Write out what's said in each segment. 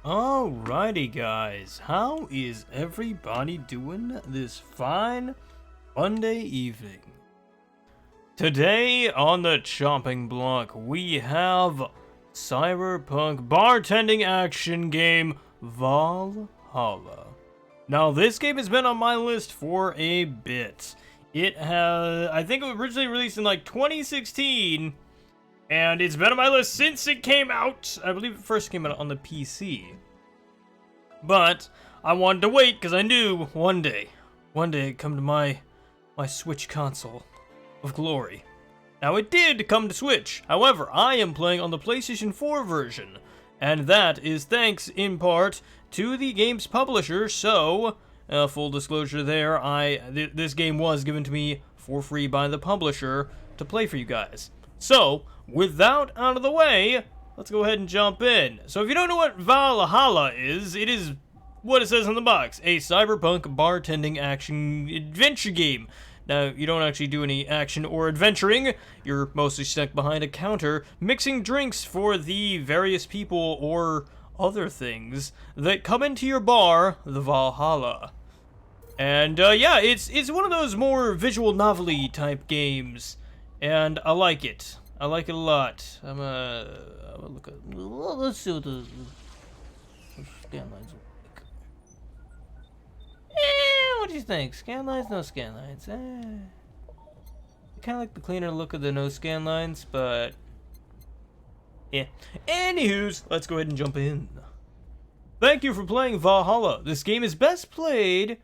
Alrighty guys, how is everybody doing this fine Monday evening? Today on the chopping block we have cyberpunk bartending action game Valhalla. Now this game has been on my list for a bit. I think it was originally released in like 2016. And it's been on my list since it came out. I believe it first came out on the PC. But I wanted to wait because I knew one day it'd come to my Switch console of glory. Now it did come to Switch. However, I am playing on the PlayStation 4 version. And that is thanks in part to the game's publisher. So, full disclosure there, this game was given to me for free by the publisher to play for you guys. So, with that out of the way, let's go ahead and jump in. So if you don't know what Valhalla is, it is what it says on the box. A cyberpunk bartending action adventure game. Now, you don't actually do any action or adventuring. You're mostly stuck behind a counter, mixing drinks for the various people or other things that come into your bar, the Valhalla. And, yeah, it's one of those more visual novelty type games. And I like it. I like it a lot. I'm gonna look at. Let's see what the scan lines look like. What do you think? Scan lines, no scan lines. I kind of like the cleaner look of the no scan lines, but yeah. Anywho's, let's go ahead and jump in. Thank you for playing Valhalla. This game is best played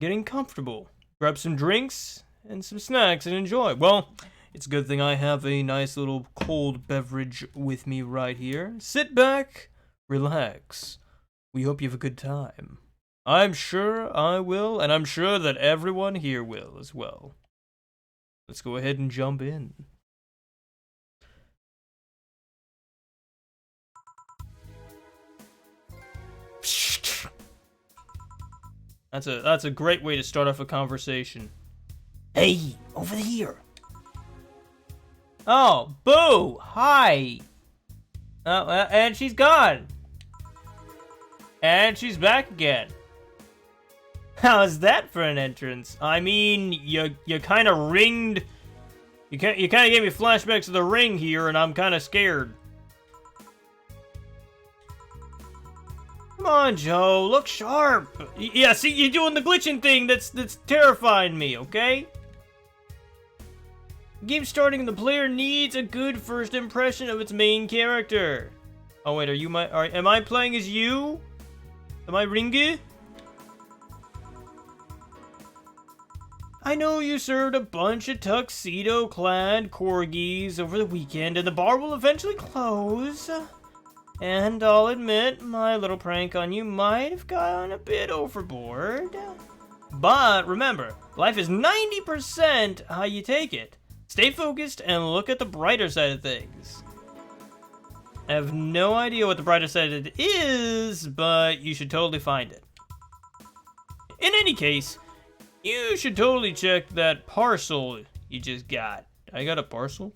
getting comfortable. Grab some drinks and some snacks and enjoy. Well, it's a good thing I have a nice little cold beverage with me right here. Sit back, relax. We hope you have a good time. I'm sure I will, and I'm sure that everyone here will as well. Let's go ahead and jump in. That's a great way to start off a conversation. Hey, over here. Oh, boo! Hi! And she's gone! And she's back again. How's that for an entrance? I mean, you kind of ringed... You kind of gave me flashbacks of the ring here, and I'm kind of scared. Come on, Joe, look sharp! Yeah, see, you're doing the glitching thing that's terrifying me, okay? Game starting, the player needs a good first impression of its main character. Oh wait, am I playing as you? Am I Ringu? I know you served a bunch of tuxedo-clad corgis over the weekend, and the bar will eventually close. And I'll admit, my little prank on you might have gone a bit overboard. But remember, life is 90% how you take it. Stay focused and look at the brighter side of things. I have no idea what the brighter side of it is, but you should totally find it. In any case, you should totally check that parcel you just got. I got a parcel?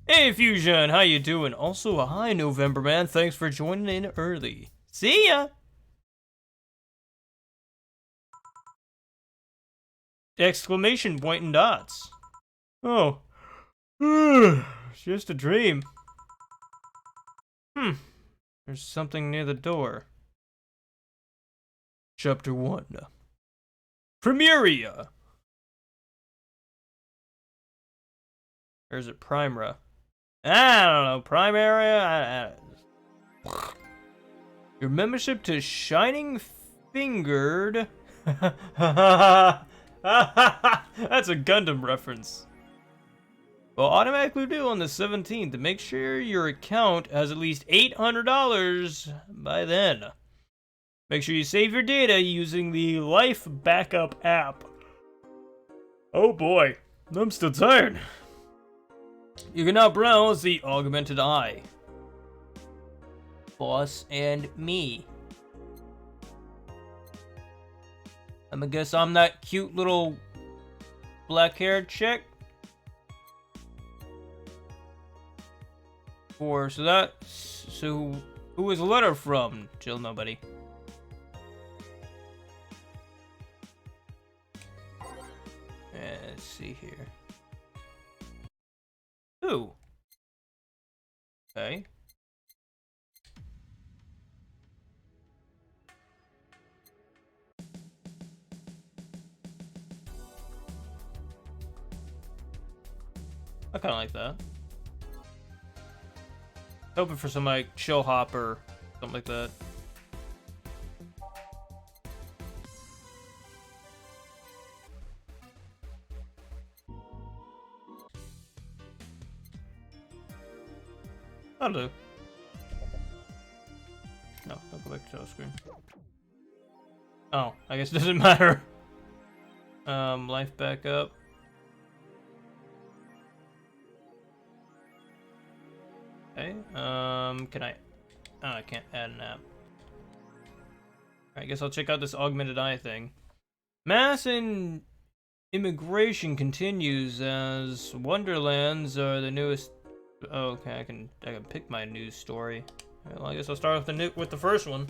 Hey Fusion, how you doing? Also, hi November Man, thanks for joining in early. See ya! Exclamation point and dots. Oh. It's just a dream. There's something near the door. Chapter 1. Primaria. Or is it Primera? I don't know. Primaria? Your membership to Shining Fingered. That's a Gundam reference. Will automatically do on the 17th. Make sure your account has at least $800 by then. Make sure you save your data using the Life Backup app. Oh boy, I'm still tired. You can now browse the Augmented Eye. Boss and me. I guess I'm that cute little black-haired chick. So Who was the letter from? Jill, nobody. Let's see here. Who? Okay. I kind of like that. Hoping for some like show hop or something like that. That'll do. No, don't go back to the screen. Oh, I guess it doesn't matter. Life back up. Okay, can I... Oh, I can't add an app. I guess I'll check out this augmented eye thing. Mass immigration continues as Wonderlands are the newest... Oh, okay, I can pick my news story. Well, I guess I'll start with the first one.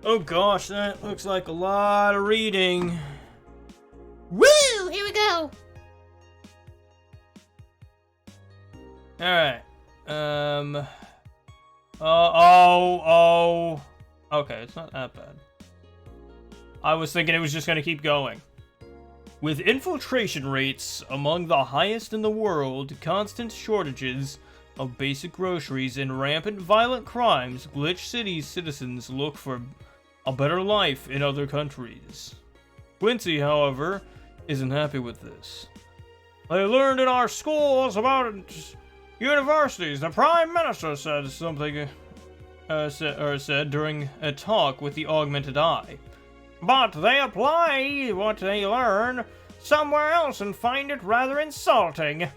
Oh gosh, that looks like a lot of reading. Woo! Here we go! Alright. Okay, it's not that bad. I was thinking it was just gonna keep going. With infiltration rates among the highest in the world, constant shortages of basic groceries, and rampant violent crimes, Glitch City's citizens look for a better life in other countries. Quincy, however, isn't happy with this. They learned in our schools about universities. The Prime Minister said something, said during a talk with the Augmented Eye. But they apply what they learn somewhere else and find it rather insulting.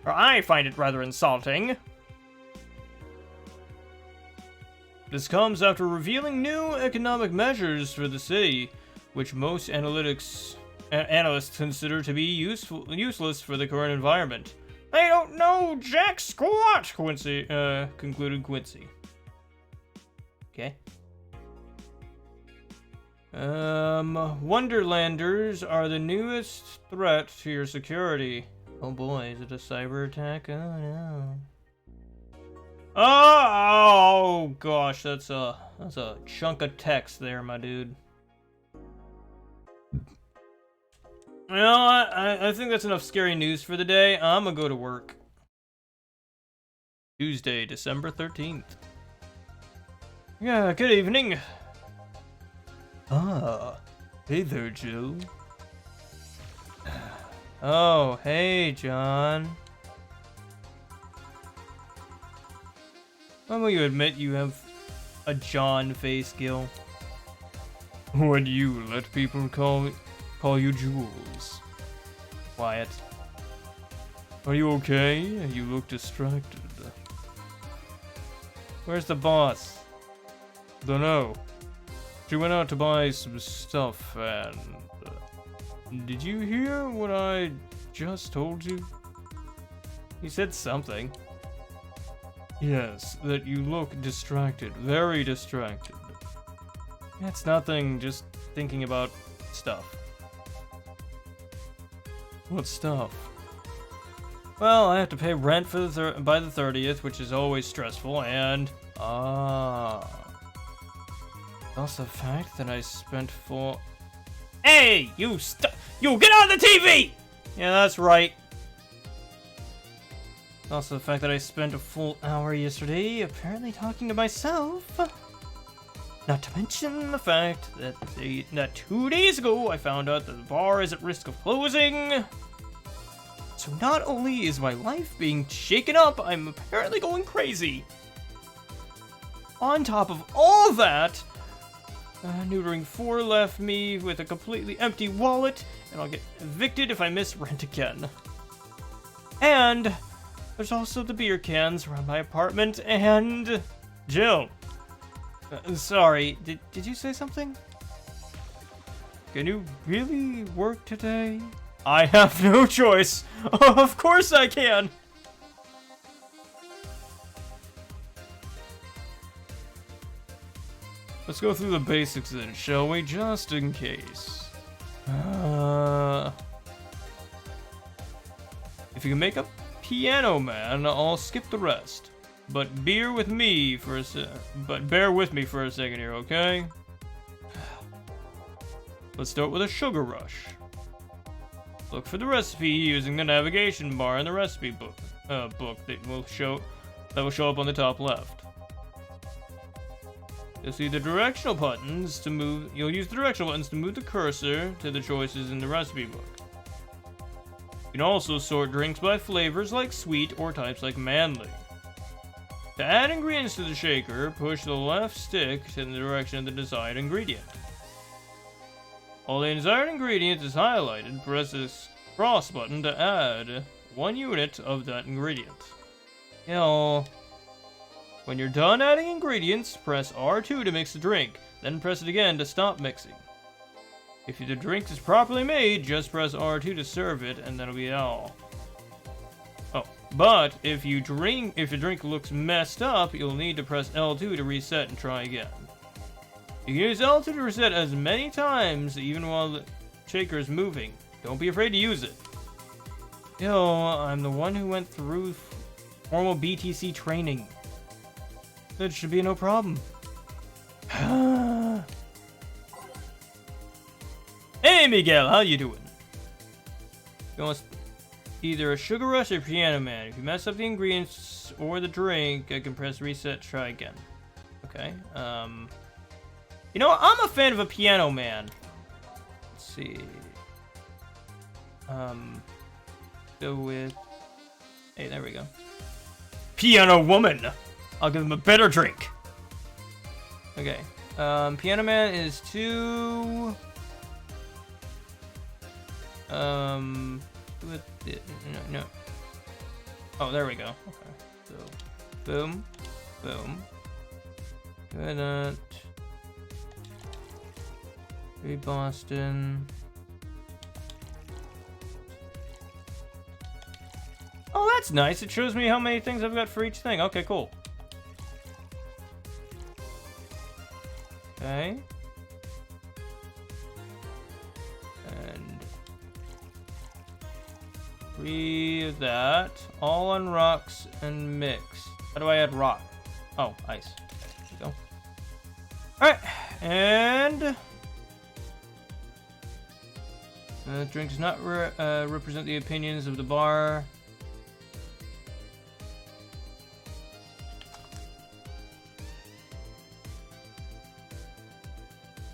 Or I find it rather insulting. This comes after revealing new economic measures for the city, which most analysts consider to be useless for the current environment. They don't know jack squat, concluded Quincy. Okay. Wonderlanders are the newest threat to your security. Oh boy, is it a cyber attack? Oh no. Oh gosh, that's a chunk of text there, my dude. Well, I think that's enough scary news for the day. I'm gonna go to work. Tuesday, December 13th. Yeah, good evening. Ah, hey there, Jill. Oh, hey, John. When will you admit you have a John face, Gil? When you let people call you Jules. Wyatt. Are you okay? You look distracted. Where's the boss? Dunno. She went out to buy some stuff and... did you hear what I just told you? He said something. Yes, that you look distracted. Very distracted. It's nothing, just thinking about stuff. What stuff? Well, I have to pay rent for by the 30th, which is always stressful, and... Also the fact that I spent full... Hey! You get on the TV! Yeah, that's right. Also the fact that I spent a full hour yesterday apparently talking to myself. Not to mention the fact that, that 2 days ago I found out that the bar is at risk of closing. So not only is my life being shaken up, I'm apparently going crazy. On top of all that, Neutering 4 left me with a completely empty wallet, and I'll get evicted if I miss rent again. And there's also the beer cans around my apartment, and... Jill. Sorry, did you say something? Can you really work today? I have no choice. Of course I can. Let's go through the basics then, shall we? Just in case. If you can make a piano man, I'll skip the rest. But bear with me for a second here, okay? Let's start with a sugar rush. Look for the recipe using the navigation bar in the recipe book that will show up on the top left. You'll see the directional buttons to move. You'll use the directional buttons to move the cursor to the choices in the recipe book. You can also sort drinks by flavors like sweet or types like manly. To add ingredients to the shaker, push the left stick in the direction of the desired ingredient. While the desired ingredient is highlighted, press this cross button to add 1 unit of that ingredient. When you're done adding ingredients, press R2 to mix the drink, then press it again to stop mixing. If the drink is properly made, just press R2 to serve it, and that'll be all. Oh, but if your drink looks messed up, you'll need to press L2 to reset and try again. You can use L2 to reset as many times, even while the shaker is moving. Don't be afraid to use it. I'm the one who went through formal BTC training. That should be no problem. Hey Miguel, how you doing? You want either a sugar rush or piano man. If you mess up the ingredients or the drink, I can press reset, try again. Okay, you know what? I'm a fan of a piano man. Let's see. Go with... Hey, there we go. Piano woman! I'll give him a better drink. Okay. Piano man is 2... No. Oh, there we go. Okay. So, boom. Boom. Good. Boston. Oh, that's nice. It shows me how many things I've got for each thing. Okay, cool. Okay. And 3 of that. All on rocks and mix. How do I add rock? Oh, ice. There we go. Alright. And... drink does not represent the opinions of the bar.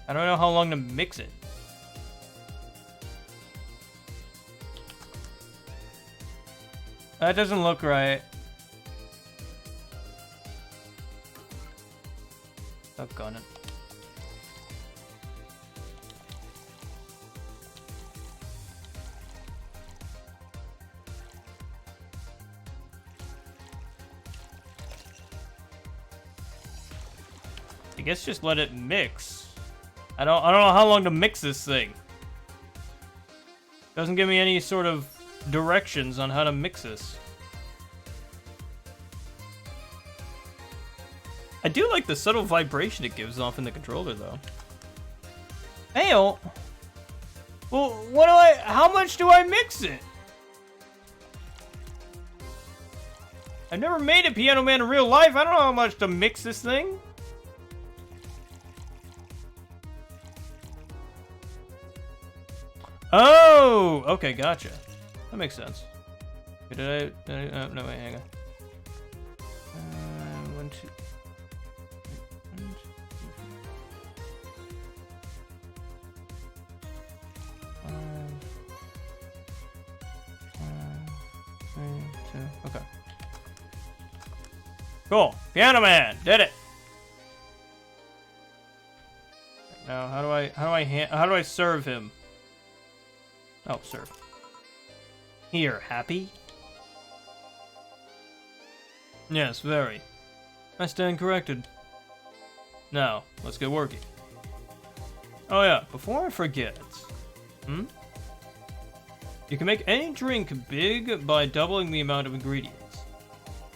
I don't know how long to mix it. That doesn't look right. Doggone it. I guess just let it mix. I don't know how long to mix this thing. Doesn't give me any sort of directions on how to mix this. I do like the subtle vibration it gives off in the controller though. Hey, well, how much do I mix it? I've never made a piano man in real life. I don't know how much to mix this thing. Oh, okay, gotcha. That makes sense. Did I no, wait, hang on. 1, 2. 3, 2. Okay. Cool. Piano man did it. Now, how do I serve him? Oh, serve. Here, happy? Yes, very. I stand corrected. Now, let's get working. Oh yeah, before I forget. You can make any drink big by doubling the amount of ingredients.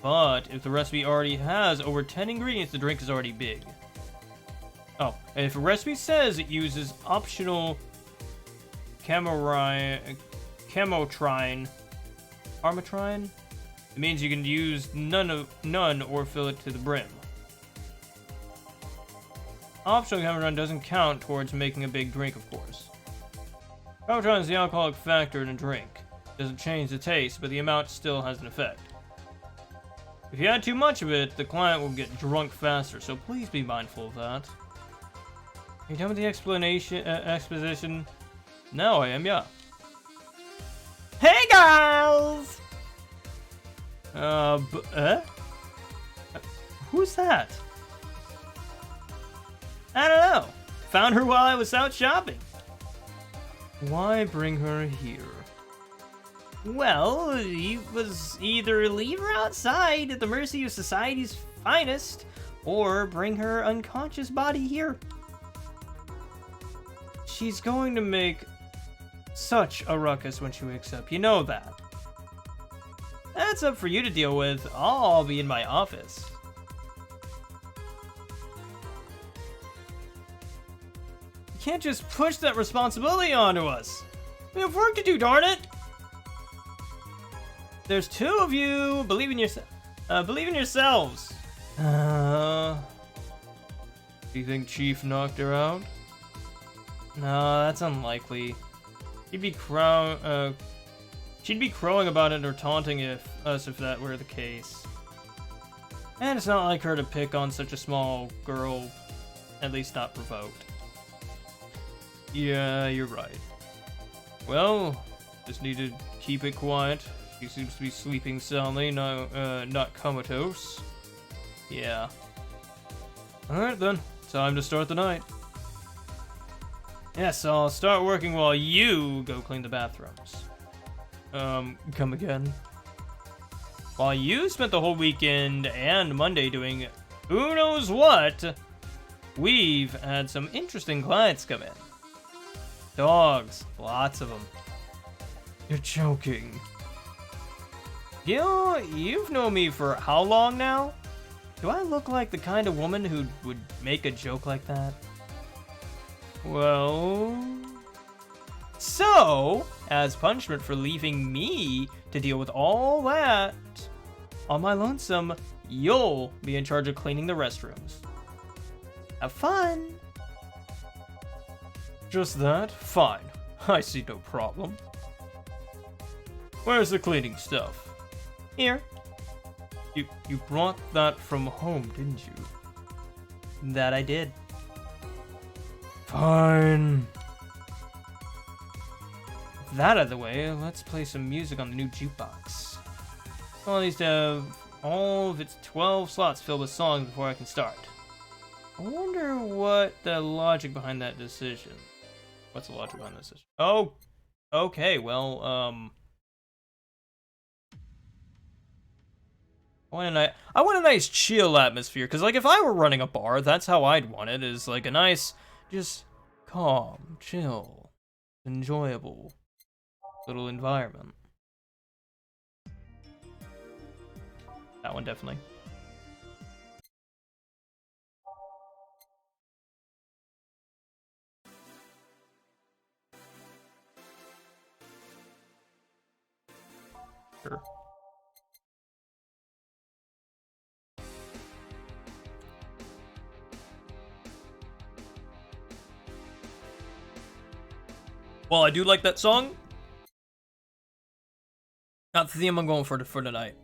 But if the recipe already has over 10 ingredients, the drink is already big. Oh, and if a recipe says it uses optional camotrine, armatrine, it means you can use none or fill it to the brim. Optional camotrine doesn't count towards making a big drink, of course. Camotrine is the alcoholic factor in a drink. It doesn't change the taste, but the amount still has an effect. If you add too much of it, the client will get drunk faster, so please be mindful of that. Are you done with the exposition? No, I am, yeah. Hey, girls! Who's that? I don't know. Found her while I was out shopping. Why bring her here? Well, you was either leave her outside at the mercy of society's finest, or bring her unconscious body here. She's going to make such a ruckus when she wakes up. You know that. That's up for you to deal with. I'll be in my office. You can't just push that responsibility onto us. We have work to do, darn it. There's two of you. Believe in yourselves. Do you think Chief knocked her out? No, that's unlikely. She'd be crowing about it or taunting us if that were the case. And it's not like her to pick on such a small girl, at least not provoked. Yeah, you're right. Well, just need to keep it quiet. She seems to be sleeping soundly, not comatose. Yeah. Alright then, time to start the night. Yes, I'll start working while you go clean the bathrooms. Come again? While you spent the whole weekend and Monday doing who knows what, we've had some interesting clients come in. Dogs, lots of them. You're joking. You've known me for how long now? Do I look like the kind of woman who would make a joke like that? Well... So, as punishment for leaving me to deal with all that, on my lonesome, you'll be in charge of cleaning the restrooms. Have fun! Just that? Fine. I see no problem. Where's the cleaning stuff? Here. You brought that from home, didn't you? That I did. Fine. With that out of the way, let's play some music on the new jukebox. Well, at least have all of its 12 slots filled with songs before I can start. I wonder what the logic behind that decision. What's the logic behind this decision? Oh, okay, well, I want a nice chill atmosphere, because, like, if I were running a bar, that's how I'd want it, is, like, a nice, just calm, chill, enjoyable little environment. That one, definitely. Sure. Well, I do like that song. Not the theme I'm going for tonight.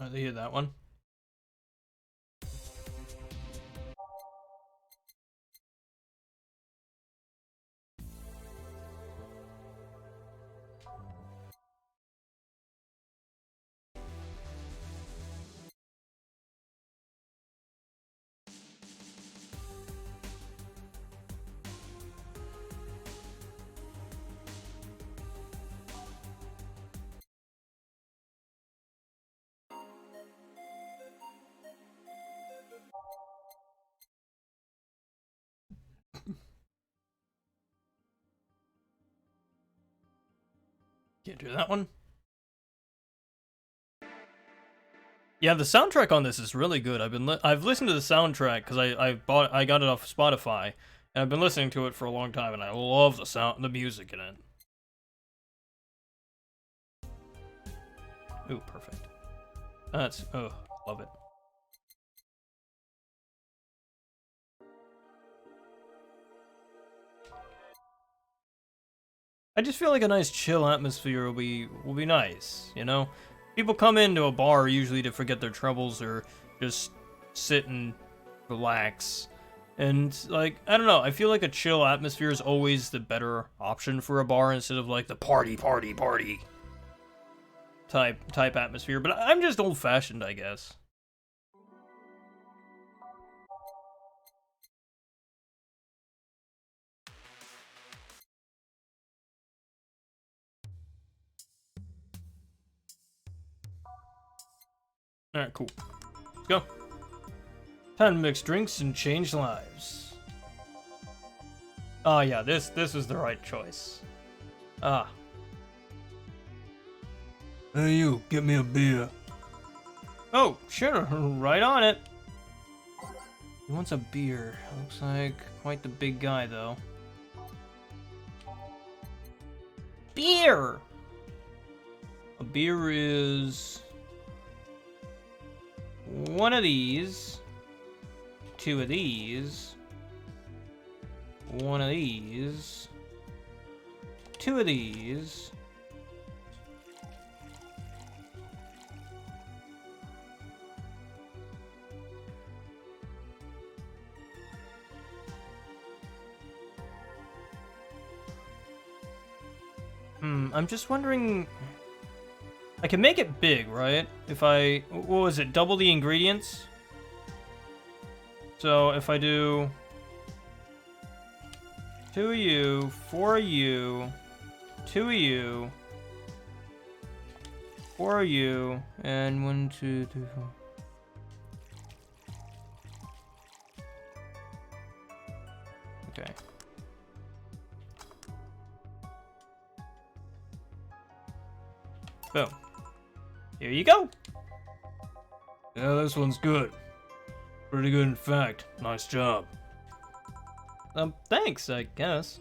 Alright, they hear that one. Can't do that one. Yeah, the soundtrack on this is really good. I've listened to the soundtrack because I got it off Spotify, and I've been listening to it for a long time, and I love the music in it. Ooh, perfect. Love it. I just feel like a nice chill atmosphere will be nice, you know? People come into a bar usually to forget their troubles or just sit and relax. And, like, I don't know, I feel like a chill atmosphere is always the better option for a bar instead of, like, the party type atmosphere. But I'm just old-fashioned, I guess. Alright, cool. Let's go. Time to mix drinks and change lives. Oh yeah, this was the right choice. Ah. Hey you, get me a beer. Oh, sure, right on it. He wants a beer. Looks like quite the big guy, though. Beer! A beer is... one of these, two of these, one of these, two of these, I'm just wondering... I can make it big, right? If I... what was it? Double the ingredients? So, if I do... 2 of you, 4 of you, 2 of you, 4 of you, and 1, 2, 3, 4... Okay. Boom. Here you go. Yeah, this one's good. Pretty good, in fact. Nice job. Thanks, I guess.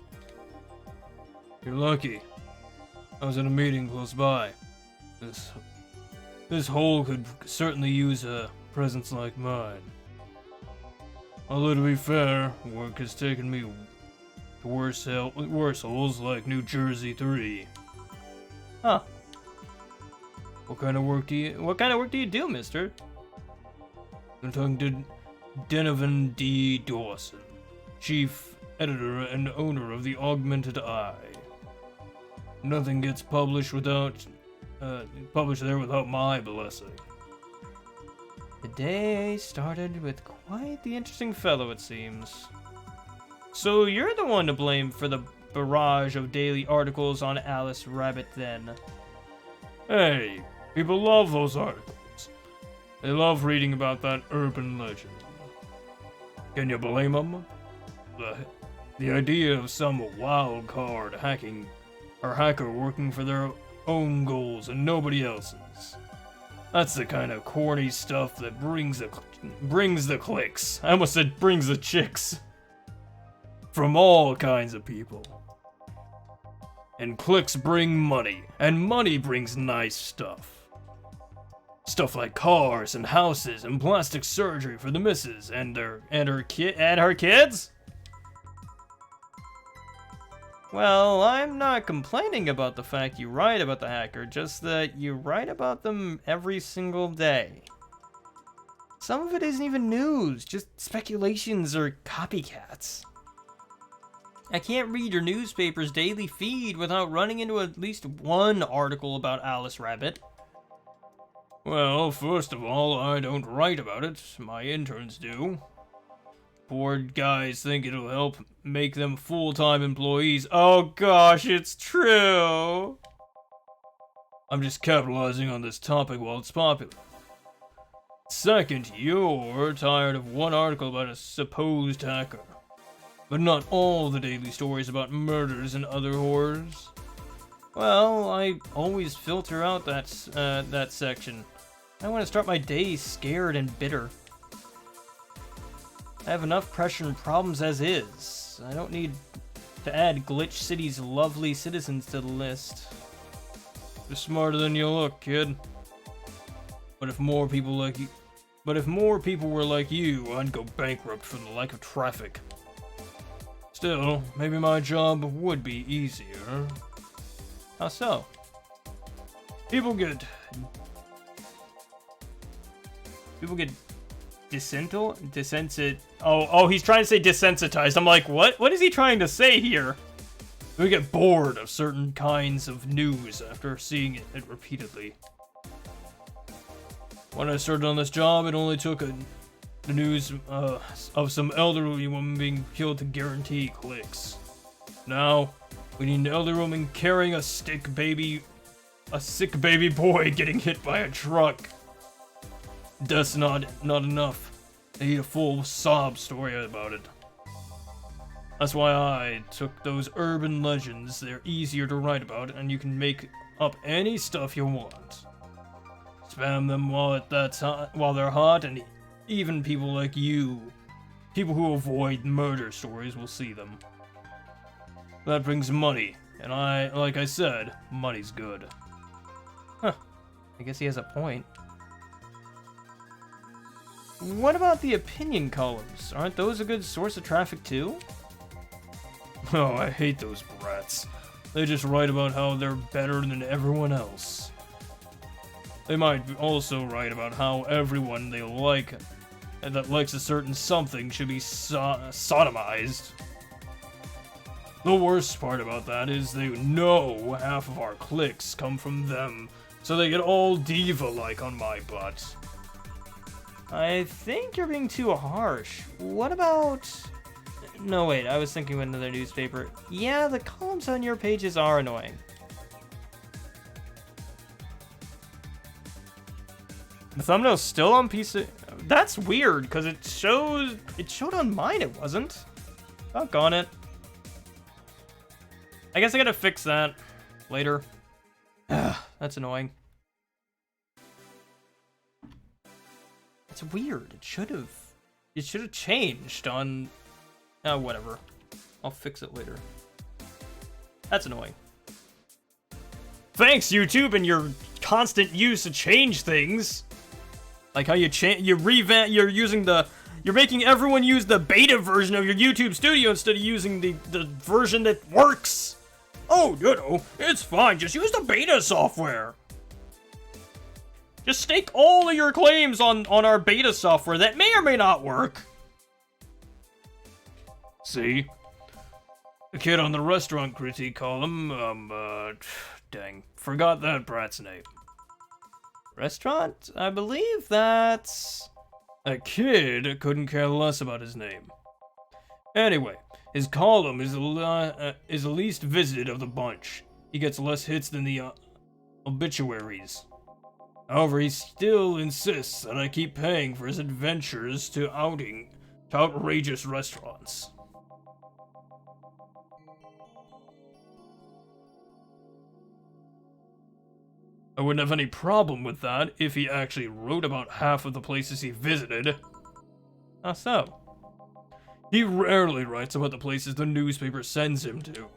You're lucky. I was in a meeting close by. This hole could certainly use a presence like mine. Although, to be fair, work has taken me to worse holes like New Jersey 3. Huh. What kind of work do you do, mister? I'm talking to Denovan D. Dawson, chief editor and owner of the Augmented Eye. Nothing gets published there without my blessing. The day started with quite the interesting fellow, it seems. So you're the one to blame for the barrage of daily articles on Alice Rabbit, then? Hey, people love those articles. They love reading about that urban legend. Can you blame them? The idea of some wild card hacker working for their own goals and nobody else's. That's the kind of corny stuff that brings the clicks. I almost said brings the chicks. From all kinds of people. And clicks bring money, and money brings nice stuff. Stuff like cars and houses and plastic surgery for the missus and her kids? Well, I'm not complaining about the fact you write about the hacker, just that you write about them every single day. Some of it isn't even news, just speculations or copycats. I can't read your newspaper's daily feed without running into at least one article about Alice Rabbit. Well, first of all, I don't write about it. My interns do. Bored guys think it'll help make them full-time employees. Oh gosh, it's true! I'm just capitalizing on this topic while it's popular. Second, you're tired of one article about a supposed hacker. but not all the daily stories about murders and other horrors. Well, I always filter out that section. I want to start my day scared and bitter. I have enough pressure and problems as is. I don't need to add Glitch City's lovely citizens to the list. You're smarter than you look, kid. But if more people were like you, I'd go bankrupt from the lack of traffic. Still, maybe my job would be easier. How so? People get Oh, he's trying to say desensitized. I'm like, what? What is he trying to say here? We get bored of certain kinds of news after seeing it repeatedly. When I started on this job, it only took the news of some elderly woman being killed to guarantee clicks. Now, we need an elderly woman carrying a sick baby boy getting hit by a truck. That's not enough. I need a full sob story about it. That's why I took those urban legends. They're easier to write about, and you can make up any stuff you want. Spam them while they're hot, and even people like you, people who avoid murder stories, will see them. That brings money, and like I said, money's good. Huh. I guess he has a point. What about the opinion columns? Aren't those a good source of traffic too? Oh, I hate those brats. They just write about how they're better than everyone else. They might also write about how everyone they like and that likes a certain something should be sodomized. The worst part about that is they know half of our clicks come from them, so they get all diva-like on my butt. I think you're being too harsh. What about... No, wait, I was thinking of another newspaper. Yeah, the columns on your pages are annoying. The thumbnail's still on PC. That's weird, because it showed on mine, it wasn't. Doggone it. I guess I gotta fix that later. That's annoying. It's weird. It should have changed on... Oh, whatever. I'll fix it later. That's annoying. Thanks, YouTube, and your constant use to change things. Like how you're making everyone use the beta version of your YouTube Studio instead of using the version that works. Oh, you know, it's fine. Just use the beta software. Just stake all of your claims on our beta software that may or may not work. See? The kid on the restaurant critique column, dang, forgot that brat's name. Restaurant? I believe that's... A kid couldn't care less about his name. Anyway, his column is the least visited of the bunch. He gets less hits than the obituaries. However, he still insists that I keep paying for his adventures to outrageous restaurants. I wouldn't have any problem with that if he actually wrote about half of the places he visited. How so? He rarely writes about the places the newspaper sends him to.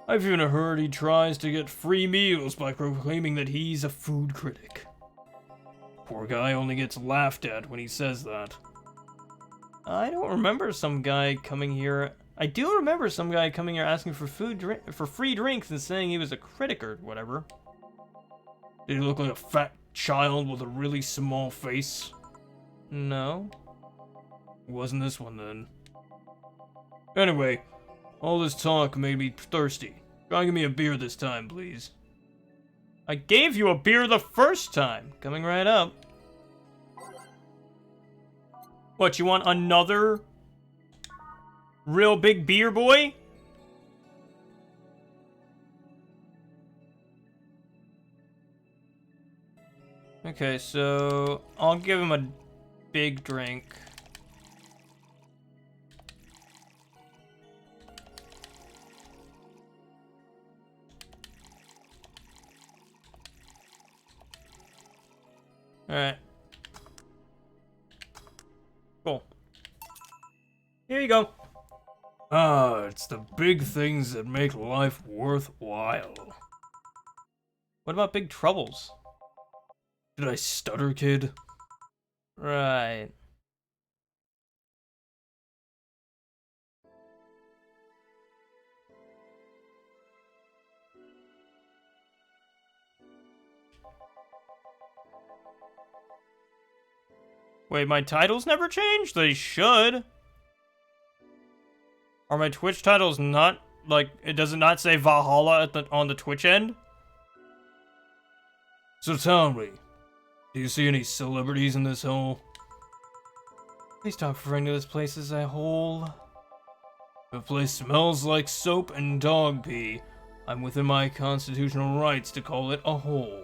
I've even heard he tries to get free meals by proclaiming that he's a food critic. Poor guy only gets laughed at when he says that. I don't remember some guy coming here. I do remember some guy coming here asking for free drinks and saying he was a critic or whatever. Did he look like a fat child with a really small face? No. It wasn't this one then. Anyway, all this talk made me thirsty. Try and give me a beer this time, please. I gave you a beer the first time. Coming right up. What, you want another real big beer, boy? Okay, so I'll give him a big drink. Alright. Cool. Here you go. Ah, it's the big things that make life worthwhile. What about big troubles? Did I stutter, kid? Right. Wait, my titles never changed? They should. Are my Twitch titles not, like, does it not say Valhalla on the Twitch end? So tell me, do you see any celebrities in this hole? Please stop referring to this place as a hole. The place smells like soap and dog pee. I'm within my constitutional rights to call it a hole.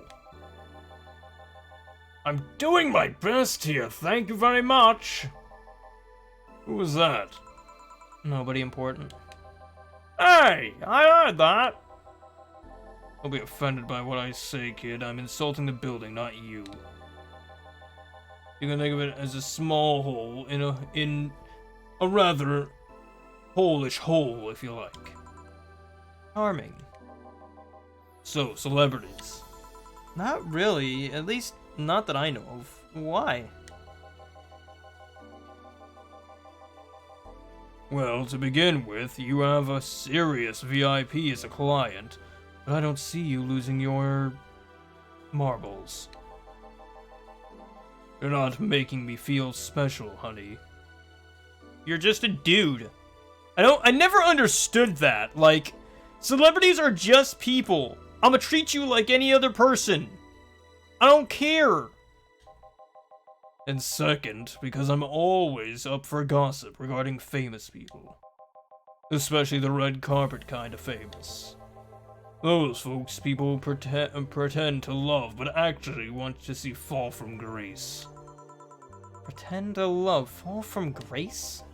I'm doing my best here, thank you very much. Who was that? Nobody important. Hey, I heard that. Don't be offended by what I say, kid. I'm insulting the building, not you. You can think of it as a small hole in a rather hole-ish hole, if you like. Charming. So, celebrities. Not really, at least not that I know of. Why? Well, to begin with, you have a serious VIP as a client, but I don't see you losing your marbles. You're not making me feel special, honey. You're just a dude. I never understood that. Like, celebrities are just people. I'ma treat you like any other person. I don't care. And second, because I'm always up for gossip regarding famous people. Especially the red carpet kind of famous. Those folks people pretend to love, but actually want to see fall from grace. Pretend to love, fall from grace?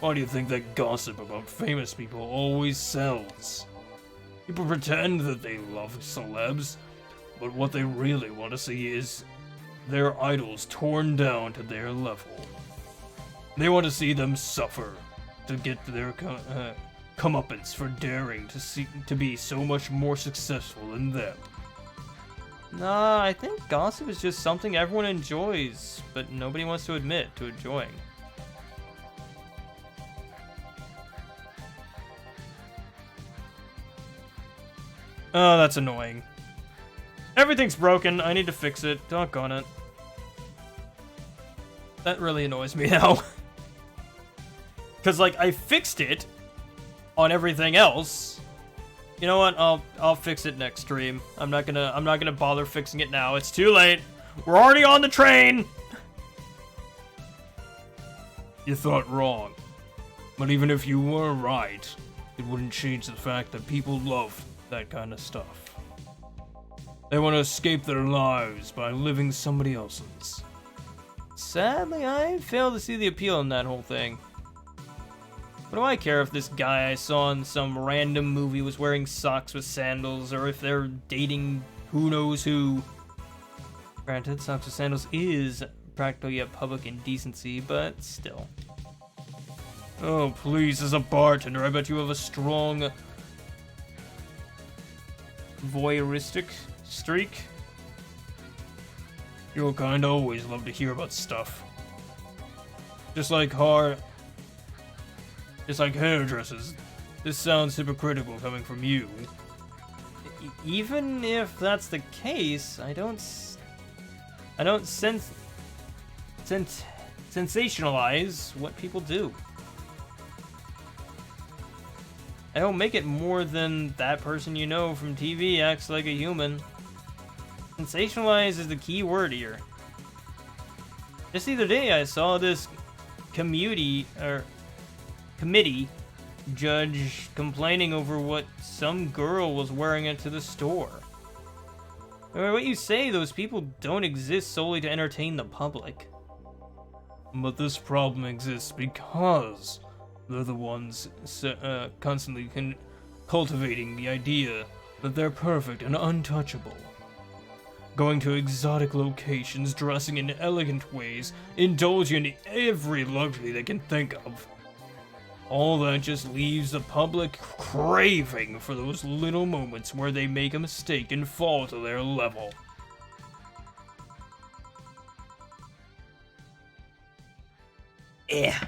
Why do you think that gossip about famous people always sells? People pretend that they love celebs, but what they really want to see is their idols torn down to their level. They want to see them suffer to get their comeuppance for daring to be so much more successful than them. Nah, I think gossip is just something everyone enjoys, but nobody wants to admit to enjoying. Oh, that's annoying. Everything's broken. I need to fix it. Doggone it. That really annoys me now. Cause like I fixed it on everything else. You know what? I'll fix it next stream. I'm not gonna bother fixing it now. It's too late. We're already on the train. You thought wrong. But even if you were right, it wouldn't change the fact that people love that kind of stuff. They want to escape their lives by living somebody else's. Sadly, I fail to see the appeal in that whole thing. What do I care if this guy I saw in some random movie was wearing socks with sandals, or if they're dating who knows who? Granted, socks with sandals is practically a public indecency, but still. Oh, please, as a bartender, I bet you have a strong Voyeuristic streak. Your kind always love to hear about stuff. Just like hairdressers. This sounds hypocritical coming from you. Even if that's the case, I don't sensationalize what people do. I don't make it more than that person you know from TV acts like a human. Sensationalize is the key word here. Just the other day I saw this committee judge complaining over what some girl was wearing into the store. No matter what you say, those people don't exist solely to entertain the public. But this problem exists because they're the ones constantly cultivating the idea that they're perfect and untouchable. going to exotic locations, dressing in elegant ways, indulging in every luxury they can think of. All that just leaves the public craving for those little moments where they make a mistake and fall to their level. Yeah.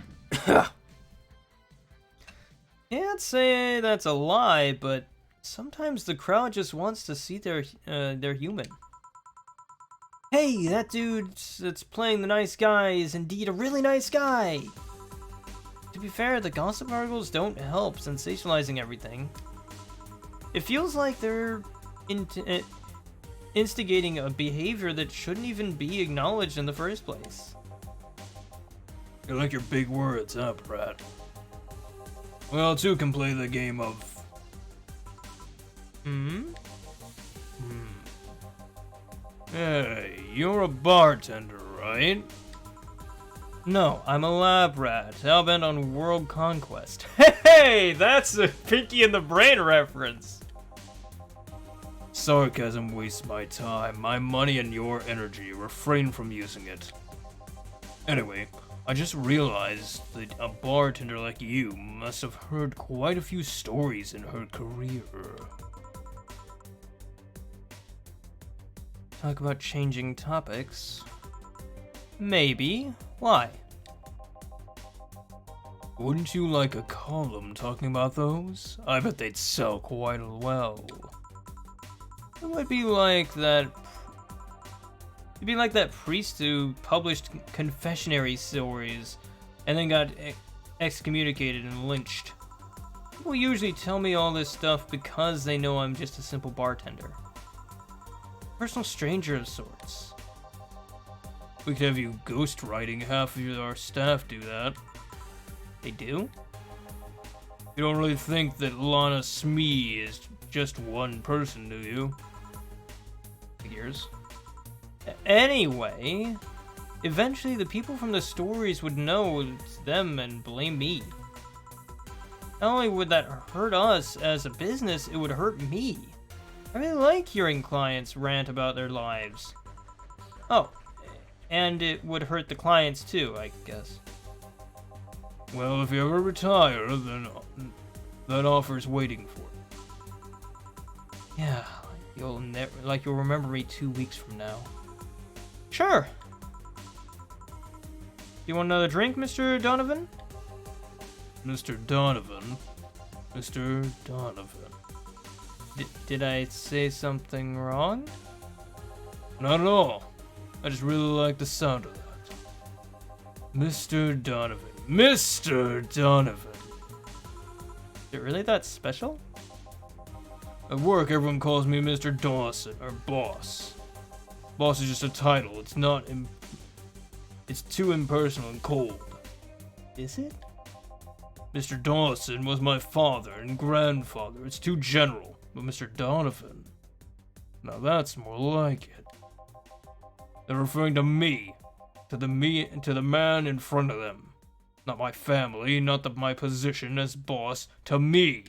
Can't say that's a lie, but sometimes the crowd just wants to see they're human. Hey, that dude that's playing the nice guy is indeed a really nice guy. To be fair, the gossip articles don't help sensationalizing everything. It feels like they're instigating a behavior that shouldn't even be acknowledged in the first place. You like your big words, huh, Brad? Well, two can play the game of... Hey, you're a bartender, right? No, I'm a lab rat, hellbent on world conquest. Hey, that's a Pinky in the Brain reference. Sarcasm wastes my time, my money, and your energy. Refrain from using it. Anyway, I just realized that a bartender like you must have heard quite a few stories in her career. Talk about changing topics. Maybe. Why? Wouldn't you like a column talking about those? I bet they'd sell quite well. It would be like that. It'd be like that priest who published confessionary stories and then got excommunicated and lynched. People usually tell me all this stuff because they know I'm just a simple bartender. Personal stranger of sorts. We could have you ghostwriting. Half of our staff do that. They do? You don't really think that Lana Smee is just one person, do you? Figures. Anyway, eventually the people from the stories would know it's them and blame me. Not only would that hurt us as a business, it would hurt me. I really like hearing clients rant about their lives. Oh, and it would hurt the clients too, I guess. Well, if you ever retire, then that offer's waiting for you. Yeah, you'll remember me 2 weeks from now. Sure. You want another drink, Mr. Donovan? Mr. Donovan? Mr. Donovan. Did I say something wrong? Not at all. I just really like the sound of that. Mr. Donovan. Mr. Donovan. Is it really that special? At work, everyone calls me Mr. Dawson, or boss. Boss is just a title. It's not. It's too impersonal and cold. Is it? Mr. Dawson was my father and grandfather. It's too general. But Mr. Donovan, now that's more like it. They're referring to me, to the man in front of them. Not my family, not my position as boss, to me.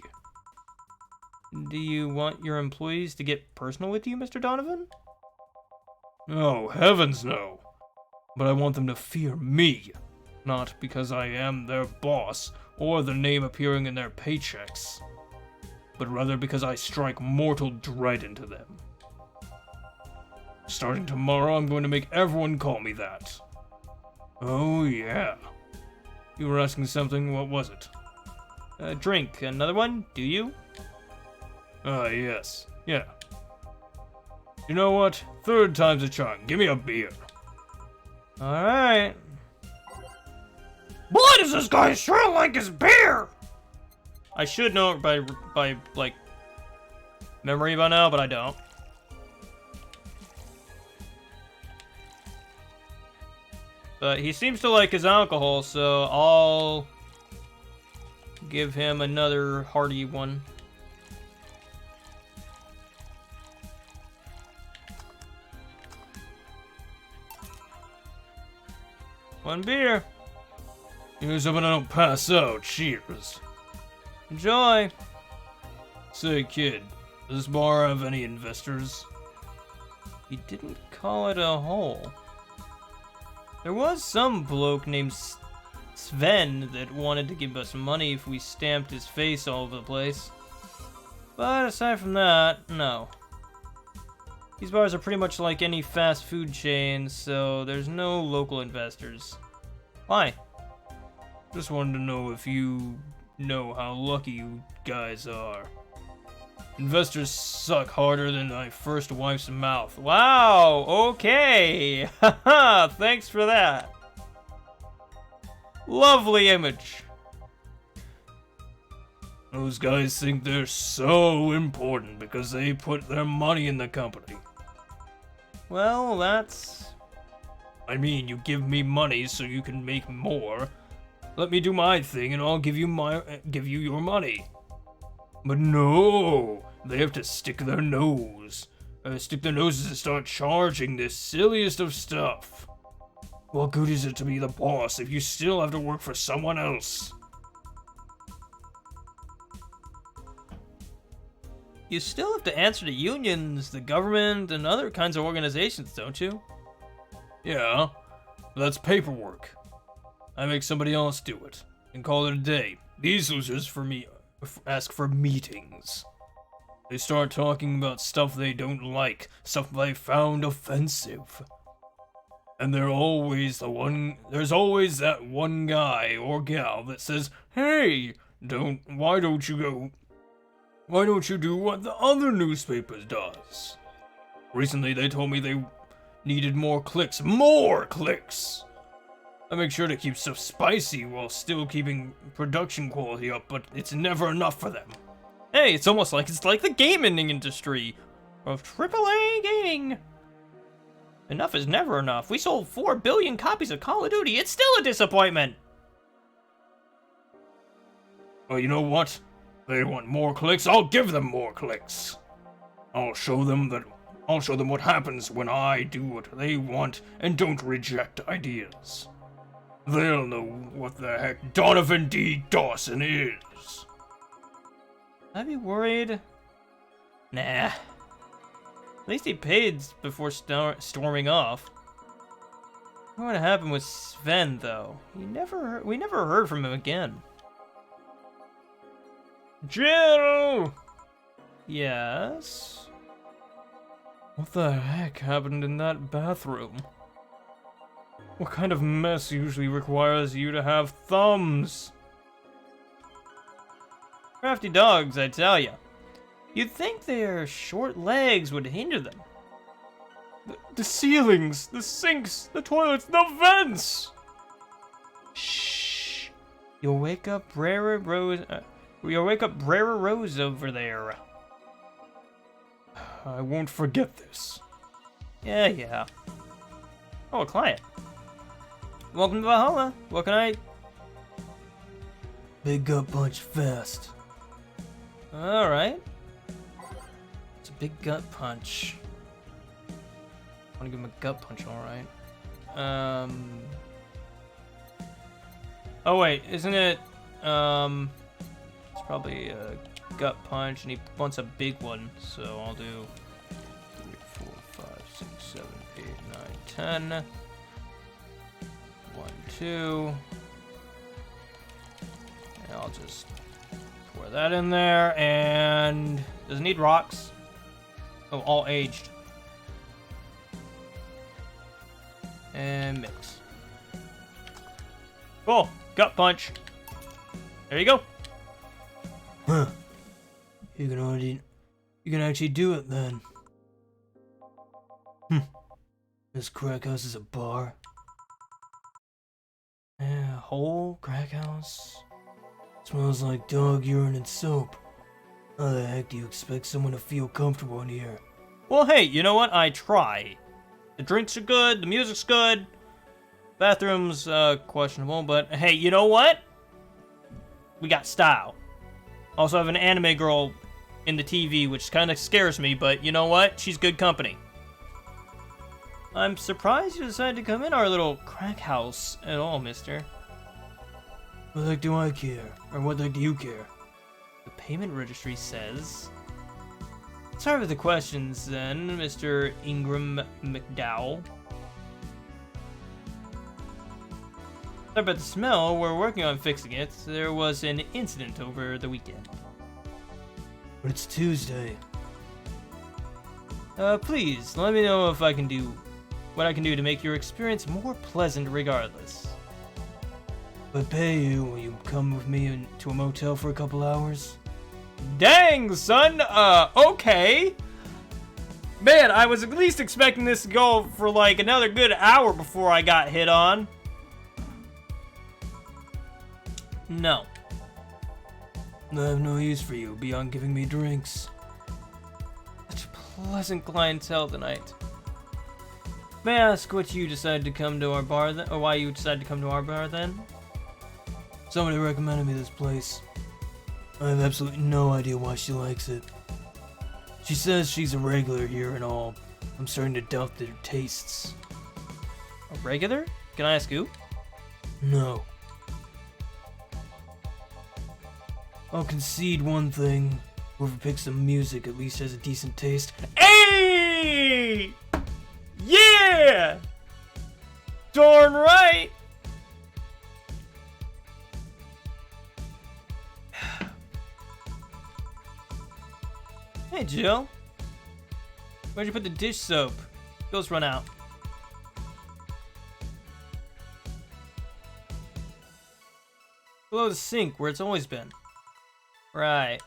Do you want your employees to get personal with you, Mr. Donovan? Oh, heavens no. But I want them to fear me. Not because I am their boss, or the name appearing in their paychecks. But rather because I strike mortal dread into them. Starting tomorrow, I'm going to make everyone call me that. Oh yeah. You were asking something, what was it? Drink. Another one? Do you? Yes. Yeah. You know what? Third time's a charm. Give me a beer. Alright. Boy, does this guy sure like his beer! I should know it by like, memory by now, but I don't. But he seems to like his alcohol, so I'll give him another hearty one. One beer. Here's hoping I don't pass out. Cheers. Enjoy. Say, kid, does this bar have any investors? He didn't call it a hole. There was some bloke named Sven that wanted to give us money if we stamped his face all over the place. But aside from that, no. These bars are pretty much like any fast food chain, so there's no local investors. Why? Just wanted to know if you know how lucky you guys are. Investors suck harder than my first wife's mouth. Wow, okay. Haha, thanks for that. Lovely image. Those guys think they're so important because they put their money in the company. Well, that's... I mean, you give me money so you can make more. Let me do my thing and I'll give you your money. But no, they have to stick their noses and start charging the silliest of stuff. What good is it to be the boss if you still have to work for someone else? You still have to answer to unions, the government, and other kinds of organizations, don't you? Yeah, that's paperwork. I make somebody else do it, and call it a day. These losers ask for meetings. They start talking about stuff they don't like, stuff they found offensive. And there's always that one guy or gal that says, "Hey, why don't you do what the other newspapers does?" Recently they told me they needed more clicks. More clicks! I make sure to keep stuff spicy while still keeping production quality up, but it's never enough for them. Hey, it's almost like it's like the gaming industry of AAA gaming. Enough is never enough. We sold 4 billion copies of Call of Duty. It's still a disappointment. Well, you know what? They want more clicks. I'll give them more clicks. I'll show them what happens when I do what they want and don't reject ideas. They'll know what the heck Donovan D. Dawson is. I'd be worried. Nah. At least he paid before storming off. I wonder what happened with Sven, though. We never heard from him again. Jill! Yes? What the heck happened in that bathroom? What kind of mess usually requires you to have thumbs? Crafty dogs, I tell ya. You'd think their short legs would hinder them. The ceilings, the sinks, the toilets, the vents! Shh. You'll wake up Brera Rose over there. I won't forget this. Yeah. Oh, a client. Welcome to Valhalla. What can I... Big gut punch fast. Alright. It's a big gut punch. I want to give him a gut punch, alright. Oh wait, isn't it... It's probably a gut punch, and he wants a big one, so I'll do 3, 4, 5, 6, 7, 8, 9, 10. 1, 2. And I'll just pour that in there, and does it need rocks? Oh, all aged. And mix. Cool, gut punch. There you go. Huh. You can actually do it then. This crack house is a bar. Yeah, whole crack house. Smells like dog urine and soap. How the heck do you expect someone to feel comfortable in here? Well, hey, you know what? I try. The drinks are good, the music's good. Bathroom's questionable, but hey, you know what? We got style. Also have an anime girl in the TV, which kind of scares me, but you know what? She's good company. I'm surprised you decided to come in our little crack house at all, mister. What the heck do I care? Or what the heck do you care? The payment registry says Sorry for the questions then, Mr. Ingram McDowell. Sorry about the smell, we're working on fixing it. There was an incident over the weekend. But it's Tuesday. Please, let me know if I can do what I can do to make your experience more pleasant regardless. If I pay you, will you come with me to a motel for a couple hours? Dang, son, okay. Man, I was at least expecting this to go for like another good hour before I got hit on. No. I have no use for you beyond giving me drinks. Such a pleasant clientele tonight. May I ask what you decided to come to our bar then, or why you decided to come to our bar then? Somebody recommended me this place. I have absolutely no idea why she likes it. She says she's a regular here and all. I'm starting to doubt their tastes. A regular? Can I ask who? No. I'll concede one thing. Whoever picks the music at least has a decent taste. Hey! Yeah! Darn right! Hey, Jill. Where'd you put the dish soap? Bill's run out. Below the sink, where it's always been. Right.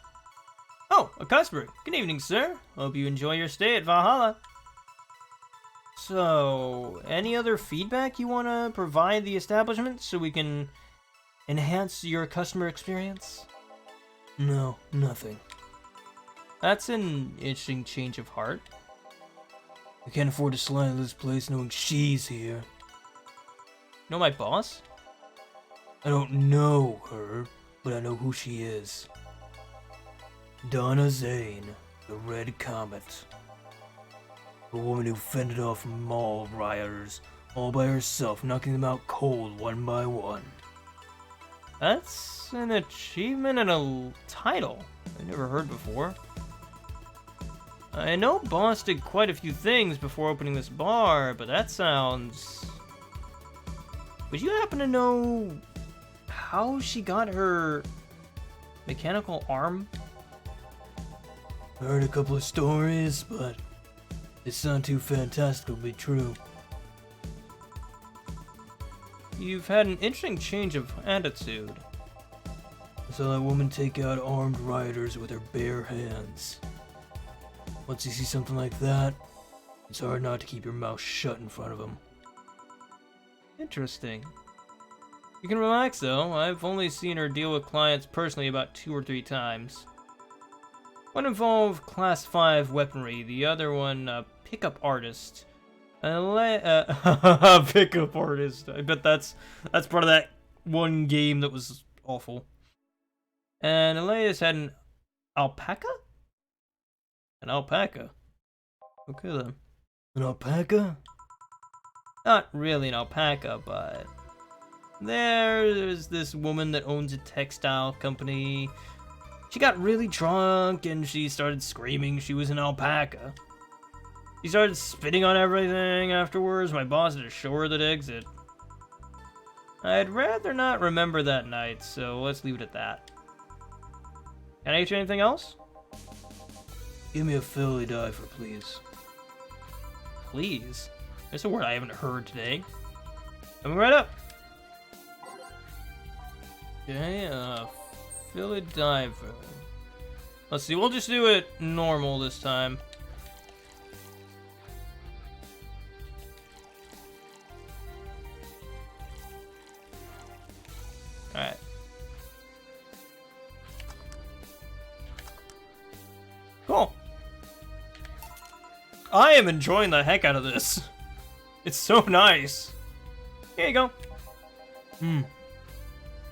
Oh, a customer. Good evening, sir. Hope you enjoy your stay at Valhalla. So, any other feedback you want to provide the establishment so we can enhance your customer experience? No, nothing. That's an interesting change of heart. I can't afford to slide into this place knowing she's here. Know my boss? I don't know her, but I know who she is. Donna Zane, the Red Comet. The woman who fended off mall rioters all by herself, knocking them out cold one by one. That's an achievement and a title I never heard before. I know Boss did quite a few things before opening this bar, but that sounds... Would you happen to know how she got her mechanical arm? I heard a couple of stories, but they sound too fantastical to be true. You've had an interesting change of attitude. I saw that woman take out armed rioters with her bare hands. Once you see something like that, it's hard not to keep your mouth shut in front of them. Interesting. You can relax though, I've only seen her deal with clients personally about 2 or 3 times. One involved class 5 weaponry, the other one a pickup artist. Pickup artist. I bet that's part of that one game that was awful. And Elias had an alpaca? An alpaca. Okay then. An alpaca? Not really an alpaca, but there's this woman that owns a textile company. She got really drunk and she started screaming she was an alpaca. She started spitting on everything afterwards. My boss had to show her the exit. I'd rather not remember that night, so let's leave it at that. Can I get you anything else? Give me a Philly diver, please. Please? That's a word I haven't heard today. Coming right up. Okay, Philly diver. Let's see, we'll just do it normal this time. Alright. Cool. I am enjoying the heck out of this. It's so nice. Here you go.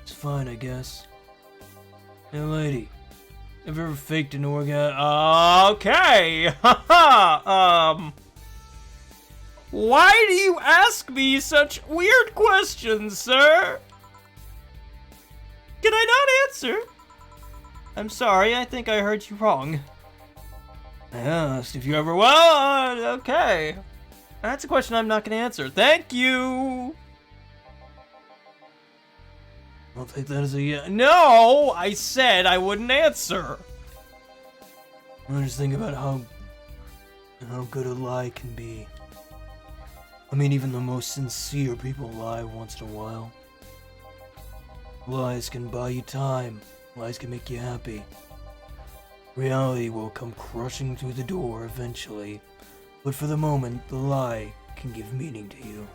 It's fine, I guess. Hey, lady. Have you ever faked an orgasm? Okay. Why do you ask me such weird questions, sir? Can I not answer? I'm sorry, I think I heard you wrong. I asked if you ever... Well, okay. That's a question I'm not going to answer. Thank you! I'll take that as a yeah. No! I said I wouldn't answer! I'm just thinking about how good a lie can be. I mean, even the most sincere people lie once in a while. Lies can buy you time. Lies can make you happy. Reality will come crushing through the door eventually, but for the moment, the lie can give meaning to you.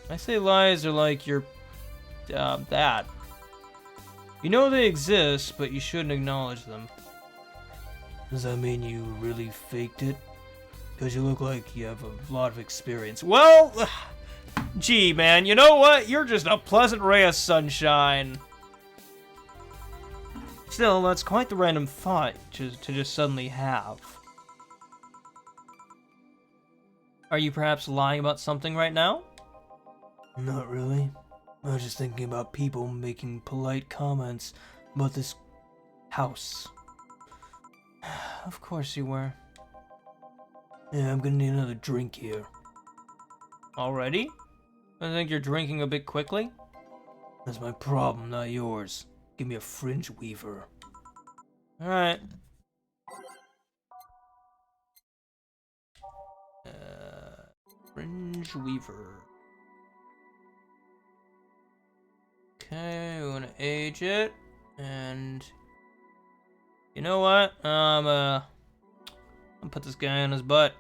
I say lies are like your... that. You know they exist, but you shouldn't acknowledge them. Does that mean you really faked it? Because you look like you have a lot of experience. Well, gee, man, you know what? You're just a pleasant ray of sunshine. Still, that's quite the random thought to just suddenly have. Are you perhaps lying about something right now? Not really. I was just thinking about people making polite comments about this house. Of course you were. Yeah, I'm gonna need another drink here. Already? I think you're drinking a bit quickly. That's my problem, not yours. Give me a fringe weaver. Alright. Fringe weaver. Okay, we want to age it, and you know what? I'm gonna put this guy on his butt.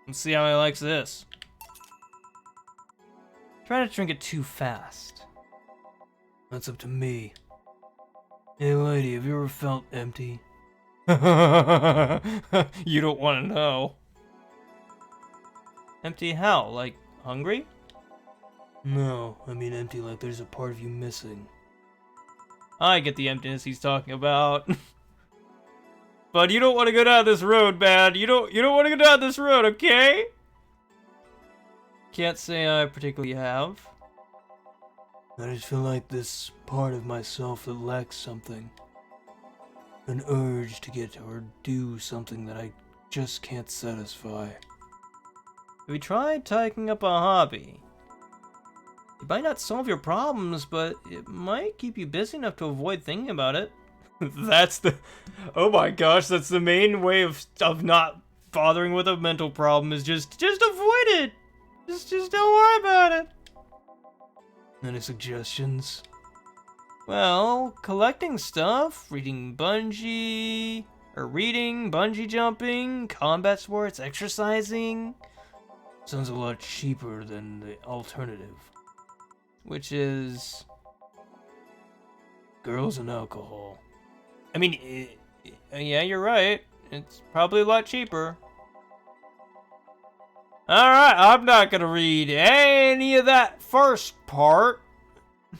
Let's see how he likes this. Try not to drink it too fast. That's up to me. Hey lady, have you ever felt empty? You don't want to know. Empty how? Like, hungry? No, I mean empty like there's a part of you missing. I get the emptiness he's talking about. But you don't want to go down this road, man. You don't want to go down this road, okay? Can't say I particularly have. I just feel like this part of myself that lacks something. An urge to get or do something that I just can't satisfy. Have you tried taking up a hobby? It might not solve your problems, but it might keep you busy enough to avoid thinking about it. That's the... Oh my gosh, that's the main way of not bothering with a mental problem is just avoid it! Just don't worry about it! Any suggestions? Well, collecting stuff, reading, bungee jumping, combat sports, exercising. Sounds a lot cheaper than the alternative. Which is... girls and alcohol. I mean, yeah, you're right. It's probably a lot cheaper. Alright, I'm not gonna read any of that first part. It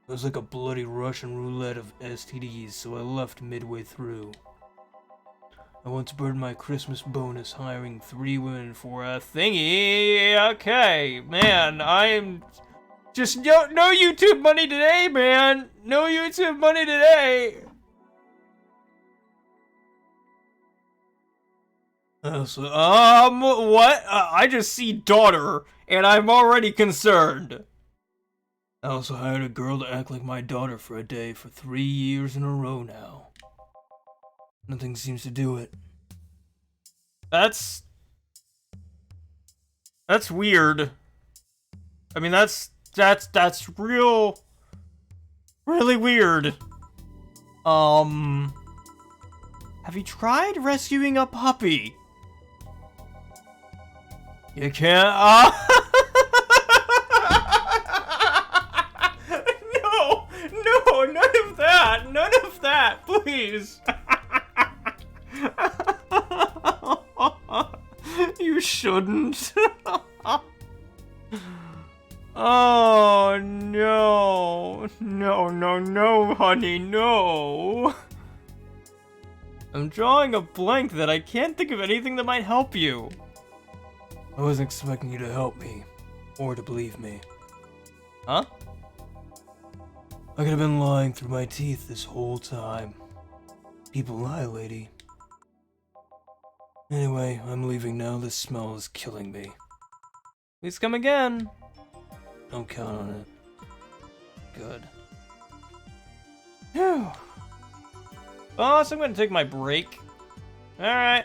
was like a bloody Russian roulette of STDs, so I left midway through. I once burned my Christmas bonus hiring 3 women for a thingy. Okay, man, I'm just no YouTube money today, man. No YouTube money today. What? I just see daughter, and I'm already concerned. I also hired a girl to act like my daughter for a day for 3 years in a row now. Nothing seems to do it. That's weird. I mean, that's really weird. Have you tried rescuing a puppy? You can't. No, none of that, please. You shouldn't. Oh, no, honey, no. I'm drawing a blank that I can't think of anything that might help you. I wasn't expecting you to help me, or to believe me. Huh? I could have been lying through my teeth this whole time. People lie, lady. Anyway, I'm leaving now. This smell is killing me. Please come again. Don't count on it. Good. Phew. Boss, I'm gonna take my break. Alright.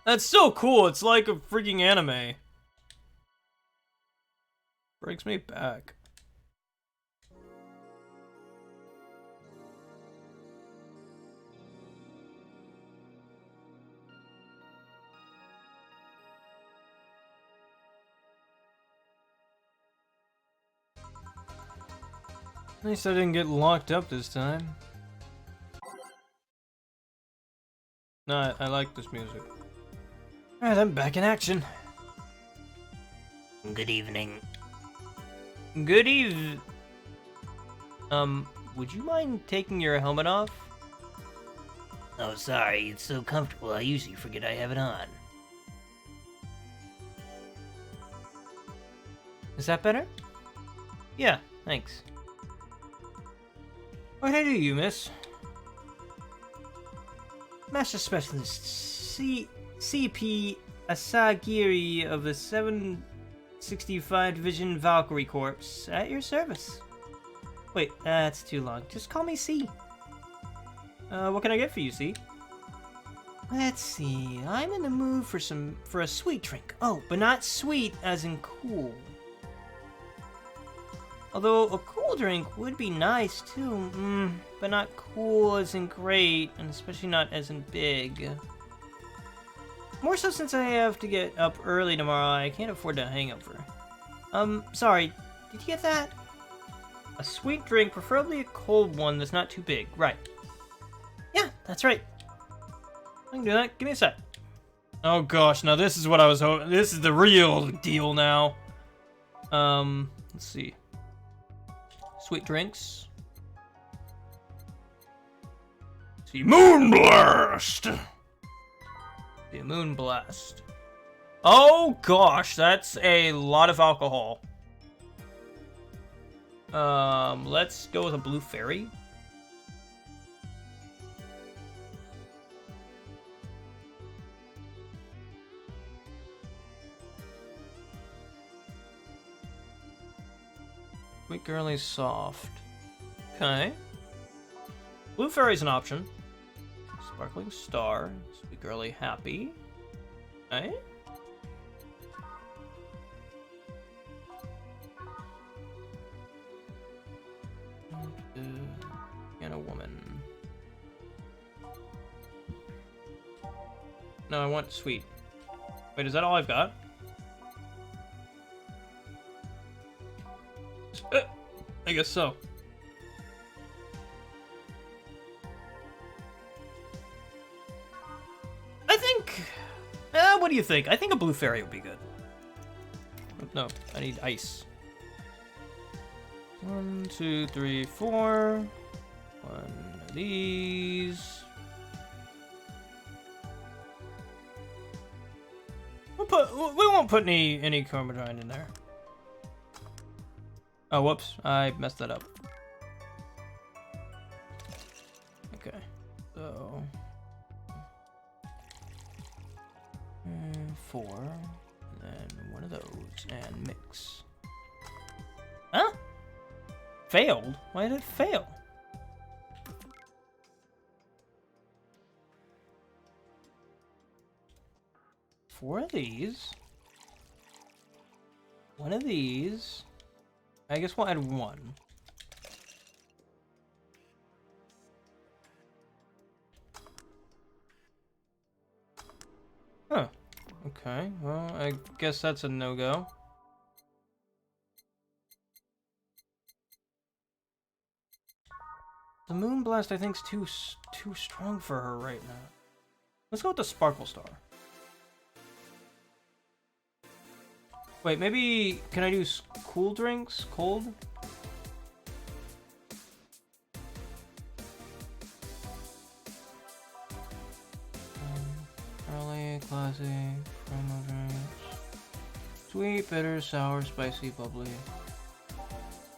That's so cool. It's like a freaking anime. Breaks me back. At least I didn't get locked up this time. No, I like this music. Alright, I'm back in action. Good evening. Good eve. Would you mind taking your helmet off? Oh, sorry, it's so comfortable I usually forget I have it on. Is that better? Yeah, thanks. What can I do you, miss? Master Specialist CP Asagiri of the 765 Division Valkyrie Corps, at your service. Wait, that's too long. Just call me C. What can I get for you, C? Let's see. I'm in the mood for a sweet drink. Oh, but not sweet as in cool. Although a cool drink would be nice too, but not cool as in great, and especially not as in big. More so since I have to get up early tomorrow, I can't afford a hangover. Sorry, did you get that? A sweet drink, preferably a cold one that's not too big. Right. Yeah, that's right. I can do that. Give me a sec. Oh gosh, now this is what I was hoping. This is the real deal now. Let's see. Sweet drinks. See, Moonblast! The Moonblast. Oh gosh, that's a lot of alcohol. Let's go with a Blue Fairy. Sweet Girly Soft. Okay. Blue Fairy's an option. Sparkling Star. Sweet Girly Happy. Okay. And a woman. No, I want sweet. Wait, is that all I've got? I guess so. I think... what do you think? I think a Blue Fairy would be good. No, I need ice. 1, 2, 3, 4. One of these. We won't put any Carmagine in there. Oh, whoops. I messed that up. Okay. So... 4. And then one of those. And mix. Huh? Failed? Why did it fail? Four of these. One of these. I guess we'll add one. Huh. Okay, well, I guess that's a no-go. The Moonblast, I think, is too strong for her right now. Let's go with the Sparkle Star. Wait, maybe... Can I do cool drinks? Cold? Fizzy, promo drinks. Sweet, bitter, sour, spicy, bubbly.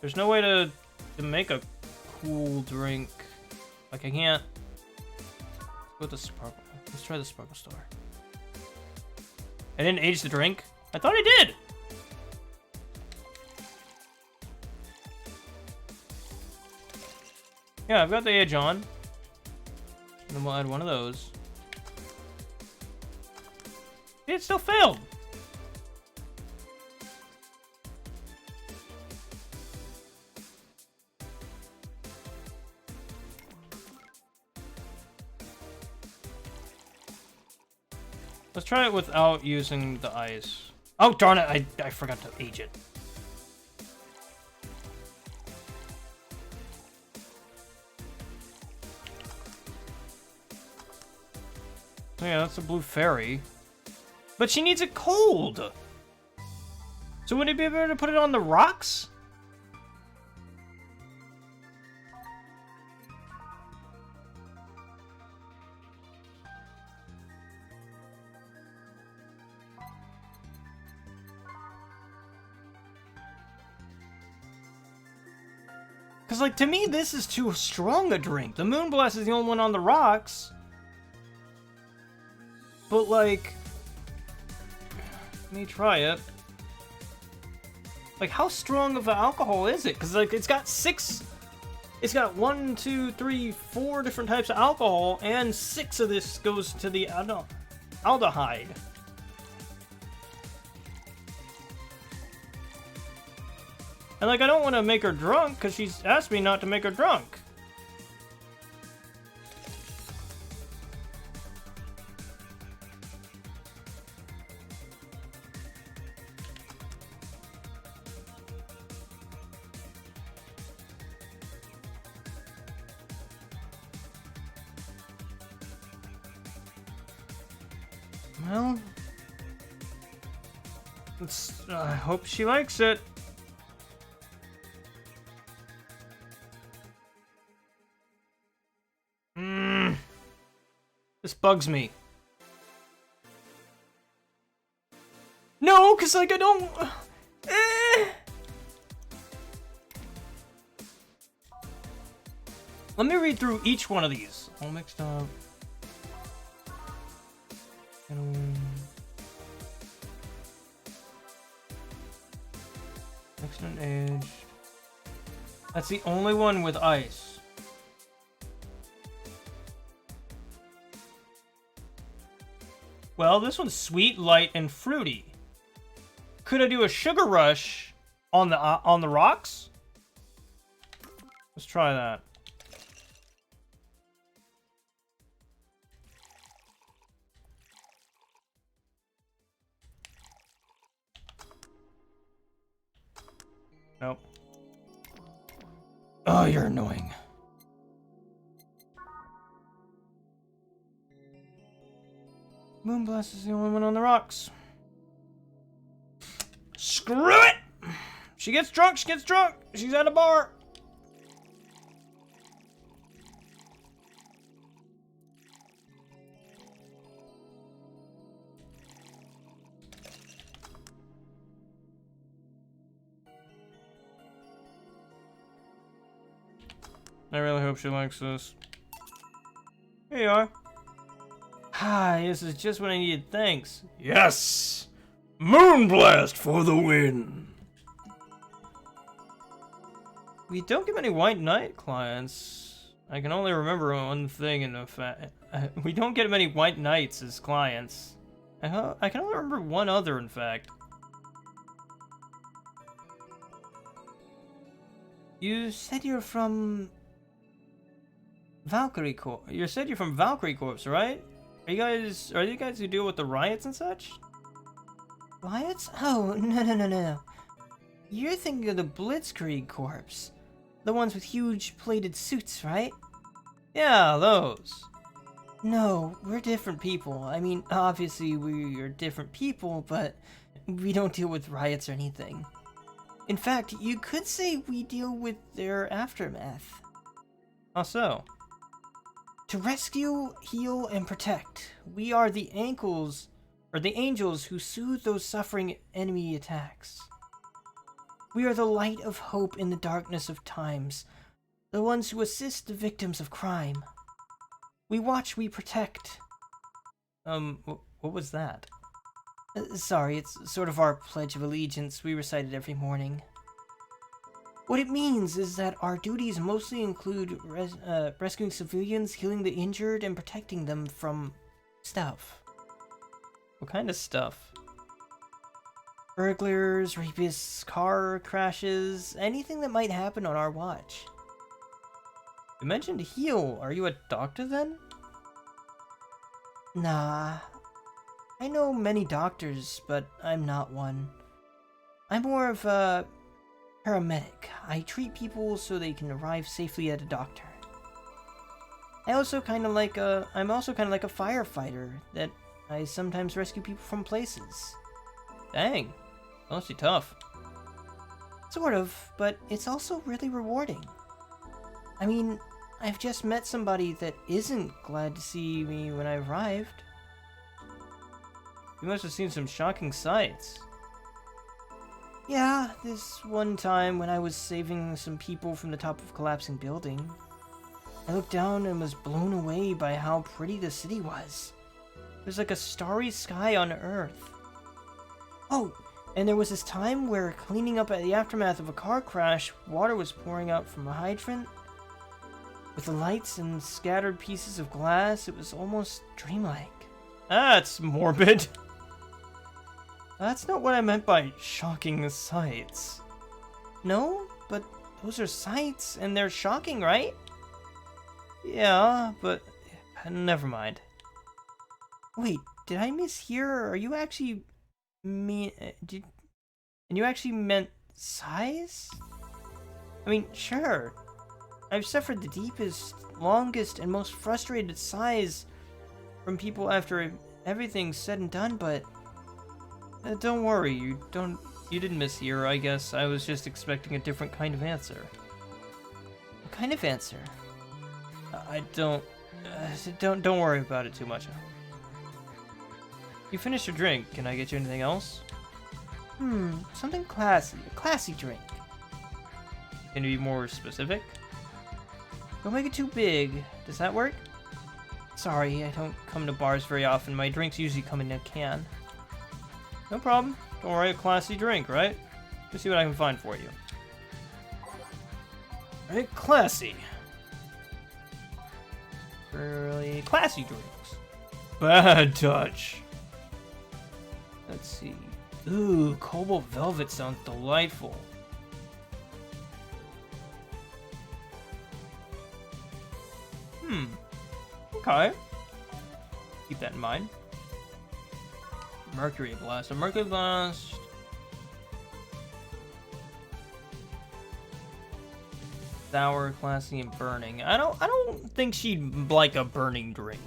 There's no way to make a cool drink. Like, I can't. Let's go with the sparkle. Let's try the sparkle star. I didn't age the drink? I thought I did! Yeah, I've got the age on. And then we'll add one of those. It still failed! Let's try it without using the ice. Oh, darn it! I forgot to age it. Oh, yeah, that's a blue fairy. But she needs it cold! So would it be better to put it on the rocks? Because, like, to me, this is too strong a drink. The Moonblast is the only one on the rocks. But, like... Let me try it. Like, how strong of an alcohol is it? Because, like, it's got 6... It's got 1, 2, 3, 4 different types of alcohol, and 6 of this goes to the aldehyde. And, like, I don't want to make her drunk, because she's asked me not to make her drunk. Well... I hope she likes it. This bugs me. No, because, like, I don't... Let me read through each one of these. All mixed up. Mixed and aged. That's the only one with ice. Well, this one's sweet, light, and fruity. Could I do a sugar rush on the rocks? Let's try that. Nope. Oh, you're annoying. Moonblast is the only one on the rocks. Screw it! She gets drunk, she gets drunk! She's at a bar! I really hope she likes this. Here you are. Ah, this is just what I needed, thanks. Yes! Moonblast for the win! We don't get many White Knight clients. I can only remember one thing in fact. We don't get many White Knights as clients. I can only remember one other, in fact. You said you're from... Valkyrie Corps. You said you're from Valkyrie Corps, right? Are you guys who deal with the riots and such? Riots? Oh, no. You're thinking of the Blitzkrieg Corps. The ones with huge plated suits, right? Yeah, those. No, we're different people. I mean, obviously we are different people, but we don't deal with riots or anything. In fact, you could say we deal with their aftermath. How so? To rescue, heal, and protect. We are the ankles are the angels who soothe those suffering enemy attacks. We are the light of hope in the darkness of times, the ones who assist the victims of crime. We watch, we protect. What was that? Sorry, it's sort of our Pledge of Allegiance we recite it every morning. What it means is that our duties mostly include rescuing civilians, healing the injured, and protecting them from stuff. What kind of stuff? Burglars, rapists, car crashes, anything that might happen on our watch. You mentioned heal. Are you a doctor then? Nah. I know many doctors, but I'm not one. I'm more of a paramedic. I treat people so they can arrive safely at a doctor. I'm also kind of like a firefighter that I sometimes rescue people from places. Dang. Mostly tough. Sort of, but it's also really rewarding. I mean, I've just met somebody that isn't glad to see me when I arrived. You must have seen some shocking sights. Yeah, this one time when I was saving some people from the top of a collapsing building, I looked down and was blown away by how pretty the city was. It was like a starry sky on Earth. Oh, and there was this time where cleaning up at the aftermath of a car crash, water was pouring out from a hydrant. With the lights and scattered pieces of glass, it was almost dreamlike. That's morbid. That's not what I meant by shocking sights. No, but those are sights, and they're shocking, right? Yeah, but never mind. Wait, did I mishear? Are you actually and you actually meant sighs? I mean, sure. I've suffered the deepest, longest, and most frustrated sighs from people after everything's said and done, but don't worry, you didn't mishear. I guess I was just expecting a different kind of answer. What kind of answer? Don't worry about it too much. You finished your drink. Can I get you anything else? Something classy. A classy drink. Can you be more specific? Don't make it too big. Does that work? Sorry, I don't come to bars very often. My drinks usually come in a can. No problem. Don't worry, a classy drink, right? Let's see what I can find for you. Right, classy. Really classy drinks. Bad touch. Let's see. Ooh, cobalt velvet sounds delightful. Okay. Keep that in mind. Mercury Blast. A Mercury Blast. Sour, classy, and burning. I don't think she'd like a burning drink.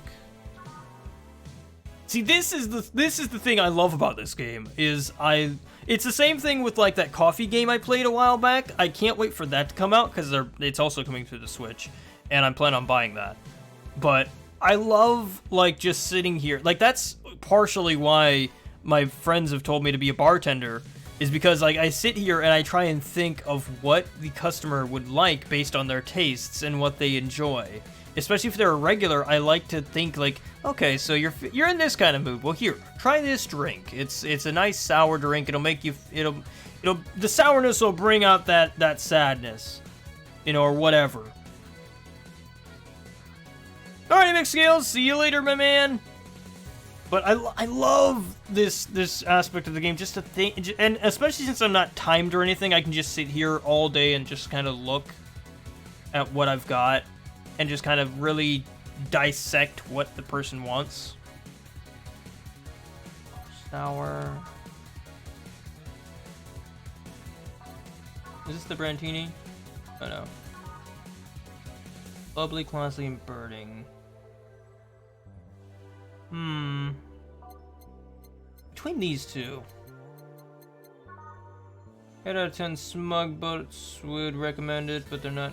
See, this is the thing I love about this game it's the same thing with like that coffee game I played a while back. I can't wait for that to come out because it's also coming to the Switch, and I'm planning on buying that. But I love like just sitting here. Like that's partially why my friends have told me to be a bartender, is because like I sit here and I try and think of what the customer would like based on their tastes and what they enjoy. Especially if they're a regular, I like to think like, okay, so you're in this kind of mood. Well, here, try this drink. It's a nice sour drink. It'll make you the sourness will bring out that sadness, or whatever. Alright, Mixed Scales, see you later, my man. But I love this aspect of the game, just to think, and especially since I'm not timed or anything, I can just sit here all day and just kind of look at what I've got and just kind of really dissect what the person wants. Sour. Is this the Brantini? Oh no. Bubbly, classy, and burning. Between these two. 8 out of 10 smug boats would recommend it, but they're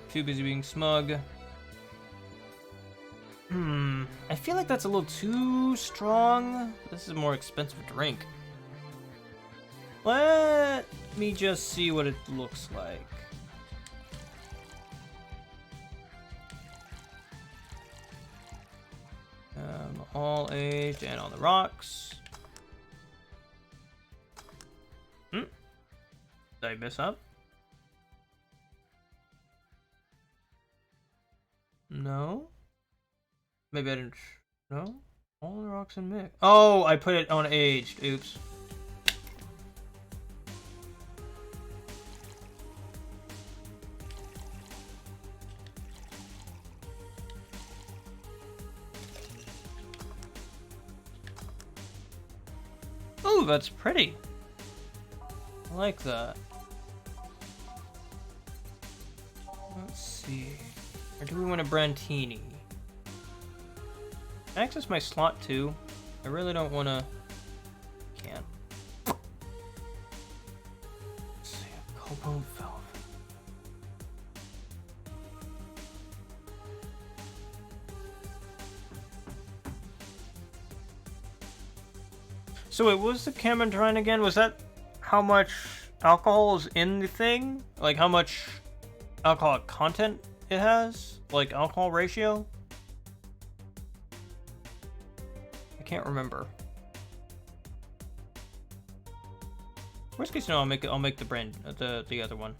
too busy being smug. I feel like that's a little too strong. This is a more expensive drink. Let me just see what it looks like. All aged and on the rocks. Did I mess up? No. Maybe I didn't. No. All the rocks and mix. Oh, I put it on aged. Oops. Ooh, that's pretty. I like that. Let's see. Or do we want a Brantini? Access my slot too. I really don't want to. Can't. Let's see. Cobalt Velvet. So wait, what was the Cameron trying again? Was that how much alcohol is in the thing? Like how much alcoholic content it has? Like alcohol ratio? I can't remember. Worst case scenario, I'll make the brand the other one.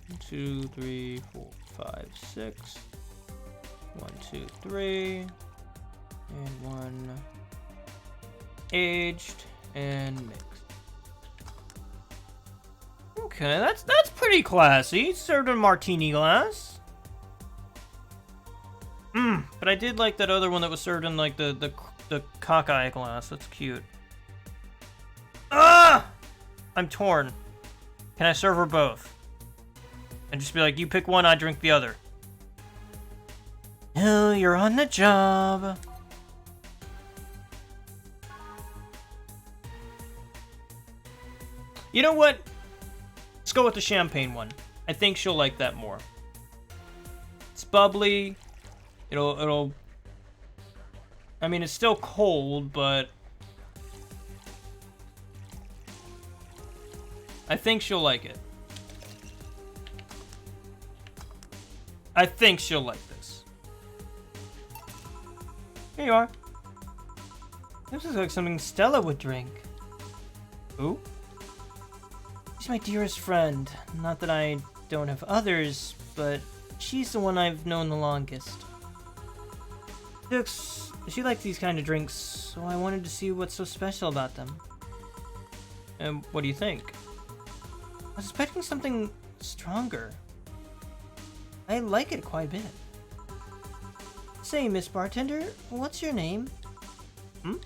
1, 2, 3, 4, 5, 6. 1, 2, 3. And 1 aged and mixed. Okay, that's pretty classy. Served in a martini glass. But I did like that other one that was served in like the cockeye glass. That's cute. Ah! I'm torn. Can I serve her both? And just be like, you pick one, I drink the other. No, you're on the job. You know what? Let's go with the champagne one. I think she'll like that more. It's bubbly. It'll... I mean, it's still cold, but... I think she'll like it. I think she'll like this. Here you are. This is like something Stella would drink. Who? She's my dearest friend. Not that I don't have others, but she's the one I've known the longest. She likes these kind of drinks, so I wanted to see what's so special about them. And what do you think? I was expecting something stronger. I like it quite a bit. Say, Miss Bartender, what's your name? You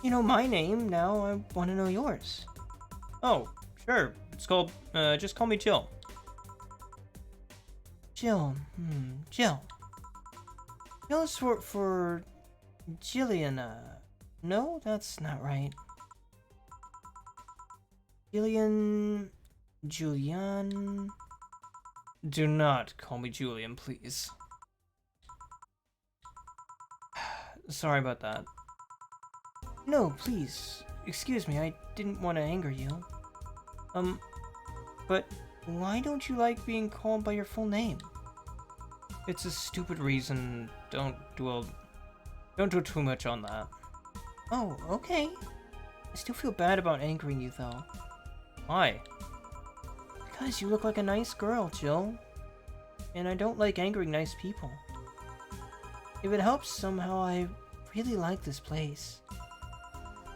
know my name, now I want to know yours. Oh, sure. It's called, just call me Jill. Jill. Jill. Jill is for Jillian, no, that's not right. Julian. Do not call me Julian, please. Sorry about that. No, please. Excuse me, I didn't want to anger you. But why don't you like being called by your full name? It's a stupid reason. Don't dwell too much on that. Oh, okay. I still feel bad about angering you, though. Why? Because you look like a nice girl, Jill. And I don't like angering nice people. If it helps somehow, I really like this place.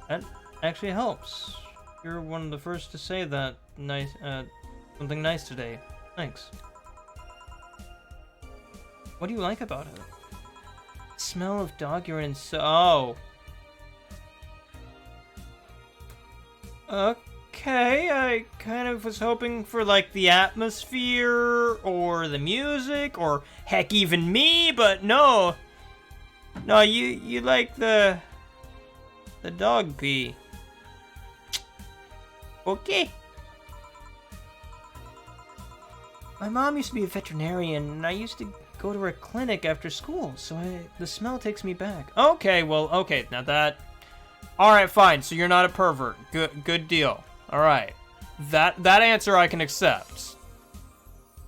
That actually helps. You're one of the first to say that something nice today. Thanks. What do you like about it? Smell of dog urine and oh. Okay, I kind of was hoping for like the atmosphere or the music or heck even me, but no. No, you like the dog pee. Okay. My mom used to be a veterinarian, and I used to go to her clinic after school, so the smell takes me back. Okay, well, okay, now that... Alright, fine, so you're not a pervert. Good deal. Alright. That answer I can accept.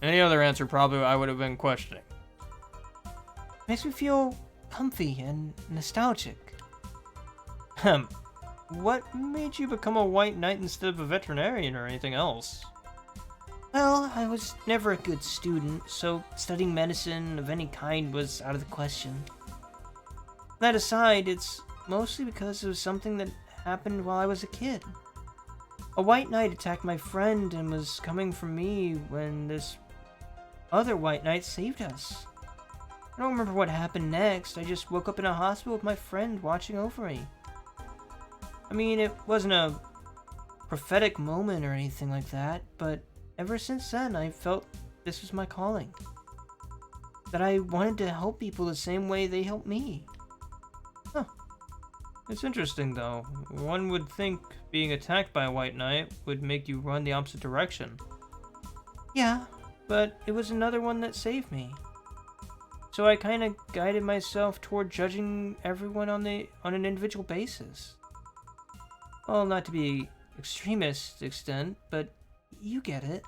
Any other answer probably I would have been questioning. Makes me feel comfy and nostalgic. What made you become a white knight instead of a veterinarian or anything else? Well, I was never a good student, so studying medicine of any kind was out of the question. That aside, it's mostly because it was something that happened while I was a kid. A white knight attacked my friend and was coming for me when this other white knight saved us. I don't remember what happened next. I just woke up in a hospital with my friend watching over me. I mean, it wasn't a prophetic moment or anything like that, but ever since then, I felt this was my calling. That I wanted to help people the same way they helped me. Huh. It's interesting, though. One would think being attacked by a white knight would make you run the opposite direction. Yeah, but it was another one that saved me. So I kind of guided myself toward judging everyone on an individual basis. Well, not to be extremist extent, but you get it.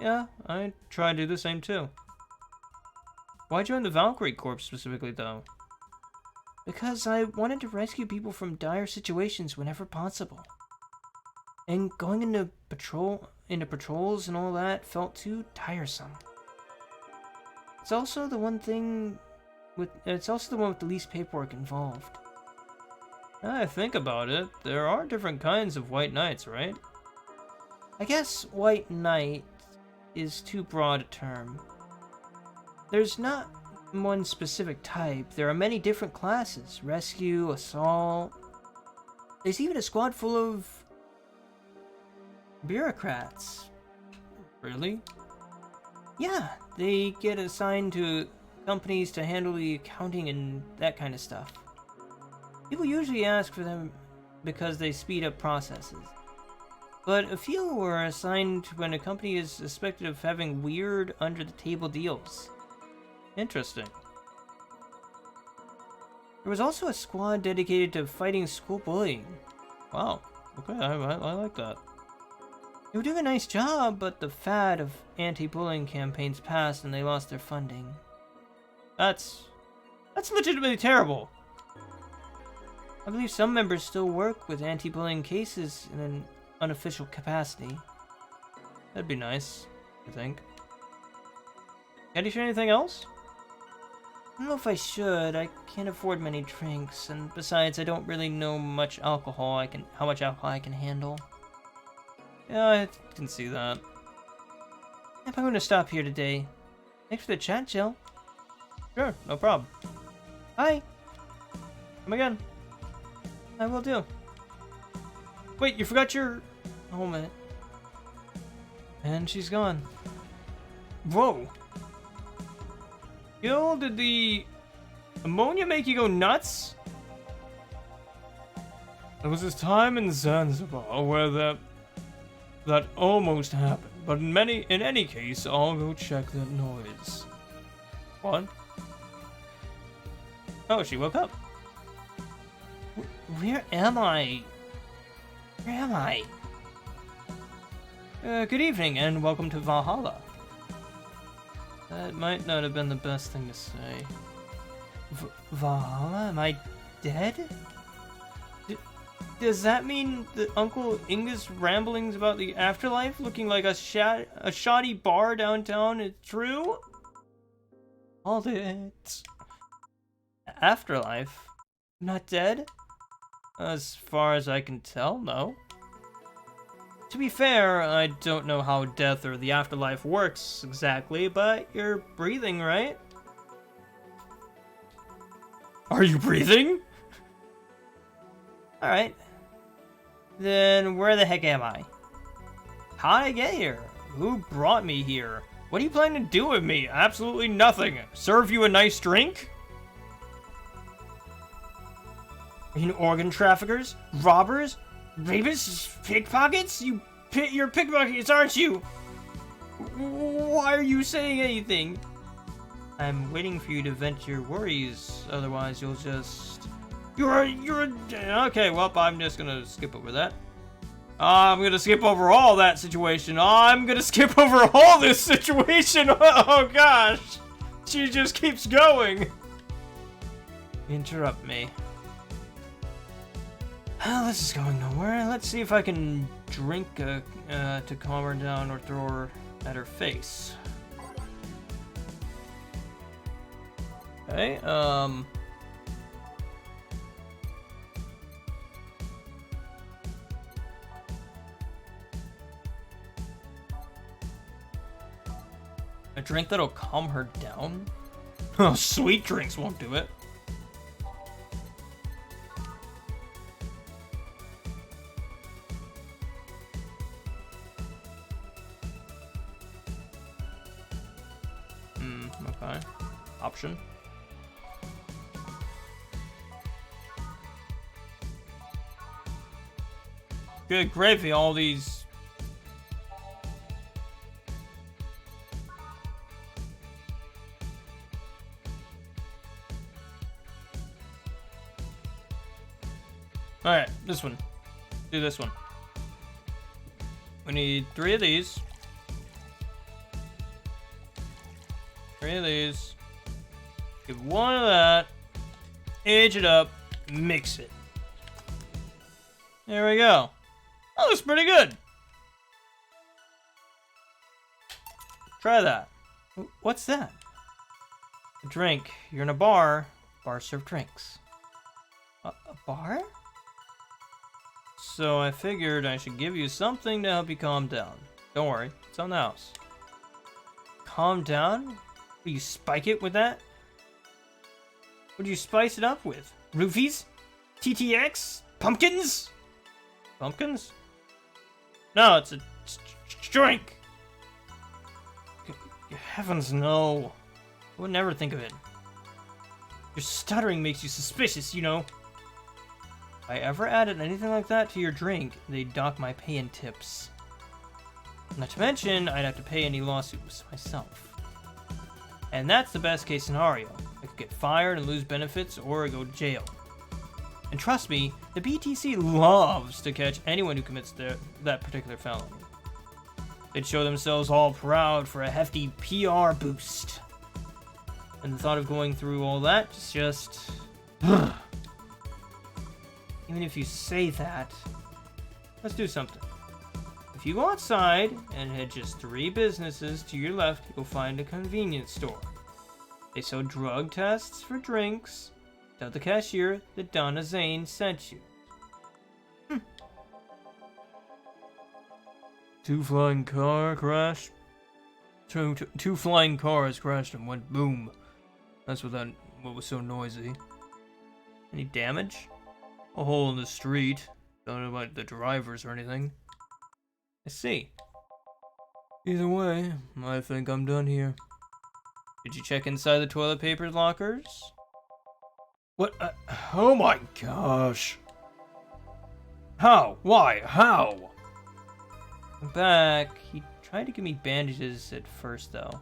Yeah, I try to do the same too. Why join the Valkyrie Corps specifically, though? Because I wanted to rescue people from dire situations whenever possible. And going into patrols and all that felt too tiresome. It's also the one with the least paperwork involved. I think about it, there are different kinds of white knights, right? I guess white knight is too broad a term. There's not one specific type. There are many different classes. Rescue, assault. There's even a squad full of bureaucrats. Really? Yeah, they get assigned to companies to handle the accounting and that kind of stuff. People usually ask for them because they speed up processes. But a few were assigned when a company is suspected of having weird, under-the-table deals. Interesting. There was also a squad dedicated to fighting school bullying. Wow. Okay, I like that. They were doing a nice job, but the fad of anti-bullying campaigns passed and they lost their funding. That's legitimately terrible. I believe some members still work with anti-bullying cases in an unofficial capacity. That'd be nice, I think. Can you share anything else? I don't know if I should. I can't afford many drinks, and besides, I don't really know how much alcohol I can handle. Yeah, I can see that. If I'm going to stop here today. Thanks for the chat, Jill. Sure, no problem. Bye. Come again. I will do. Wait, you forgot your... Helmet. And she's gone. Whoa. Gil, did the ammonia make you go nuts? There was this time in Zanzibar where that almost happened, but in any case, I'll go check that noise. What? Oh, she woke up. Where am I? Where am I? Good evening, and welcome to Valhalla. That might not have been the best thing to say. Valhalla? Am I dead? Does that mean that Uncle Inga's ramblings about the afterlife looking like a shoddy bar downtown is true? All it. Afterlife? I'm not dead? As far as I can tell, no. To be fair, I don't know how death or the afterlife works exactly, but you're breathing, right? Are you breathing? Alright. Then where the heck am I? How'd I get here? Who brought me here? What are you planning to do with me? Absolutely nothing. Serve you a nice drink? Are you organ traffickers? Robbers? Rapists? Pickpockets? You're pickpockets, aren't you? Why are you saying anything? I'm waiting for you to vent your worries, otherwise you'll just... Okay, well, I'm just gonna skip over that. I'm gonna skip over all that situation. I'm gonna skip over all this situation. Oh gosh. She just keeps going. Interrupt me. Well, this is going nowhere. Let's see if I can drink to calm her down or throw her at her face. Okay, a drink that'll calm her down? Oh, sweet drinks won't do it. Okay. Option. Good gravy, all these... Alright, this one. Do this one. We need 3 of these. 3 of these. Give 1 of that. Age it up. Mix it. There we go. That looks pretty good. Try that. What's that? A drink. You're in a bar. Bars serve drinks. A bar? So I figured I should give you something to help you calm down. Don't worry, it's on the house. Calm down? Will you spike it with that? What do you spice it up with? Roofies? TTX? Pumpkins? Pumpkins? No, it's a drink. Heavens, no. I would never think of it. Your stuttering makes you suspicious, you know. If I ever added anything like that to your drink, they'd dock my pay and tips. Not to mention, I'd have to pay any lawsuits myself. And that's the best case scenario. I could get fired and lose benefits, or go to jail. And trust me, the BTC loves to catch anyone who commits that particular felony. They'd show themselves all proud for a hefty PR boost. And the thought of going through all that is just... Even if you say that, let's do something. If you go outside and head just 3 businesses to your left, you'll find a convenience store. They sell drug tests for drinks. Tell the cashier that Donna Zane sent you. 2 flying car crash. Two flying cars crashed and went boom. That's what was so noisy. Any damage? A hole in the street. Don't know about the drivers or anything. I see. Either way, I think I'm done here. Did you check inside the toilet paper lockers? What? Oh my gosh. How? Why? How? Back. He tried to give me bandages at first, though.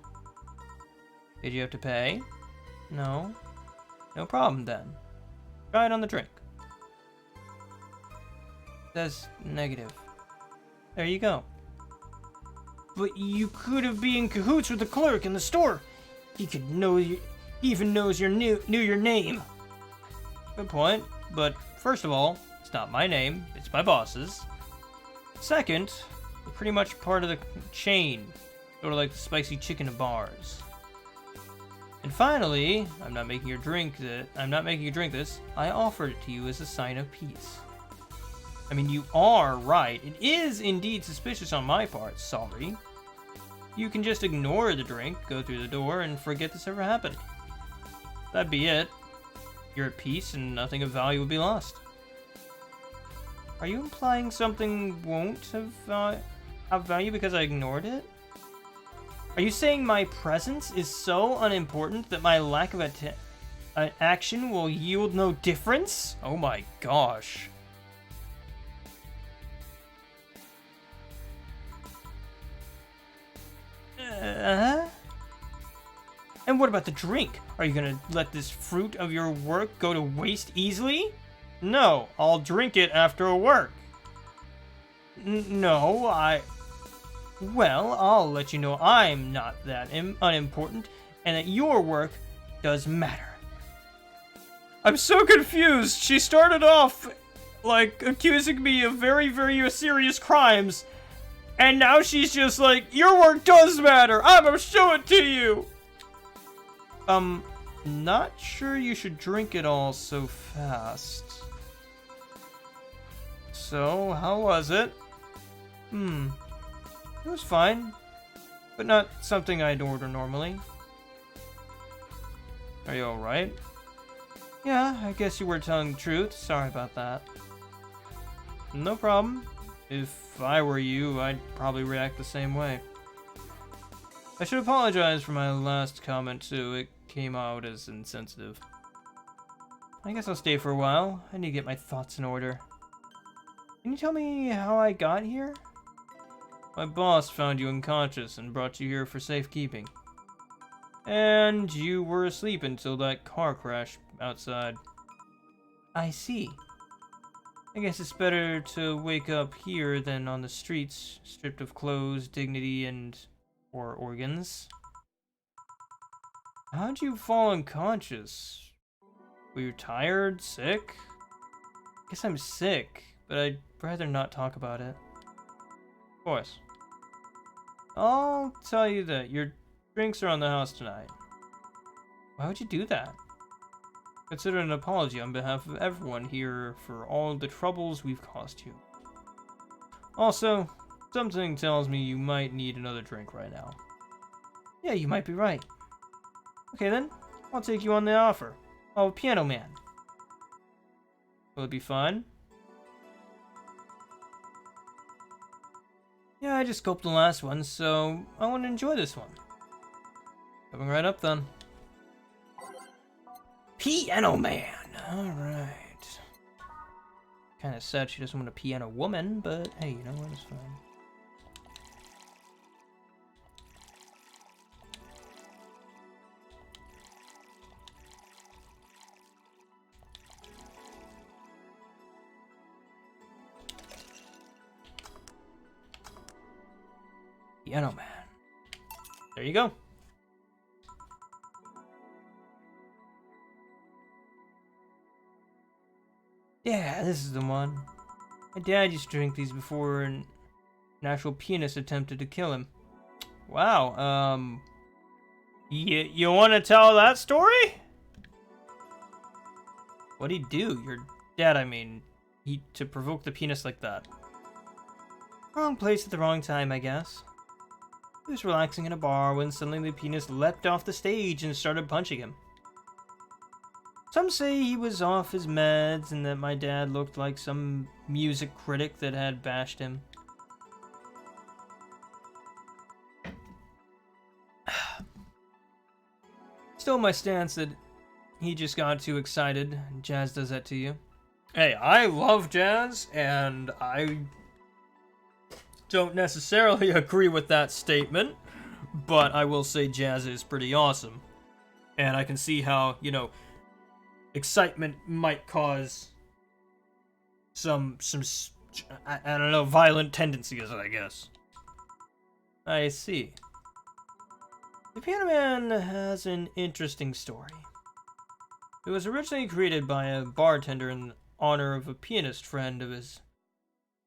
Did you have to pay? No. No problem, then. Try it on the drink. Says negative. There you go. But you could have been in cahoots with the clerk in the store. He could know you. He even knew your name. Good point. But first of all, it's not my name. It's my boss's. Second, you're pretty much part of the chain, sort of like the spicy chicken of bars. And finally, I'm not making you drink this. I offered it to you as a sign of peace. I mean, you are right. It is indeed suspicious on my part. Sorry. You can just ignore the drink, go through the door, and forget this ever happened. That'd be it. You're at peace, and nothing of value will be lost. Are you implying something won't have value because I ignored it? Are you saying my presence is so unimportant that my lack of action will yield no difference? Oh my gosh. And what about the drink? Are you gonna let this fruit of your work go to waste easily? No, I'll drink it after work. No, Well, I'll let you know I'm not that unimportant, and that your work does matter. I'm so confused. She started off, like, accusing me of very, very serious crimes, and now she's just like, your work does matter. I'm gonna show it to you. Not sure you should drink it all so fast. So, how was it? It was fine, but not something I'd order normally. Are you alright? Yeah, I guess you were telling the truth. Sorry about that. No problem. If I were you, I'd probably react the same way. I should apologize for my last comment too. It came out as insensitive. I guess I'll stay for a while. I need to get my thoughts in order. Can you tell me how I got here? My boss found you unconscious and brought you here for safekeeping. And you were asleep until that car crash outside. I see. I guess it's better to wake up here than on the streets, stripped of clothes, dignity, or organs. How'd you fall unconscious? Were you tired? Sick? Guess I'm sick, but I'd rather not talk about it. Of course. I'll tell you that your drinks are on the house tonight. Why would you do that? Consider an apology on behalf of everyone here for all the troubles we've caused you. Also, something tells me you might need another drink right now. Yeah, you might be right. Okay then, I'll take you on the offer. Oh, Piano Man. Will it be fun? Yeah, I just scoped the last one, so I want to enjoy this one. Coming right up then. Piano Man! Alright. Kinda sad she doesn't want a piano woman, but hey, you know what, it's fine. Piano Man. There you go. Yeah, this is the one. My dad used to drink these before an actual pianist attempted to kill him. Wow, you want to tell that story? What'd he do? Your dad, I mean, to provoke the pianist like that. Wrong place at the wrong time, I guess. He was relaxing in a bar when suddenly the pianist leapt off the stage and started punching him. Some say he was off his meds and that my dad looked like some music critic that had bashed him. Still my stance that he just got too excited. Jazz does that to you. Hey, I love jazz, and I don't necessarily agree with that statement, but I will say jazz is pretty awesome. And I can see how, you know, excitement might cause some I don't know, violent tendencies, I guess. I see. The Piano Man has an interesting story. It was originally created by a bartender in honor of a pianist friend of his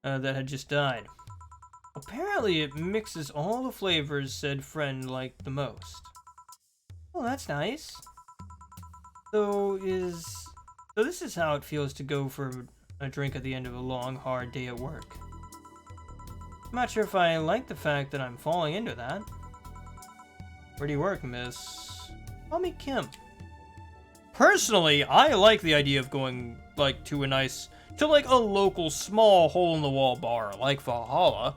that had just died. Apparently it mixes all the flavors said friend liked the most. Oh, that's nice. So this is how it feels to go for a drink at the end of a long, hard day at work. I'm not sure if I like the fact that I'm falling into that. Where do you work, miss? Call me Kim. Personally, I like the idea of going, like, to a local small hole-in-the-wall bar, like Valhalla,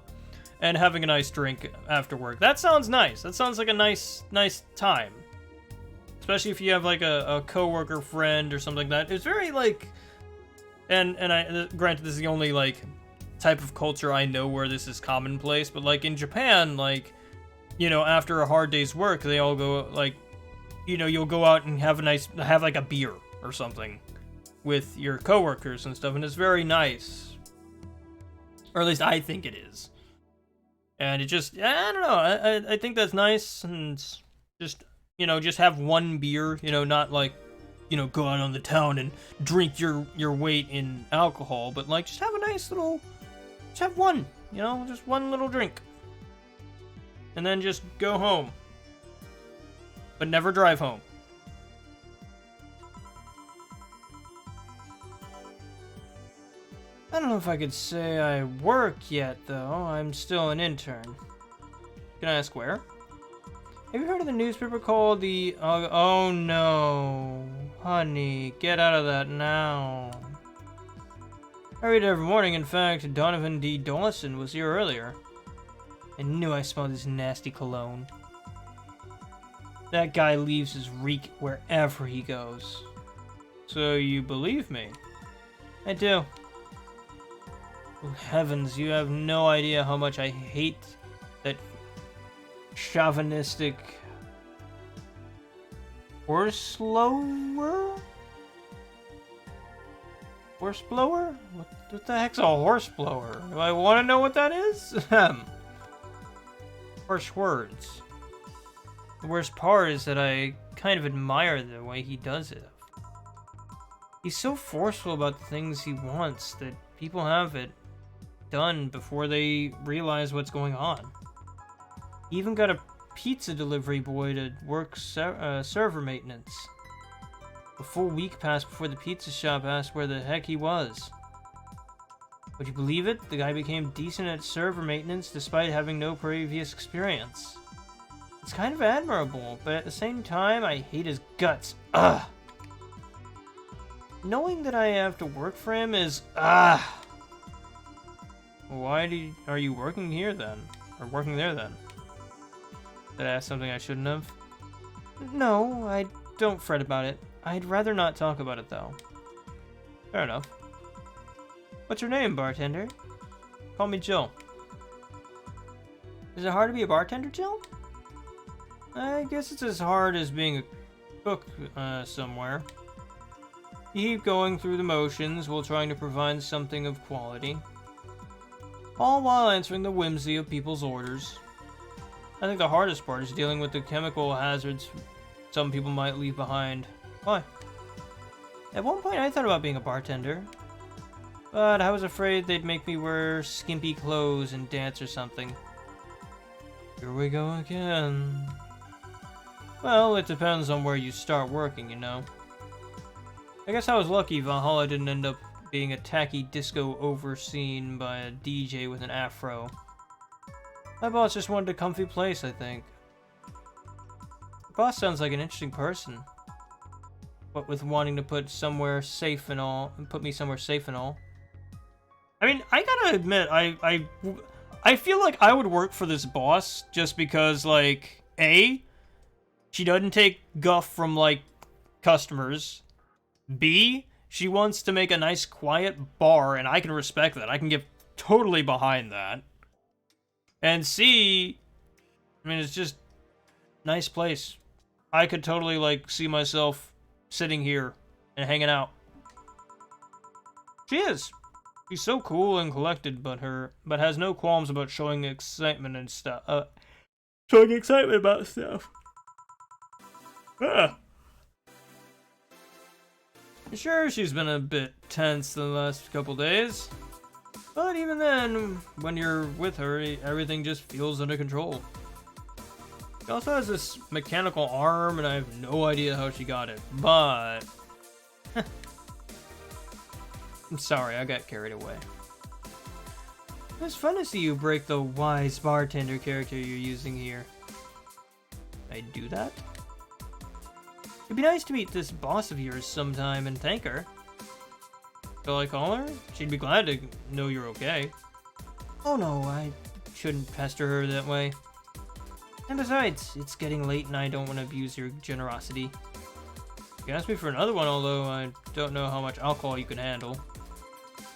and having a nice drink after work. That sounds nice. That sounds like a nice time. Especially if you have, like, a coworker friend or something like that. It's very, like... And granted, this is the only, like, type of culture I know where this is commonplace, but, like, in Japan, like, you know, after a hard day's work, they all go, like, you know, you'll go out and have like a beer or something with your coworkers and stuff, and it's very nice. Or at least I think it is. And it just, I don't know, I think that's nice, and just, you know, just have one beer, you know, not like, you know, go out on the town and drink your weight in alcohol, but like, just have a nice little, just have one, you know, just one little drink. And then just go home. But never drive home. I don't know if I could say I work yet, though. I'm still an intern. Can I ask where? Have you heard of the newspaper called the... oh no. Honey, get out of that now. I read it every morning. In fact, Donovan D. Dawson was here earlier. I knew I smelled his nasty cologne. That guy leaves his reek wherever he goes. So you believe me? I do. Oh, heavens, you have no idea how much I hate that chauvinistic horseblower? Horseblower? What the heck's a horseblower? Do I want to know what that is? Harsh words. The worst part is that I kind of admire the way he does it. He's so forceful about the things he wants that people have it done before they realize what's going on. He even got a pizza delivery boy to work server maintenance. A full week passed before the pizza shop asked where the heck he was. Would you believe it? The guy became decent at server maintenance despite having no previous experience. It's kind of admirable, but at the same time, I hate his guts. Ugh! Knowing that I have to work for him is... ugh! Why are you working here then? Or working there then? Did I ask something I shouldn't have? No, I don't fret about it. I'd rather not talk about it though. Fair enough. What's your name, bartender? Call me Jill. Is it hard to be a bartender, Jill? I guess it's as hard as being a cook somewhere. You keep going through the motions while trying to provide something of quality. All while answering the whimsy of people's orders. I think the hardest part is dealing with the chemical hazards some people might leave behind. Why? At one point I thought about being a bartender, but I was afraid they'd make me wear skimpy clothes and dance or something. Here we go again. Well, it depends on where you start working, you know. I guess I was lucky Valhalla didn't end up being a tacky disco overseen by a DJ with an afro. My boss just wanted a comfy place, I think. The boss sounds like an interesting person. What with wanting to put somewhere safe and all, and put me somewhere safe and all. I mean, I gotta admit, I feel like I would work for this boss just because, like, A, she doesn't take guff from, like, customers. B, she wants to make a nice quiet bar, and I can respect that. I can get totally behind that. And C, I mean, it's just nice place. I could totally, like, see myself sitting here and hanging out. She is. She's so cool and collected, but has no qualms about showing excitement and stuff. Showing excitement about stuff. Sure, she's been a bit tense the last couple days. But even then, when you're with her, everything just feels under control. She also has this mechanical arm, and I have no idea how she got it, but... I'm sorry, I got carried away. It's fun to see you break the wise bartender character you're using here. I do that? It'd be nice to meet this boss of yours sometime and thank her. Shall I call her? She'd be glad to know you're okay. Oh no, I shouldn't pester her that way. And besides, it's getting late and I don't want to abuse your generosity. You can ask me for another one, although I don't know how much alcohol you can handle.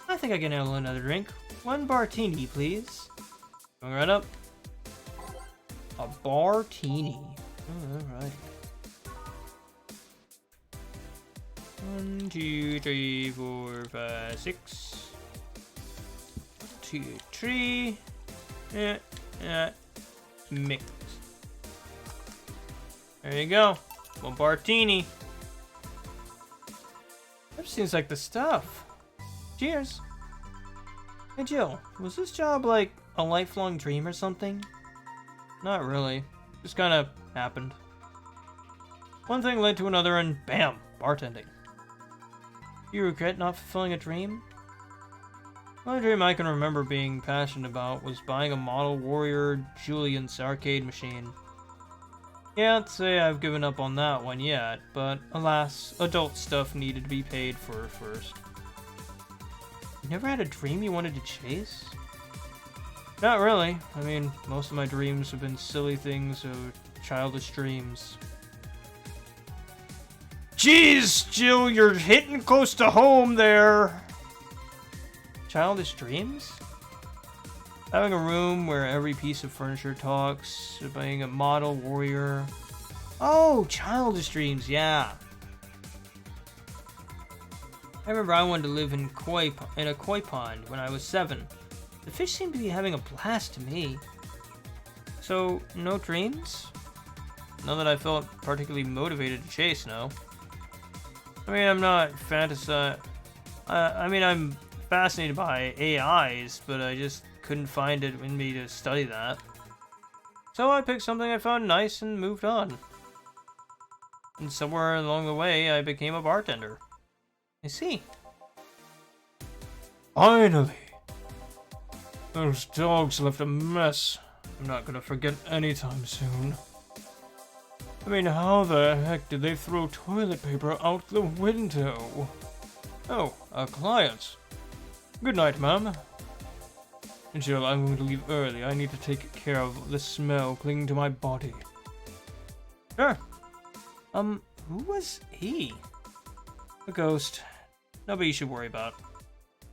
I think I can handle another drink. One martini, please. Going right up. A bartini. Alright. 1, 2, 3, 4, 5, 6. 2, 3. Mix. There you go. One martini. That seems like the stuff. Cheers. Hey Jill, was this job like a lifelong dream or something? Not really. Just kind of happened. One thing led to another and bam, bartending. You regret not fulfilling a dream? The only dream I can remember being passionate about was buying a model Warrior Julian's arcade machine. Can't say I've given up on that one yet, but alas, adult stuff needed to be paid for first. You never had a dream you wanted to chase? Not really. I mean, most of my dreams have been silly things or childish dreams. Jeez, Jill, you're hitting close to home there. Childish dreams? Having a room where every piece of furniture talks, being a model warrior. Oh, childish dreams, yeah. I remember I wanted to live in a koi pond when I was 7. The fish seemed to be having a blast to me. So, no dreams? None that I felt particularly motivated to chase, no. I mean, I'm not I'm fascinated by AIs, but I just couldn't find it in me to study that. So I picked something I found nice and moved on. And somewhere along the way, I became a bartender. I see. Finally! Those dogs left a mess. I'm not gonna forget anytime soon. I mean, how the heck did they throw toilet paper out the window? Oh, a client. Good night, ma'am. Jill, I'm going to leave early. I need to take care of the smell clinging to my body. Sure. Who was he? A ghost. Nobody you should worry about.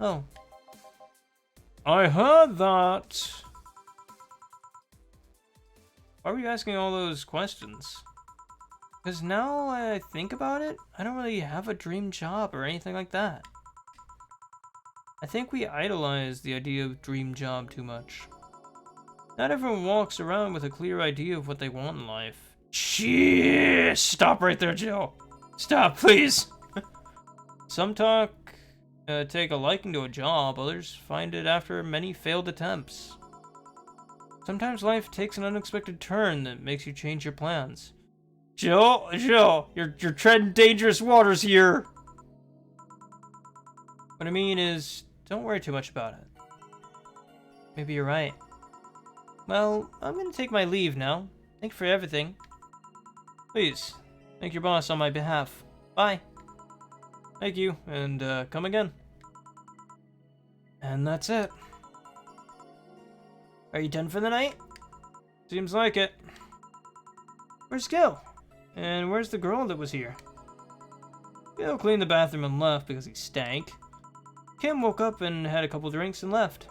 Oh. I heard that. Why were you asking all those questions? Because now I think about it, I don't really have a dream job or anything like that. I think we idolize the idea of dream job too much. Not everyone walks around with a clear idea of what they want in life. Jeez, stop right there, Jill. Stop, please. Some take a liking to a job, others find it after many failed attempts. Sometimes life takes an unexpected turn that makes you change your plans. Jill, you're treading dangerous waters here. What I mean is, don't worry too much about it. Maybe you're right. Well, I'm gonna take my leave now. Thank you for everything. Please, thank your boss on my behalf. Bye. Thank you, and come again. And that's it. Are you done for the night? Seems like it. Where's Gil? And where's the girl that was here? Gil cleaned the bathroom and left because he stank. Kim woke up and had a couple drinks and left.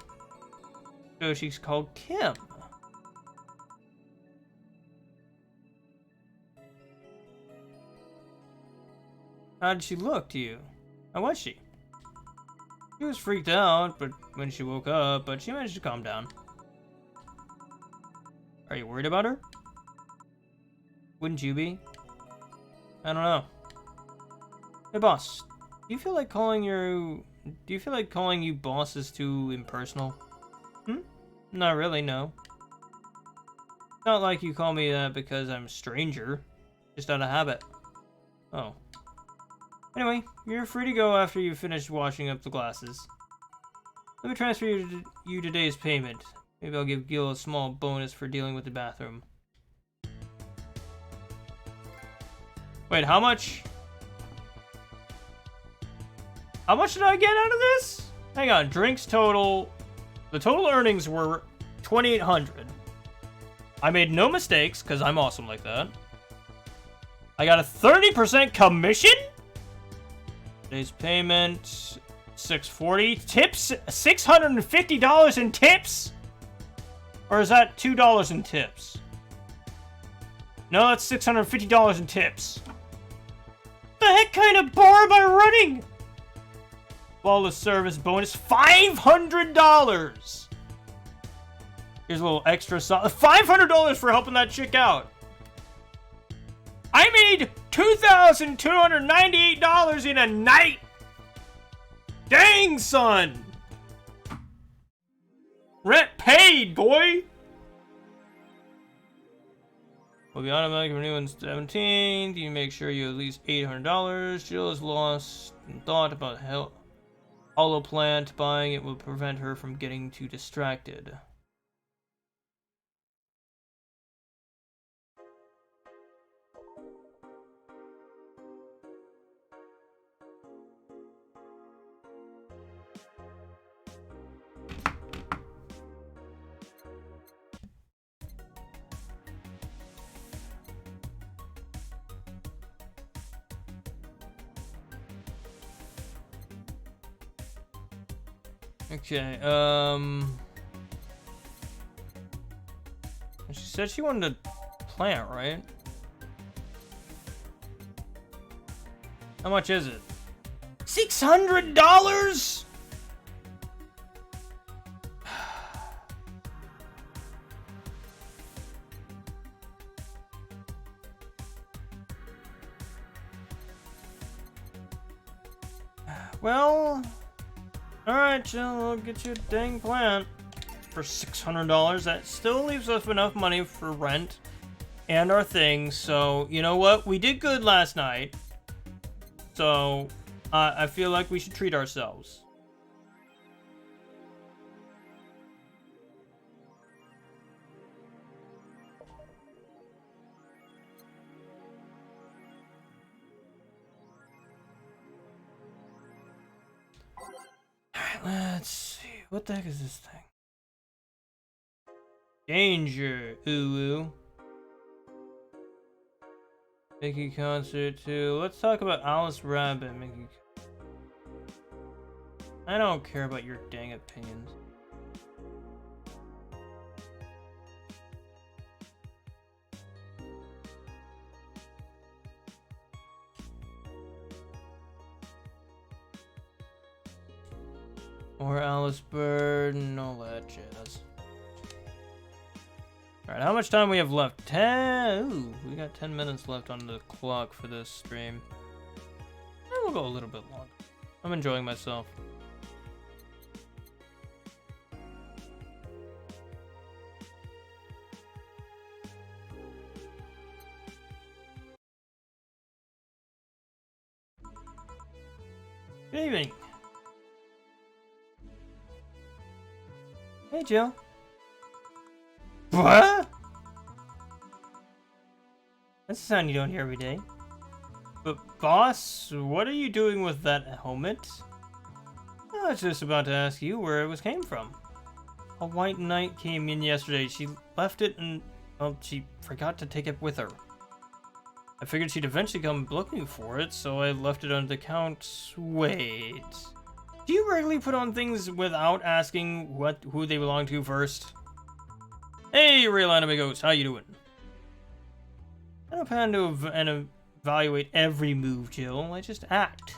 So she's called Kim. How did she look to you? How was she? She was freaked out, but when she woke up, but she managed to calm down. Are you worried about her? Wouldn't you be? I don't know. Hey boss, do you feel like calling you boss is too impersonal? Not really, no. Not like you call me that because I'm a stranger. Just out of habit. Oh. Anyway, you're free to go after you finish washing up the glasses. Let me transfer you today's payment. Maybe I'll give Gil a small bonus for dealing with the bathroom. Wait, how much? How much did I get out of this? Hang on, drinks total. The total earnings were $2,800. I made no mistakes because I'm awesome like that. I got a 30% commission. Today's payment $640. Tips $650 in tips. Or is that $2 in tips? No, that's $650 in tips. The the heck kind of bar am I running? Flawless service bonus, $500! Here's a little extra $500 for helping that chick out. I made $2,298 in a night! Dang, son! Rent paid, boy! Will be automatic renew on 17th. You make sure you at least $800. Jill is lost in thought about hollow plant. Buying it will prevent her from getting too distracted. Okay, she said she wanted a plant, right? How much is it? $600?! Well, alright, Jill, I'll get you a dang plant for $600. That still leaves us enough money for rent and our things. So, you know what? We did good last night. So, I feel like we should treat ourselves. Let's see. What the heck is this thing? Danger, Ulu. Mickey concert too. Let's talk about Alice Rabbit, Mickey. I don't care about your dang opinions. Or Alice Bird and all that jazz. Alright, how much time we have left? 10. Ooh, we got 10 minutes left on the clock for this stream. We'll go a little bit longer. I'm enjoying myself. Good evening. Hey, Jill. What? That's a sound you don't hear every day. But, boss, what are you doing with that helmet? I was just about to ask you where it came from. A white knight came in yesterday. She left it and, well, she forgot to take it with her. I figured she'd eventually come looking for it, so I left it under the count. Wait. Do you regularly put on things without asking who they belong to first? Hey, real anime ghost, how you doing? I don't plan to evaluate every move, Jill. I just act.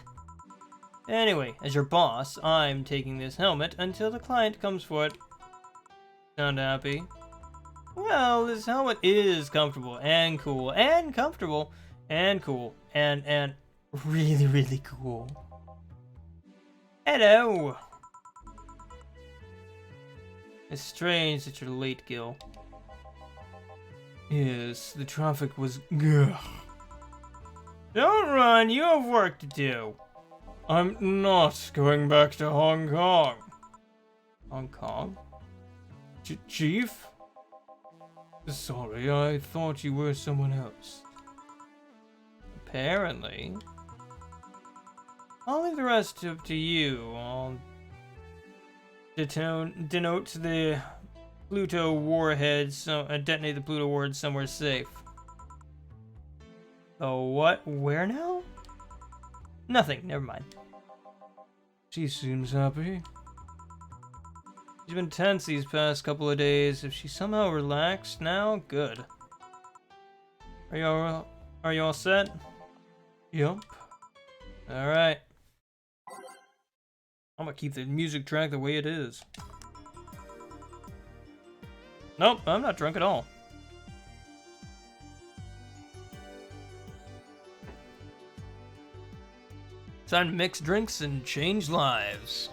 Anyway, as your boss, I'm taking this helmet until the client comes for it. Sound happy? Well, this helmet is comfortable and cool and comfortable and cool and really, really cool. Hello! It's strange that you're late, Gil. Yes, the traffic was... Ugh. Don't run, you have work to do. I'm not going back to Hong Kong. Hong Kong? Chief? Sorry, I thought you were someone else. Apparently. I'll leave the rest up to you. I'll denote the Pluto warhead, detonate the Pluto warhead somewhere safe. Oh, what? Where now? Nothing, never mind. She seems happy. She's been tense these past couple of days. If she's somehow relaxed now, good. Are you all set? Yup. Alright. I'm gonna keep the music track the way it is. Nope, I'm not drunk at all. Time to mix drinks and change lives.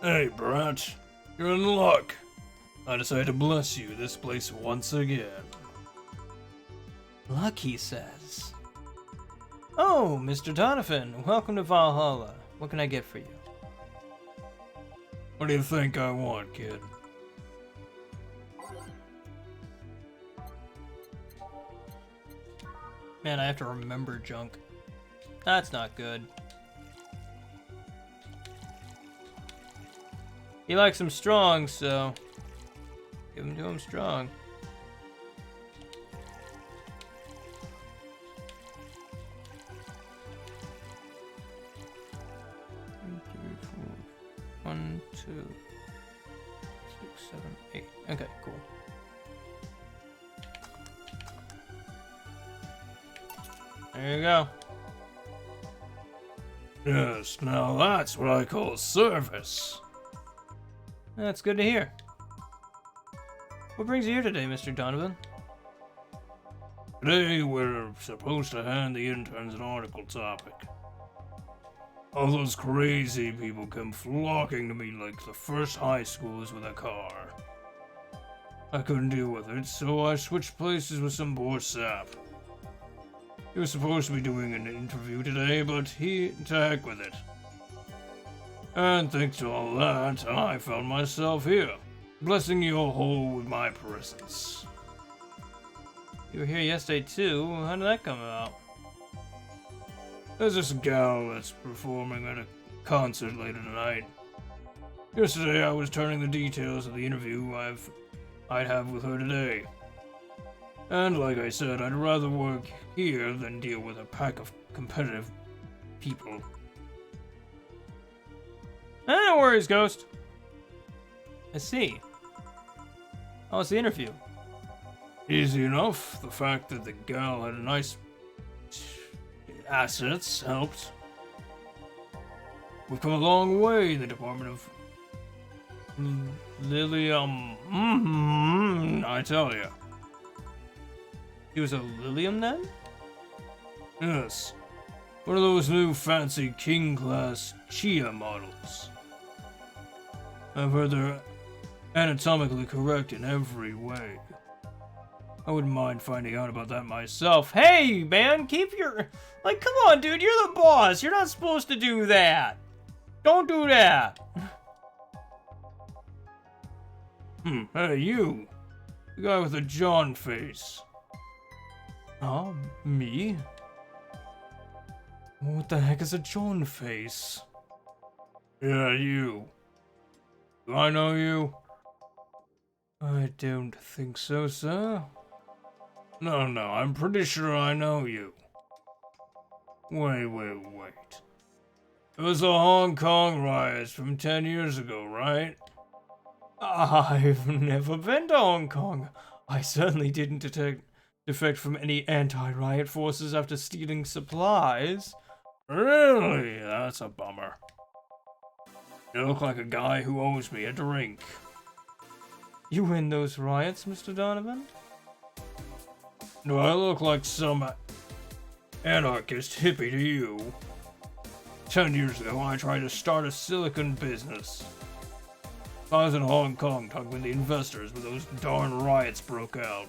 Hey, Brett. You're in luck. I decided to bless you this place once again. Luck, he says. Oh, Mr. Donovan, welcome to Valhalla. What can I get for you? What do you think I want, kid? Man, I have to remember junk. That's not good. He likes him strong, so give him to him strong. One, two, 6, 7, 8. Okay, cool. There you go. Yes, now that's what I call service. That's good to hear. What brings you here today, Mr. Donovan? Today we're supposed to hand the interns an article topic. All those crazy people come flocking to me like the first high schoolers with a car. I couldn't deal with it, so I switched places with some poor sap. He was supposed to be doing an interview today, but to heck with it. And thanks to all that, I found myself here, blessing your hole with my presence. You were here yesterday too. How did that come about? There's this gal that's performing at a concert later tonight. Yesterday I was turning the details of the interview I'd have with her today. And like I said, I'd rather work here than deal with a pack of competitive people. No worries, Ghost. I see. How was the interview? Easy enough. The fact that the gal had a nice assets helped. We've come a long way in the department of Lilium. I tell ya. He was a Lilium then? Yes. One of those new fancy king-class Chia models. I've heard they're anatomically correct in every way. I wouldn't mind finding out about that myself. Hey, man, keep your... Like, come on, dude, you're the boss. You're not supposed to do that. Don't do that. Hey, you. The guy with the John face. Oh, me? What the heck is a John face? Yeah, you. Do I know you? I don't think so, sir. No, I'm pretty sure I know you. Wait. It was the Hong Kong riots from 10 years ago, right? I've never been to Hong Kong. I certainly didn't defect from any anti-riot forces after stealing supplies. Really? That's a bummer. You look like a guy who owes me a drink. You win those riots, Mr. Donovan? Do I look like some anarchist hippie to you? 10 years ago, I tried to start a silicon business. I was in Hong Kong talking with the investors when those darn riots broke out.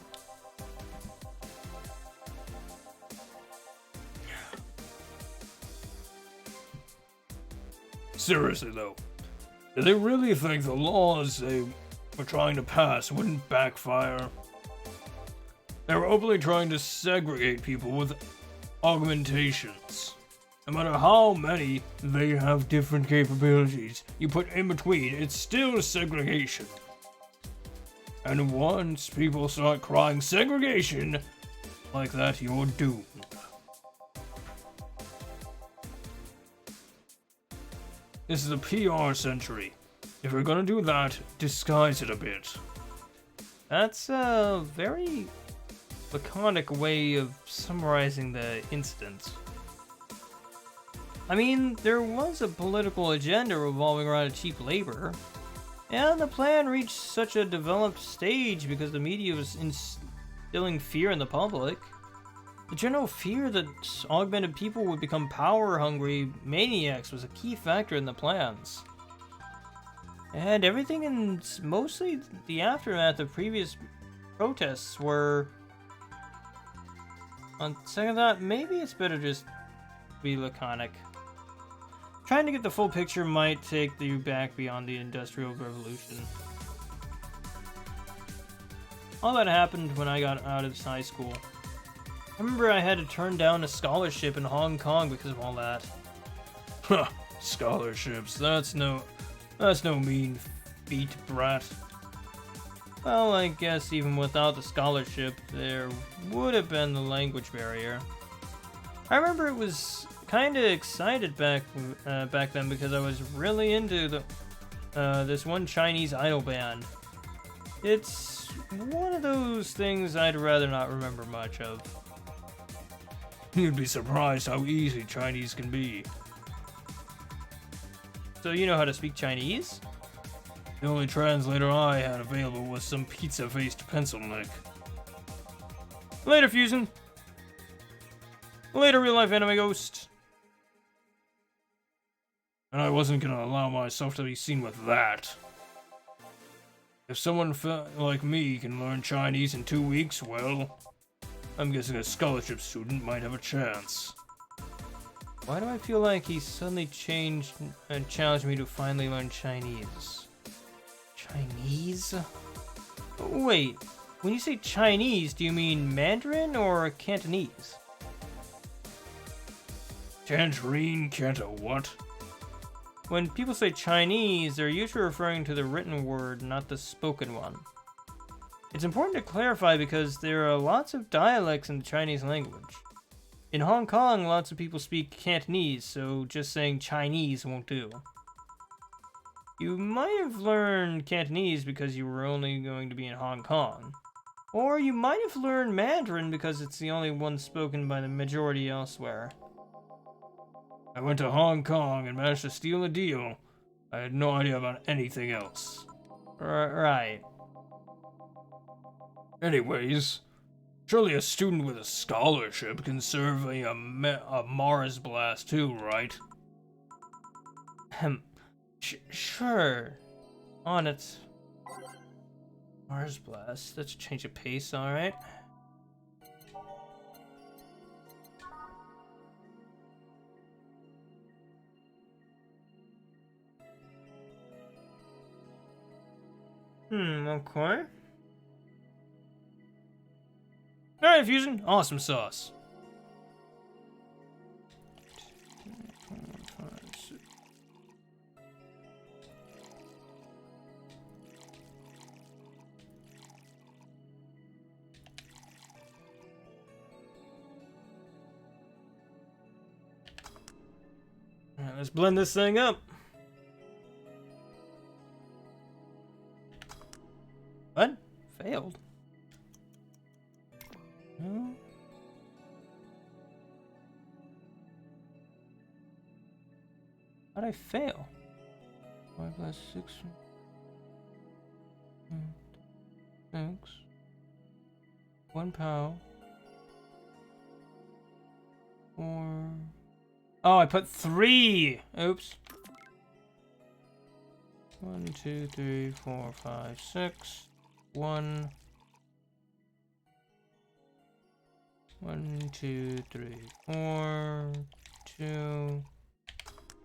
Seriously though, do they really think the laws they were trying to pass wouldn't backfire? They were openly trying to segregate people with augmentations. No matter how many they have different capabilities you put in between, it's still segregation. And once people start crying segregation like that, you're doomed. This is a PR century. If you're gonna do that, disguise it a bit. That's a very laconic way of summarizing the incident. I mean, there was a political agenda revolving around cheap labor, and the plan reached such a developed stage because the media was instilling fear in the public. The general fear that augmented people would become power-hungry maniacs was a key factor in the plans. And everything in mostly the aftermath of previous protests were... On second thought, maybe it's better just be laconic. Trying to get the full picture might take you back beyond the Industrial Revolution. All that happened when I got out of high school. I remember I had to turn down a scholarship in Hong Kong because of all that. Huh, scholarships, that's no mean feat, brat. Well, I guess even without the scholarship, there would have been the language barrier. I remember it was kind of excited back then because I was really into this one Chinese idol band. It's one of those things I'd rather not remember much of. You'd be surprised how easy Chinese can be. So you know how to speak Chinese? The only translator I had available was some pizza-faced pencil neck. Later, Fusion. Later, real-life anime ghost. And I wasn't gonna allow myself to be seen with that. If someone like me can learn Chinese in 2 weeks, well, I'm guessing a scholarship student might have a chance. Why do I feel like he suddenly changed and challenged me to finally learn Chinese? Chinese? Wait, when you say Chinese, do you mean Mandarin or Cantonese? Tangerine, Canto what? When people say Chinese, they're usually referring to the written word, not the spoken one. It's important to clarify because there are lots of dialects in the Chinese language. In Hong Kong, lots of people speak Cantonese, so just saying Chinese won't do. You might have learned Cantonese because you were only going to be in Hong Kong. Or you might have learned Mandarin because it's the only one spoken by the majority elsewhere. I went to Hong Kong and managed to steal a deal. I had no idea about anything else. Right. Anyways, surely a student with a scholarship can serve a Mars blast too, right? Sure. On it. Mars blast. Let's change of pace, alright? Okay. Alright, Fusion. Awesome sauce. Alright, let's blend this thing up. What? Failed? No. How'd I fail? 5 plus 6. 6. 1 pow. 4. Oh, I put 3! Oops. 1, 2, 3, 4, 5, 6. 1, 2, 3, 4, 2.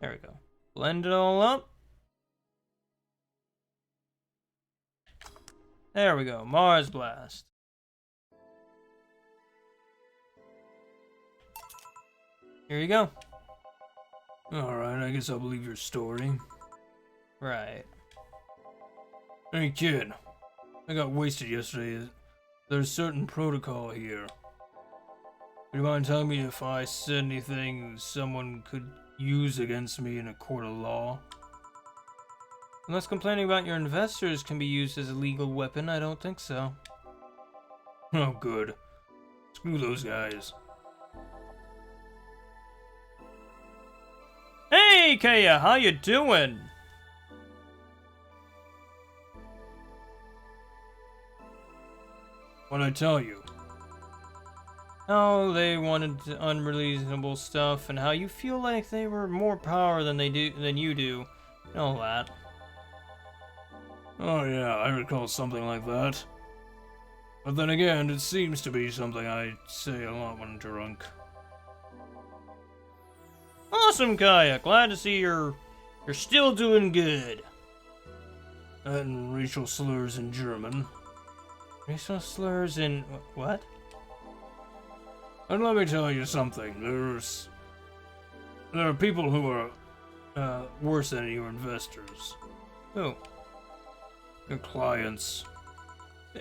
There we go. Blend it all up. There we go. Mars Blast. Here you go. Alright, I guess I'll believe your story. Right. Hey kid, I got wasted yesterday. There's a certain protocol here. Would you mind telling me if I said anything someone could use against me in a court of law? Unless complaining about your investors can be used as a legal weapon, I don't think so. Oh good. Screw those guys. Hey, Kaya, how you doing? What'd I tell you? How they wanted unreasonable stuff, and how you feel like they were more power than you do, and all that. Oh yeah, I recall something like that. But then again, it seems to be something I say a lot when drunk. Awesome, Kaya. Glad to see you're still doing good. And racial slurs in German. Racial slurs in what? And let me tell you something. There are people who are worse than your investors. Who? Your clients.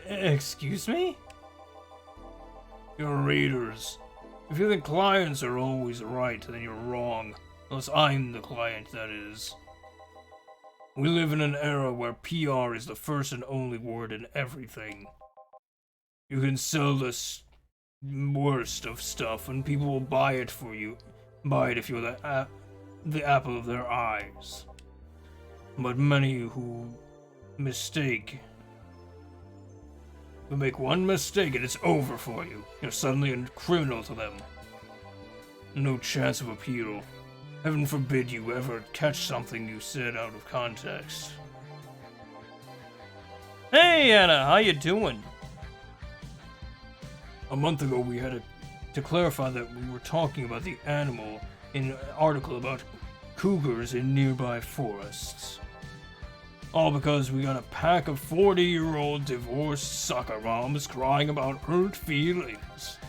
Excuse me? Your readers. If you think clients are always right, then you're wrong. Unless I'm the client, that is. We live in an era where PR is the first and only word in everything. You can sell the worst of stuff, and people will buy it for you. Buy it if you're the apple of their eyes. But many who make one mistake and it's over for you. You're suddenly a criminal to them. No chance of appeal. Heaven forbid you ever catch something you said out of context. Hey, Anna, how you doing? A month ago we had to clarify that we were talking about the animal in an article about cougars in nearby forests. All because we got a pack of 40-year-old divorced soccer moms crying about hurt feelings.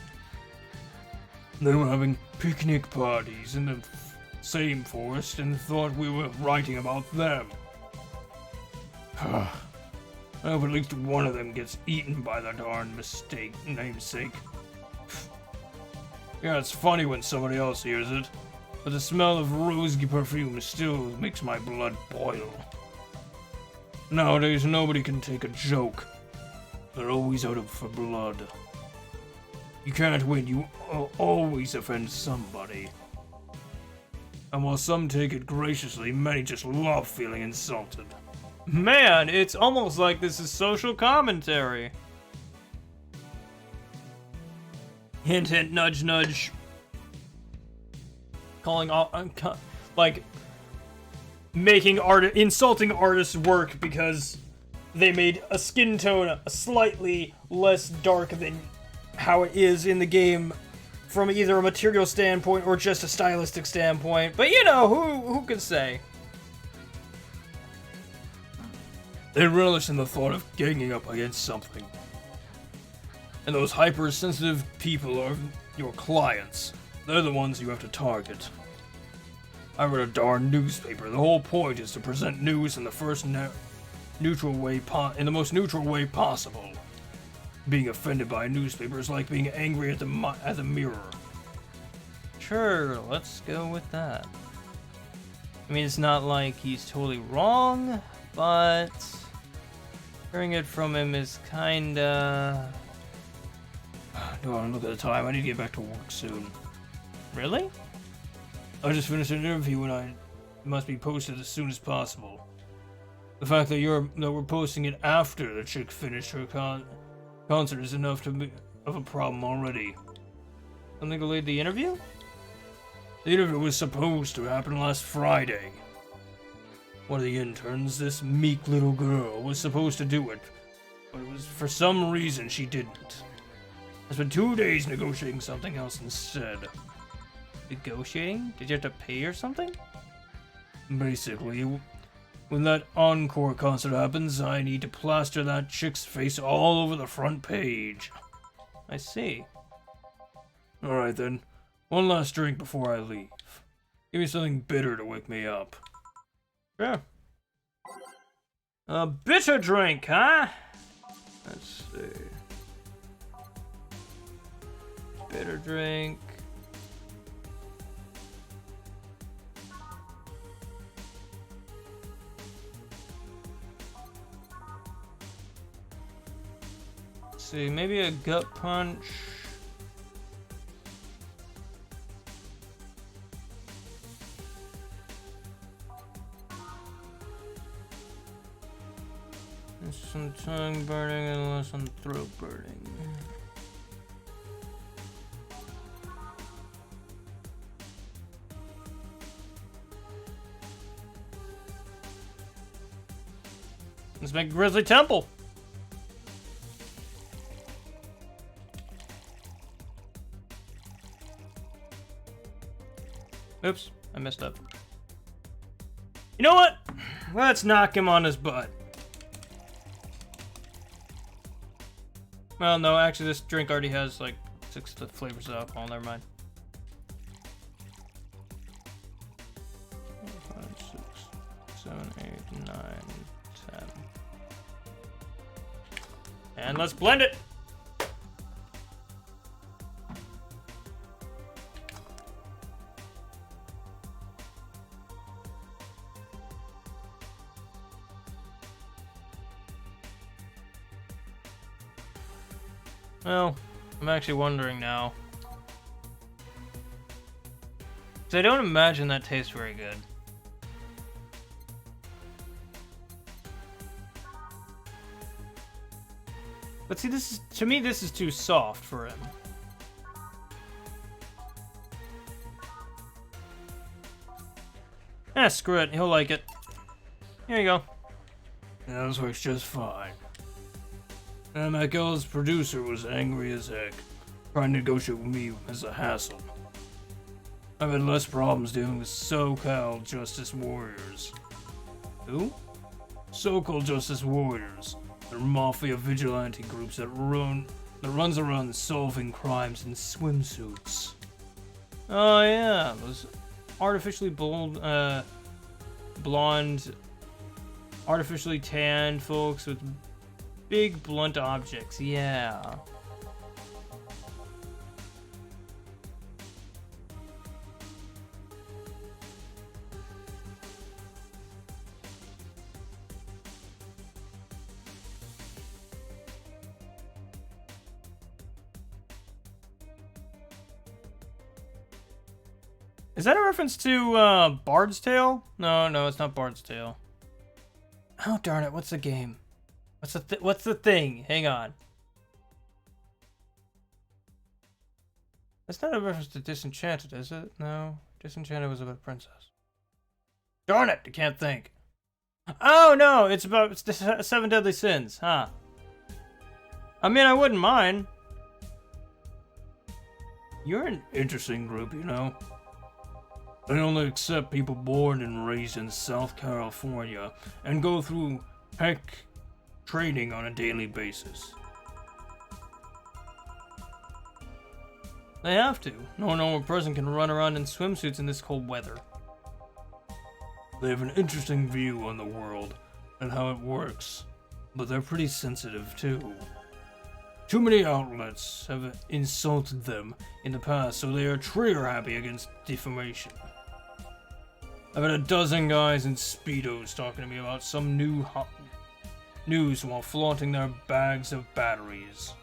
They were having picnic parties in the same forest and thought we were writing about them. I hope at least one of them gets eaten by the darn namesake. Yeah, it's funny when somebody else hears it, but the smell of rosy perfume still makes my blood boil. Nowadays, nobody can take a joke. They're always out for blood. You can't win, you always offend somebody. And while some take it graciously, many just love feeling insulted. Man, it's almost like this is social commentary. Hint, hint, nudge, nudge. Calling like making insulting artists work because they made a skin tone slightly less dark than how it is in the game from either a material standpoint or just a stylistic standpoint. But you know, who can say? They relish in the thought of ganging up against something. And those hypersensitive people are your clients. They're the ones you have to target. I read a darn newspaper. The whole point is to present news in the most neutral way possible. Being offended by a newspaper is like being angry at the mirror. Sure, let's go with that. I mean, it's not like he's totally wrong, but hearing it from him is kinda... Do I want to look at the time? I need to get back to work soon. Really? I just finished an interview and it must be posted as soon as possible. The fact that we're posting it after the chick finished her concert is enough to be of a problem already. Something delayed the interview? The interview was supposed to happen last Friday. One of the interns, this meek little girl, was supposed to do it, but it was for some reason she didn't. I spent 2 days negotiating something else instead. Negotiating? Did you have to pay or something? Basically, when that encore concert happens, I need to plaster that chick's face all over the front page. I see. Alright then, one last drink before I leave. Give me something bitter to wake me up. Sure. A bitter drink, huh? Let's see. Bitter drink. Let's see, maybe a gut punch. less on tongue burning and less on throat burning. Let's make a grizzly temple. Oops, I messed up. You know what? Let's knock him on his butt. Well, no, actually, this drink already has like 6 flavors of alcohol. Never mind. 5, 6, 7, 8, 9, 10. And let's blend it. Well, I'm actually wondering now. 'Cause I don't imagine that tastes very good. But see, this is, to me, this is too soft for him. Screw it. He'll like it. Here you go. Yeah, this works just fine. And Michael's producer was angry as heck. Trying to negotiate with me as a hassle. I've had less problems dealing with so-called Justice Warriors. Who? So-called Justice Warriors. They're mafia vigilante groups that runs around solving crimes in swimsuits. Oh yeah, those artificially blonde, artificially tanned folks with big blunt objects. Yeah. Is that a reference to Bard's Tale? No, it's not Bard's Tale. Oh darn it! What's the game? What's the thing? Hang on. That's not a reference to Disenchanted, is it? No, Disenchanted was about a princess. Darn it! I can't think. Oh no, it's the 7 Deadly Sins, huh? I mean, I wouldn't mind. You're an interesting group, you know. They only accept people born and raised in South California and go through heck training on a daily basis. They have to. No normal person can run around in swimsuits in this cold weather. They have an interesting view on the world and how it works, but they're pretty sensitive too. Too many outlets have insulted them in the past, so they are trigger happy against defamation. I've had a dozen guys in Speedos talking to me about some new hot news while flaunting their bags of batteries.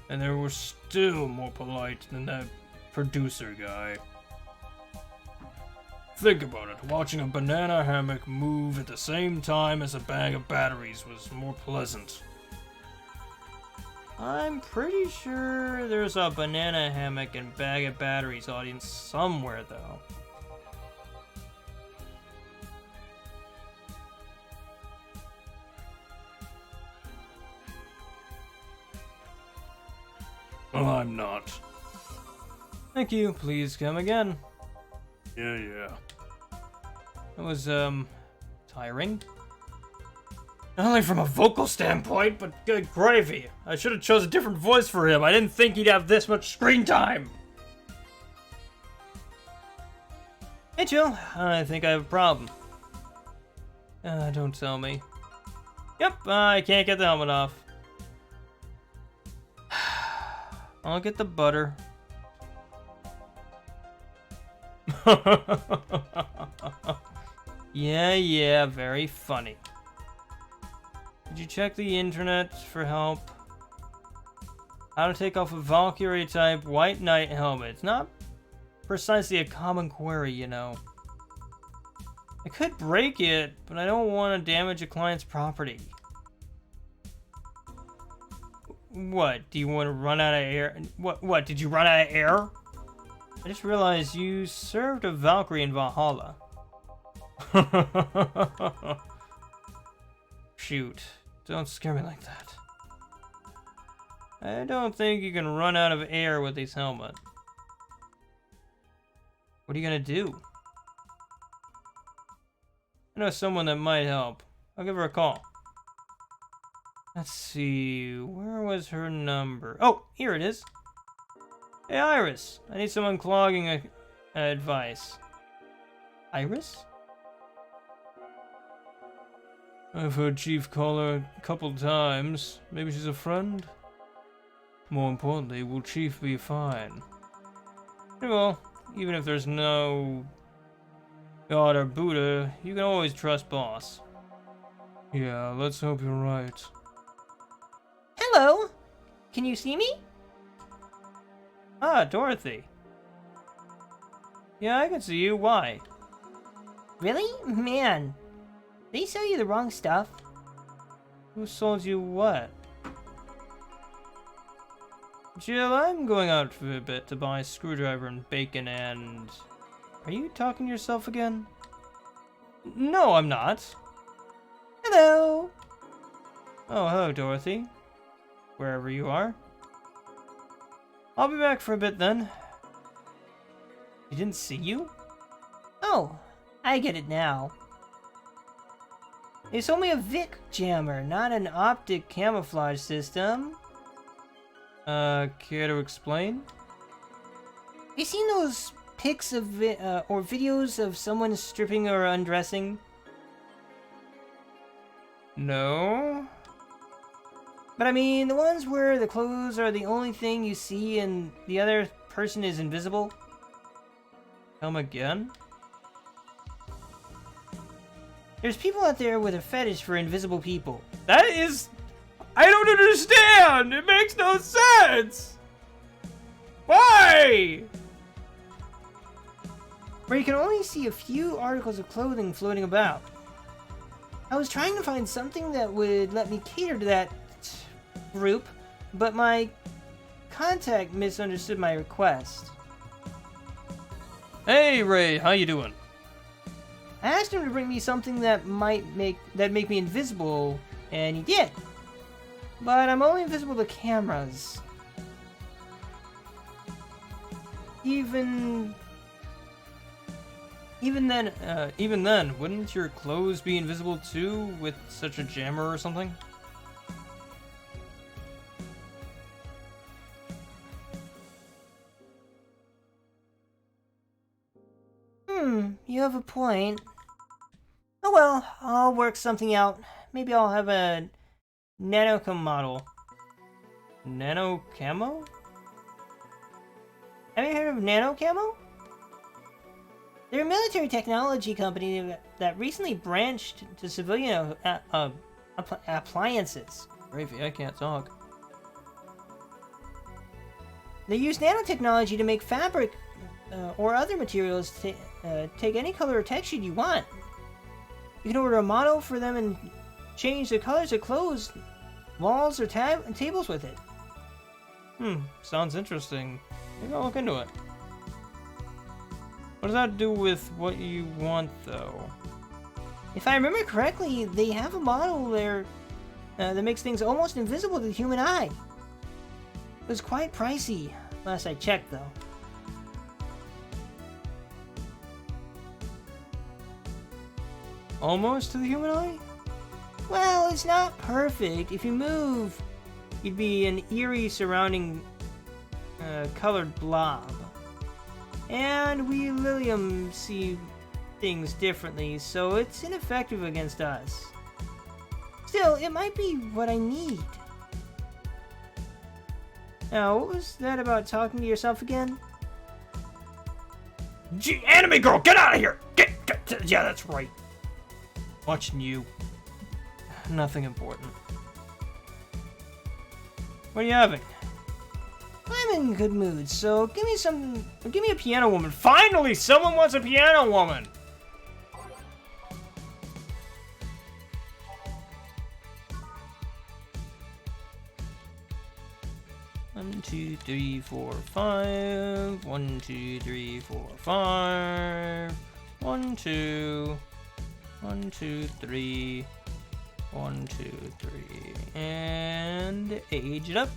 And they were still more polite than that producer guy. Think about it, watching a banana hammock move at the same time as a bag of batteries was more pleasant. I'm pretty sure there's a banana hammock and bag of batteries audience somewhere, though. Well, I'm not. Thank you. Please come again. Yeah. It was, tiring. Not only from a vocal standpoint, but good gravy. I should have chose a different voice for him. I didn't think he'd have this much screen time. Hey, Jill. I think I have a problem. Don't tell me. Yep, I can't get the helmet off. I'll get the butter. Yeah, very funny. Did you check the internet for help? How to take off a Valkyrie type White Knight helmet. It's not precisely a common query, you know. I could break it, but I don't want to damage a client's property. What? Do you want to run out of air? What? Did you run out of air? I just realized you served a Valkyrie in Valhalla. Shoot. Don't scare me like that. I don't think you can run out of air with this helmet. What are you gonna do? I know someone that might help. I'll give her a call. Let's see, where was her number? Oh, here it is. Hey, Iris, I need some unclogging advice. Iris? I've heard Chief call her a couple times. Maybe she's a friend? More importantly, will Chief be fine? Well, even if there's no God or Buddha, you can always trust Boss. Yeah, let's hope you're right. Hello? Can you see me? Ah, Dorothy. Yeah, I can see you. Why? Really? Man, they sell you the wrong stuff. Who sold you what? Jill, I'm going out for a bit to buy a screwdriver and bacon and... Are you talking to yourself again? No, I'm not. Hello? Oh, hello, Dorothy. Wherever you are. I'll be back for a bit then. He didn't see you? Oh, I get it now. It's only a Vic jammer, not an optic camouflage system. Care to explain? You seen those pics of or videos of someone stripping or undressing? No. But I mean, the ones where the clothes are the only thing you see and the other person is invisible? Come again? There's people out there with a fetish for invisible people. That is... I don't understand! It makes no sense! Why? Where you can only see a few articles of clothing floating about. I was trying to find something that would let me cater to that group, but my contact misunderstood my request. Hey Ray, how you doing? I asked him to bring me something that might make me invisible, and he did. But I'm only invisible to cameras. Even then, wouldn't your clothes be invisible too with such a jammer or something? You have a point. Oh well, I'll work something out. Maybe I'll have a nanocam model. Nano camo? Have you heard of nanocamo? They're a military technology company that recently branched to civilian appliances. Gravy, I can't talk. They use nanotechnology to make fabric or other materials take any color or texture you want. You can order a model for them and change the colors of clothes, walls, or tables with it. Sounds interesting. Maybe I'll look into it. What does that do with what you want, though? If I remember correctly, they have a model there that makes things almost invisible to the human eye. It was quite pricey, last I checked, though. Almost to the human eye? Well, it's not perfect. If you move, you'd be an eerie surrounding colored blob. And we Lilium see things differently, so it's ineffective against us. Still, it might be what I need. Now, what was that about talking to yourself again? Gee, anime girl, get out of here! Get, yeah, that's right. Watching you. Nothing important. What are you having? I'm in good mood, so give me a piano woman. Finally, someone wants a piano woman! 1, 2, 3, 4, 5. 1, 2, 3, 4, 5. 1, 2. 1, 2, 3. 1, 2, 3. And age it up.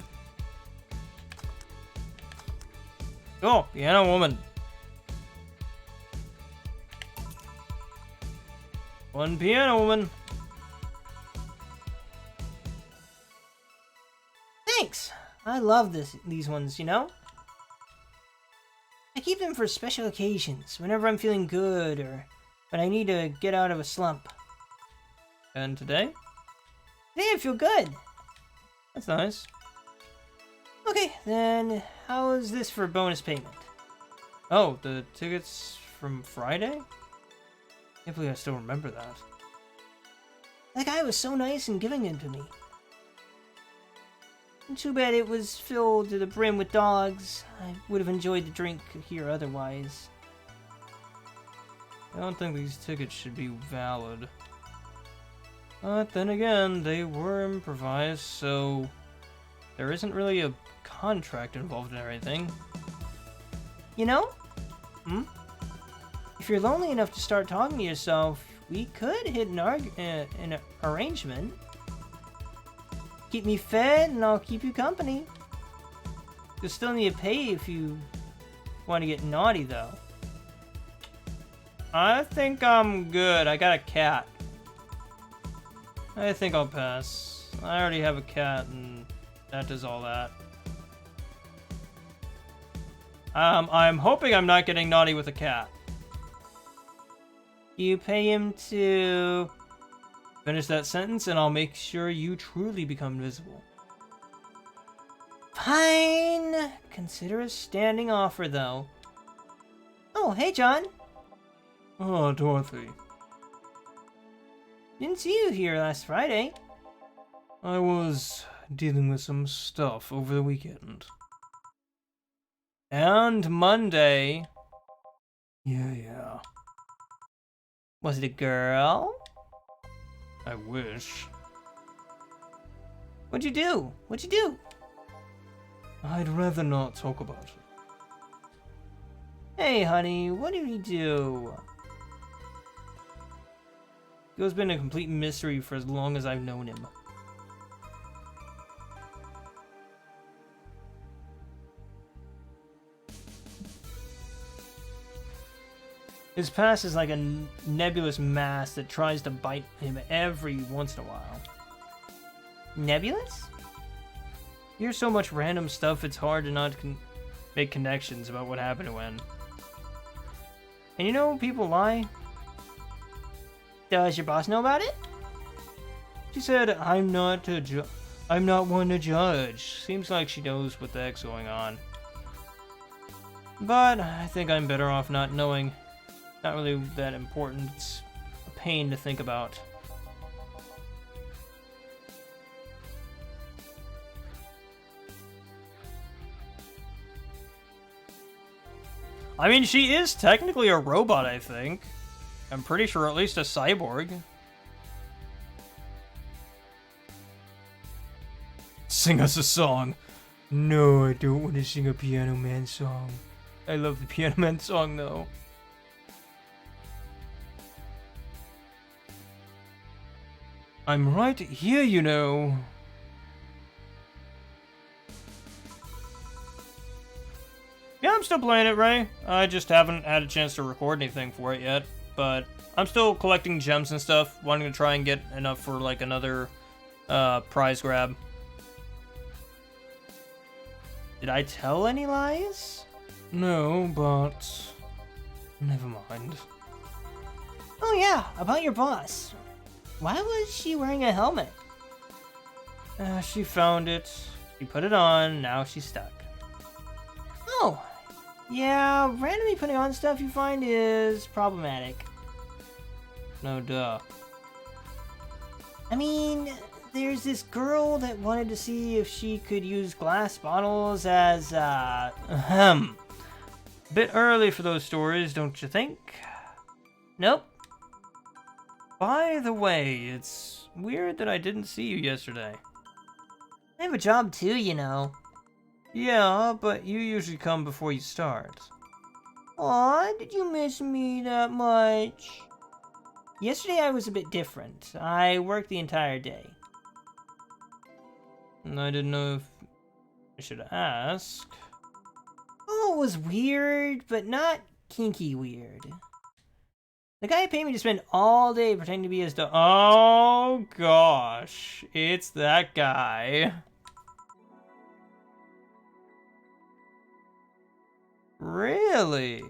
Oh, piano woman. 1 piano woman. Thanks. I love these ones, you know? I keep them for special occasions, whenever I'm feeling good or when I need to get out of a slump. And today? Today I feel good. That's nice. Okay, then how's this for bonus payment? Oh, the tickets from Friday? Can't believe I still remember that. That guy was so nice in giving them to me. Too bad it was filled to the brim with dogs. I would have enjoyed the drink here otherwise. I don't think these tickets should be valid. But then again, they were improvised, so there isn't really a contract involved in everything. You know? If you're lonely enough to start talking to yourself, we could hit an arrangement. Keep me fed and I'll keep you company. You'll still need to pay if you want to get naughty, though. I think I'm good. I got a cat. I think I'll pass. I already have a cat and that does all that. I'm hoping I'm not getting naughty with a cat. You pay him to... Finish that sentence and I'll make sure you truly become invisible. Fine. Consider a standing offer, though. Oh, hey, John. Oh, Dorothy. Didn't see you here last Friday. I was dealing with some stuff over the weekend. And Monday. Yeah. Was it a girl? I wish. What'd you do? I'd rather not talk about it. Hey, honey, what did we do? Gil's been a complete mystery for as long as I've known him. His past is like a nebulous mass that tries to bite him every once in a while. Nebulous? Here's so much random stuff, it's hard to not make connections about what happened to when. And you know, people lie. Does your boss know about it? She said, I'm not one to judge. Seems like she knows what the heck's going on. But I think I'm better off not knowing. Not really that important. It's a pain to think about. I mean, she is technically a robot, I think. I'm pretty sure at least a cyborg. Sing us a song. No, I don't want to sing a Piano Man song. I love the Piano Man song, though. I'm right here, you know. Yeah, I'm still playing it, Ray. I just haven't had a chance to record anything for it yet. But I'm still collecting gems and stuff, wanting to try and get enough for, like, another prize grab. Did I tell any lies? No, but... never mind. Oh yeah, about your boss. Why was she wearing a helmet? She found it. She put it on, now she's stuck. Oh, yeah, randomly putting on stuff you find is problematic. No duh. I mean, there's this girl that wanted to see if she could use glass bottles as, Bit early for those stories, don't you think? Nope. By the way, it's weird that I didn't see you yesterday. I have a job too, you know. Yeah, but you usually come before you start. Aw, did you miss me that much? Yesterday I was a bit different. I worked the entire day. And I didn't know if I should ask. Oh, it was weird, but not kinky weird. The guy paid me to spend all day pretending to be his dog. Oh gosh, it's that guy. Really?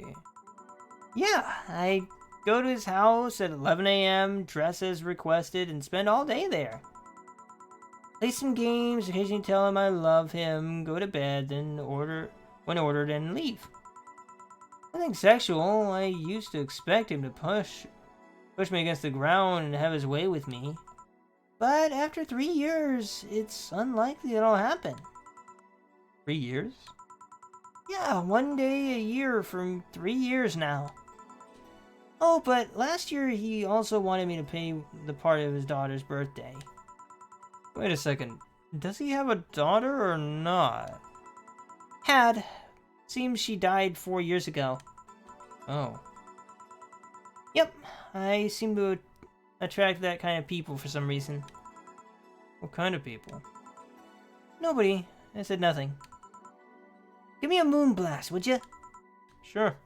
Yeah, I go to his house at 11 a.m., dress as requested, and spend all day there. Play some games, occasionally tell him I love him, go to bed, then when ordered, and leave. Nothing sexual. I used to expect him to push me against the ground and have his way with me. But after 3 years, it's unlikely that'll happen. 3 years? Yeah, 1 day a year for 3 years now. Oh, but last year he also wanted me to pay the part of his daughter's birthday. Wait a second. Does he have a daughter or not? Had. Seems she died 4 years ago. Oh. Yep, I seem to attract that kind of people for some reason. What kind of people? Nobody. I said nothing. Give me a moon blast, would you? Sure.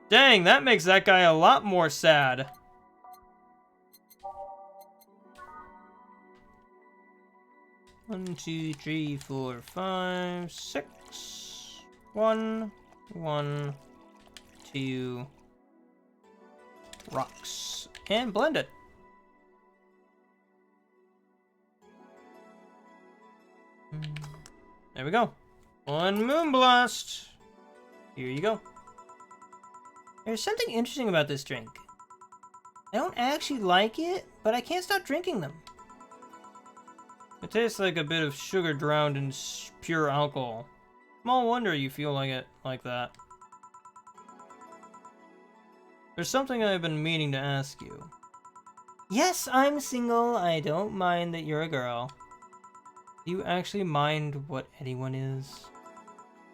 Dang, that makes that guy a lot more sad. One, two, three, four, five, 6. 1, 1, 2. Rocks. And blend it. There we go. 1 Moonblast. Here you go. There's something interesting about this drink. I don't actually like it, but I can't stop drinking them. It tastes like a bit of sugar drowned in pure alcohol. Small wonder you feel like it like that. There's something I've been meaning to ask you. Yes, I'm single. I don't mind that you're a girl. Do you actually mind what anyone is?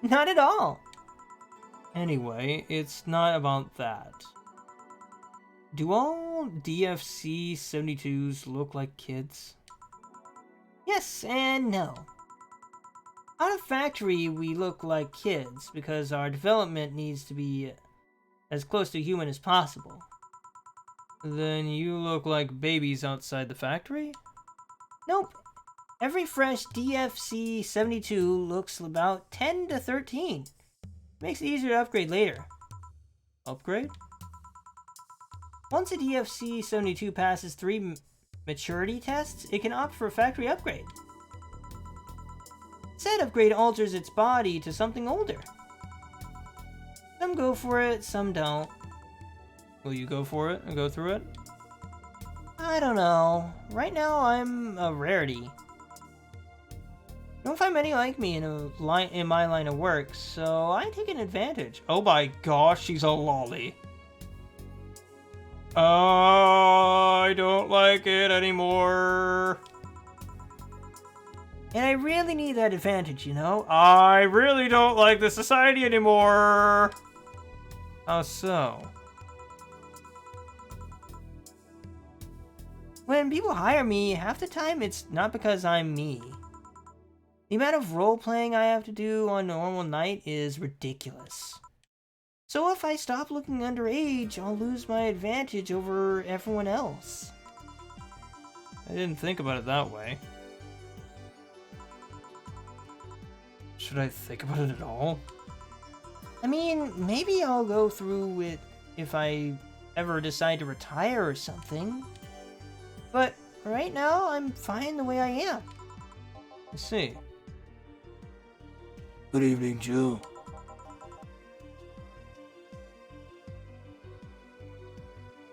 Not at all. Anyway, it's not about that. Do all DFC 72s look like kids? Yes and no. Out of factory, we look like kids because our development needs to be as close to human as possible. Then you look like babies outside the factory? Nope. Every fresh DFC 72 looks about 10 to 13. Makes it easier to upgrade later. Upgrade? Once a DFC 72 passes 3 maturity tests, it can opt for a factory upgrade. Said upgrade alters its body to something older. Some go for it, some don't. Will you go for it and go through it? I don't know. Right now, I'm a rarity. Don't find many like me in my line of work, so I take an advantage. Oh my gosh, she's a lolly. I don't like it anymore. And I really need that advantage, you know? I really don't like the society anymore. How so? When people hire me, half the time it's not because I'm me. The amount of role-playing I have to do on a normal night is ridiculous. So if I stop looking underage, I'll lose my advantage over everyone else. I didn't think about it that way. Should I think about it at all? I mean, maybe I'll go through it if I ever decide to retire or something. But right now, I'm fine the way I am. I see. Good evening, Jill.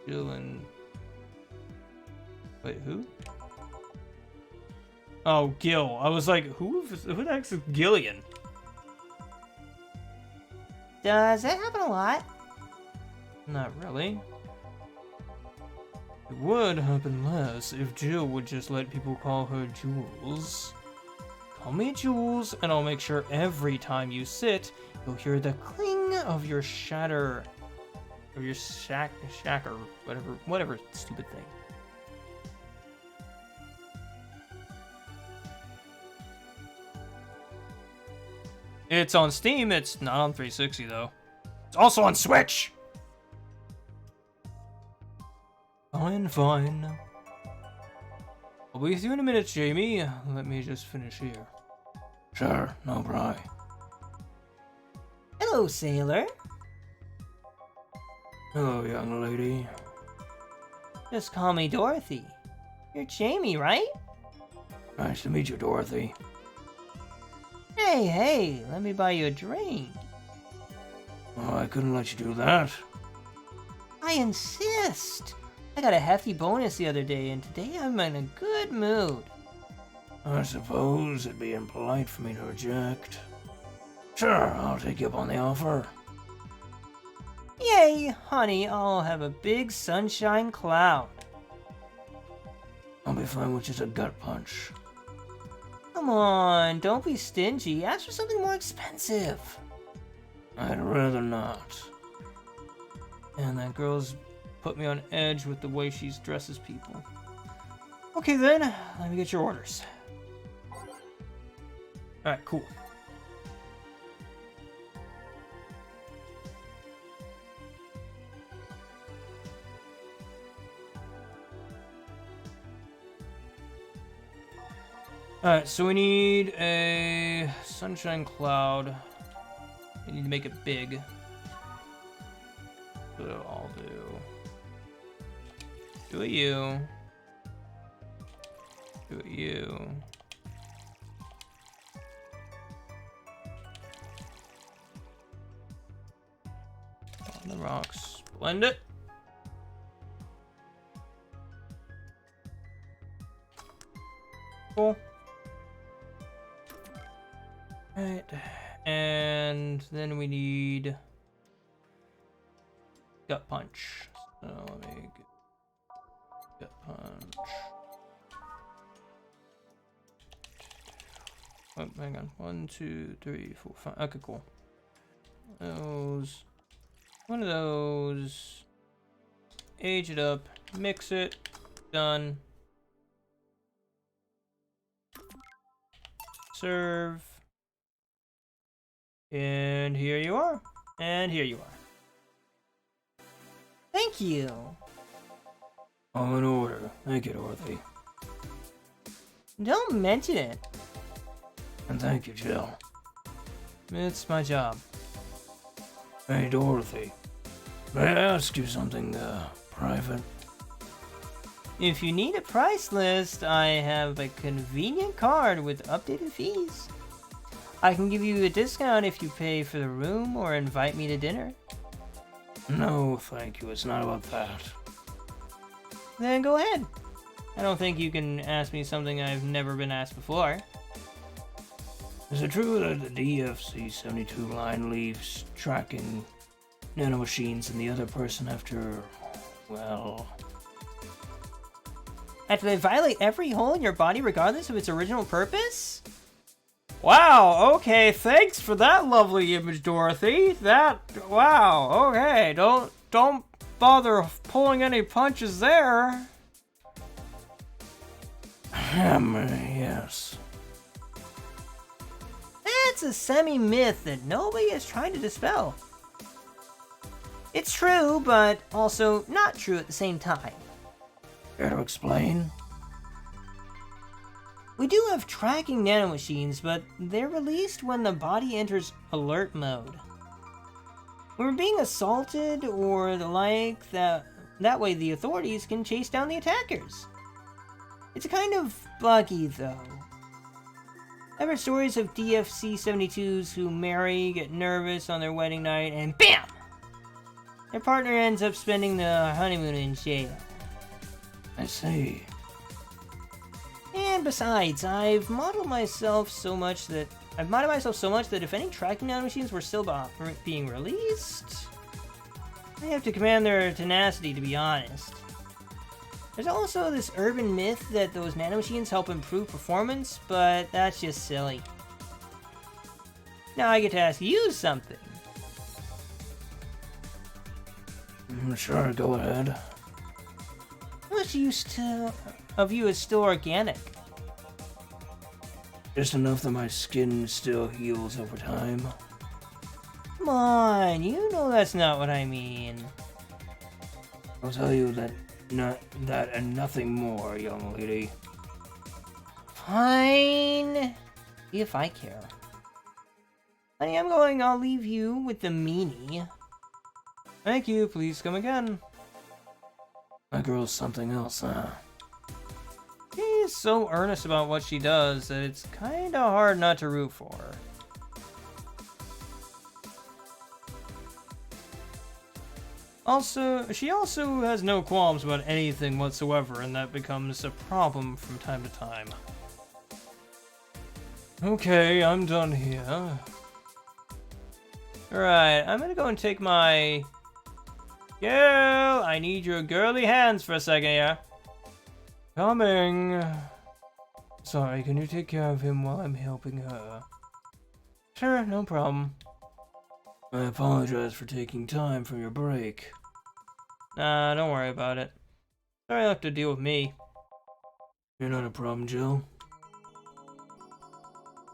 Jill and... Wait, who? Oh, Gil. I was like, who the heck is Gillian? Does that happen a lot? Not really. It would happen less if Jill would just let people call her Jules. Call me Jules, and I'll make sure every time you sit, you'll hear the cling of your shatter, or your shacker, whatever stupid thing. It's on Steam, it's not on 360 though. It's also on Switch! Fine. I'll be with you in a minute, Jamie. Let me just finish here. Sure, no bry. Hello, sailor. Hello, young lady. Just call me Dorothy. You're Jamie, right? Nice to meet you, Dorothy. Hey, let me buy you a drink. Oh, I couldn't let you do that. I insist. I got a hefty bonus the other day, and today I'm in a good mood. I suppose it'd be impolite for me to reject. Sure, I'll take you up on the offer. Yay, honey, I'll have a big sunshine cloud. I'll be fine with just a gut punch. Come on, don't be stingy. Ask for something more expensive. I'd rather not. And that girl's put me on edge with the way she dresses people. Okay then, let me get your orders. Alright, cool. Alright, so we need a sunshine cloud. We need to make it big. So I'll do it you. Do it you. On the rocks. Blend it. Cool. Alright. And then we need gut punch. So let me get gut punch. Oh, hang on. 1, 2, 3, 4, 5. Okay, cool. Those. One of those. Age it up. Mix it. Done. Serve. And here you are. And here you are. Thank you. All in order. Thank you, Dorothy. Don't mention it. And thank you, Jill. It's my job. Hey, Dorothy. May I ask you something, private? If you need a price list, I have a convenient card with updated fees. I can give you a discount if you pay for the room or invite me to dinner. No, thank you. It's not about that. Then go ahead. I don't think you can ask me something I've never been asked before. Is it true that the DFC-72 line leaves tracking nanomachines and the other person after, well... After they violate every hole in your body regardless of its original purpose? Wow, okay, thanks for that lovely image, Dorothy. Wow, okay, don't bother pulling any punches there. Yes. That's a semi-myth that nobody is trying to dispel. It's true, but also not true at the same time. Care to explain? We do have tracking nanomachines, but they're released when the body enters alert mode. When we're being assaulted or the like, that way the authorities can chase down the attackers. It's kind of buggy, though. I've heard stories of DFC-72s who marry, get nervous on their wedding night, and BAM! Their partner ends up spending the honeymoon in jail. I see. And besides, I've modded myself so much that if any tracking nanomachines were still being released, I have to command their tenacity, to be honest. There's also this urban myth that those nanomachines help improve performance, but that's just silly. Now I get to ask you something. Sure, go ahead. How much of you is still organic? Just enough that my skin still heals over time. Come on, you know that's not what I mean. I'll tell you that and nothing more, young lady. Fine. See if I care. Honey, I'll leave you with the meanie. Thank you, please come again. My girl's something else, huh? She's so earnest about what she does that it's kinda hard not to root for her. She also has no qualms about anything whatsoever, and that becomes a problem from time to time. Okay, I'm done here. Alright, I'm gonna go and take my... Girl, I need your girly hands for a second here. Coming. Sorry, can you take care of him while I'm helping her? Sure, no problem. I apologize for taking time from your break. Nah, don't worry about it. Sorry you'll have to deal with me. You're not a problem, Jill.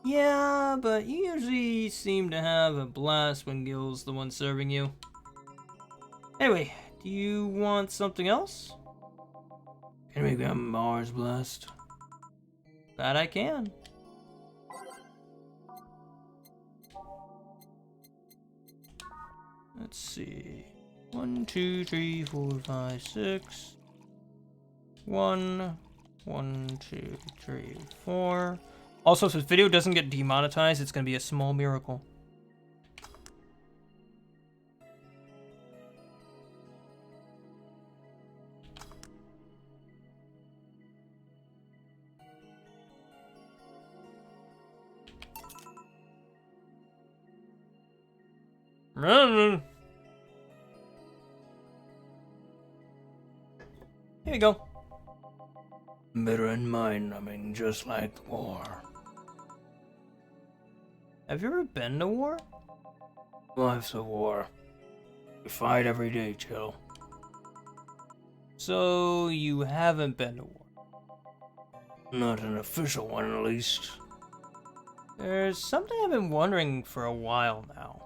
Yeah, but you usually seem to have a blast when Gil's the one serving you. Anyway, do you want something else? Can we get Mars Blast? That I can. Let's see. 1, 2, 3, 4, 5, 6. 1, 1, 2, 3, 4. Also, if this video doesn't get demonetized, it's gonna be a small miracle. Here you go. Bitter and mind-numbing, just like the war. Have you ever been to war? Life's a war. We fight every day, Jill. So, you haven't been to war? Not an official one, at least. There's something I've been wondering for a while now.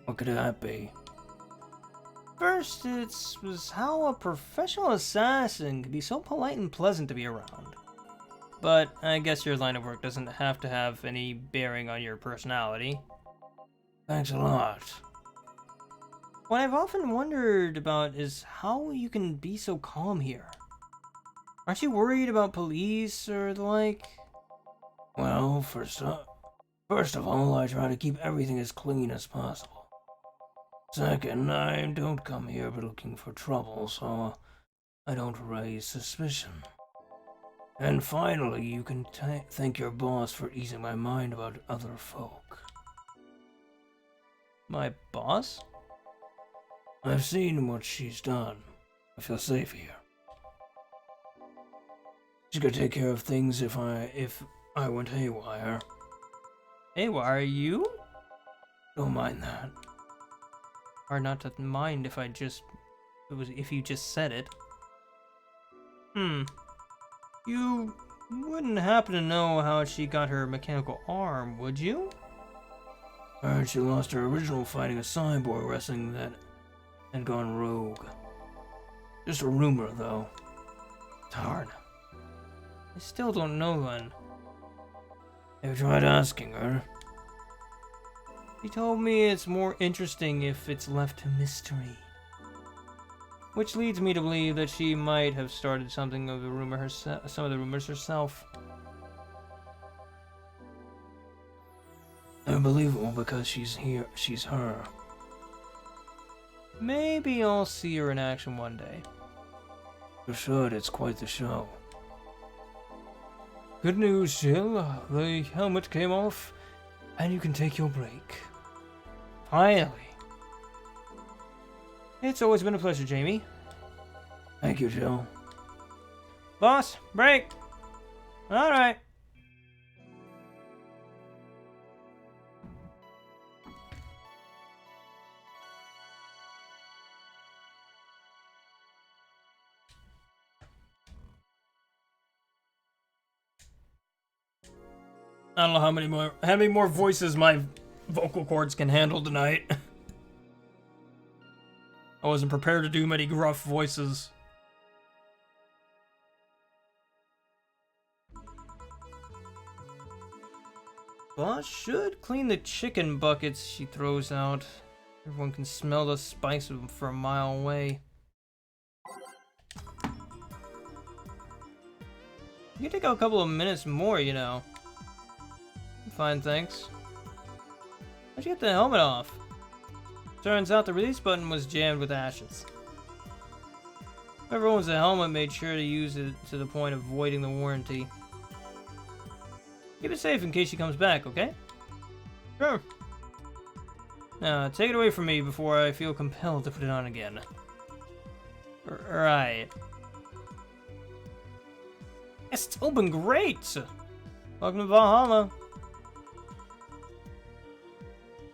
What could that be? First, was how a professional assassin could be so polite and pleasant to be around. But I guess your line of work doesn't have to have any bearing on your personality. Thanks a lot. What I've often wondered about is how you can be so calm here. Aren't you worried about police or the like? Well, first of all, I try to keep everything as clean as possible. Second, I don't come here looking for trouble, so I don't raise suspicion. And finally, you can thank your boss for easing my mind about other folk. My boss? I've seen what she's done. I feel safe here. She could take care of things if I went haywire. Haywire, you? Don't mind that. Hard not to mind if if you just said it. You wouldn't happen to know how she got her mechanical arm, would you? I heard she lost her original fighting a cyborg wrestling that had gone rogue. Just a rumor, though. It's hard. I still don't know then. Have you tried asking her? She told me it's more interesting if it's left to mystery. Which leads me to believe that she might have started some of the rumors herself. Unbelievable because she's her. Maybe I'll see her in action one day. You should, it's quite the show. Good news, Jill. The helmet came off, and you can take your break. Finally. It's always been a pleasure, Jamie. Thank you, Joe. Boss, break. All right. I don't know how many more voices my vocal cords can handle tonight. I wasn't prepared to do many gruff voices. Boss should clean the chicken buckets she throws out. Everyone can smell the spice of them from a mile away. You can take out a couple of minutes more, you know. Fine, thanks. How'd you get the helmet off? Turns out the release button was jammed with ashes. Whoever owns the helmet made sure to use it to the point of voiding the warranty. Keep it safe in case she comes back, okay? Sure. Now, take it away from me before I feel compelled to put it on again. Right. Yes, it's open great! Welcome to Valhalla.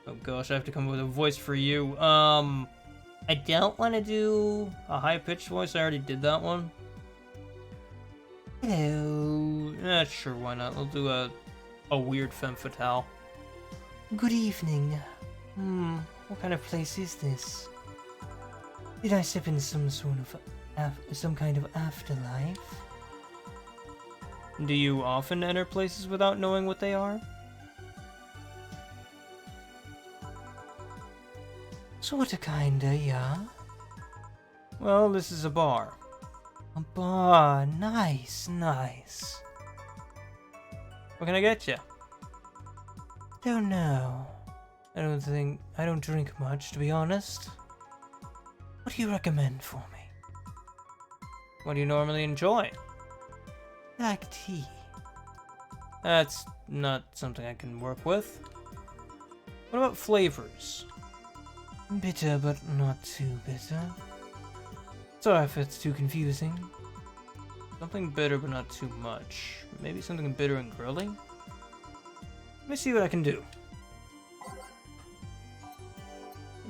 Oh gosh, I have to come up with a voice for you. I don't want to do a high-pitched voice. I already did that one. Hello. Sure, why not? We'll do a weird femme fatale. Good evening. What kind of place is this? Did I step in some kind of afterlife? Do you often enter places without knowing what they are? Sorta kinda, yeah. Well, this is a bar. A bar, nice. What can I get you? Don't know. I don't drink much, to be honest. What do you recommend for me? What do you normally enjoy? Like tea. That's not something I can work with. What about flavors? Bitter, but not too bitter. Sorry if it's too confusing. Something bitter, but not too much. Maybe something bitter and girly? Let me see what I can do.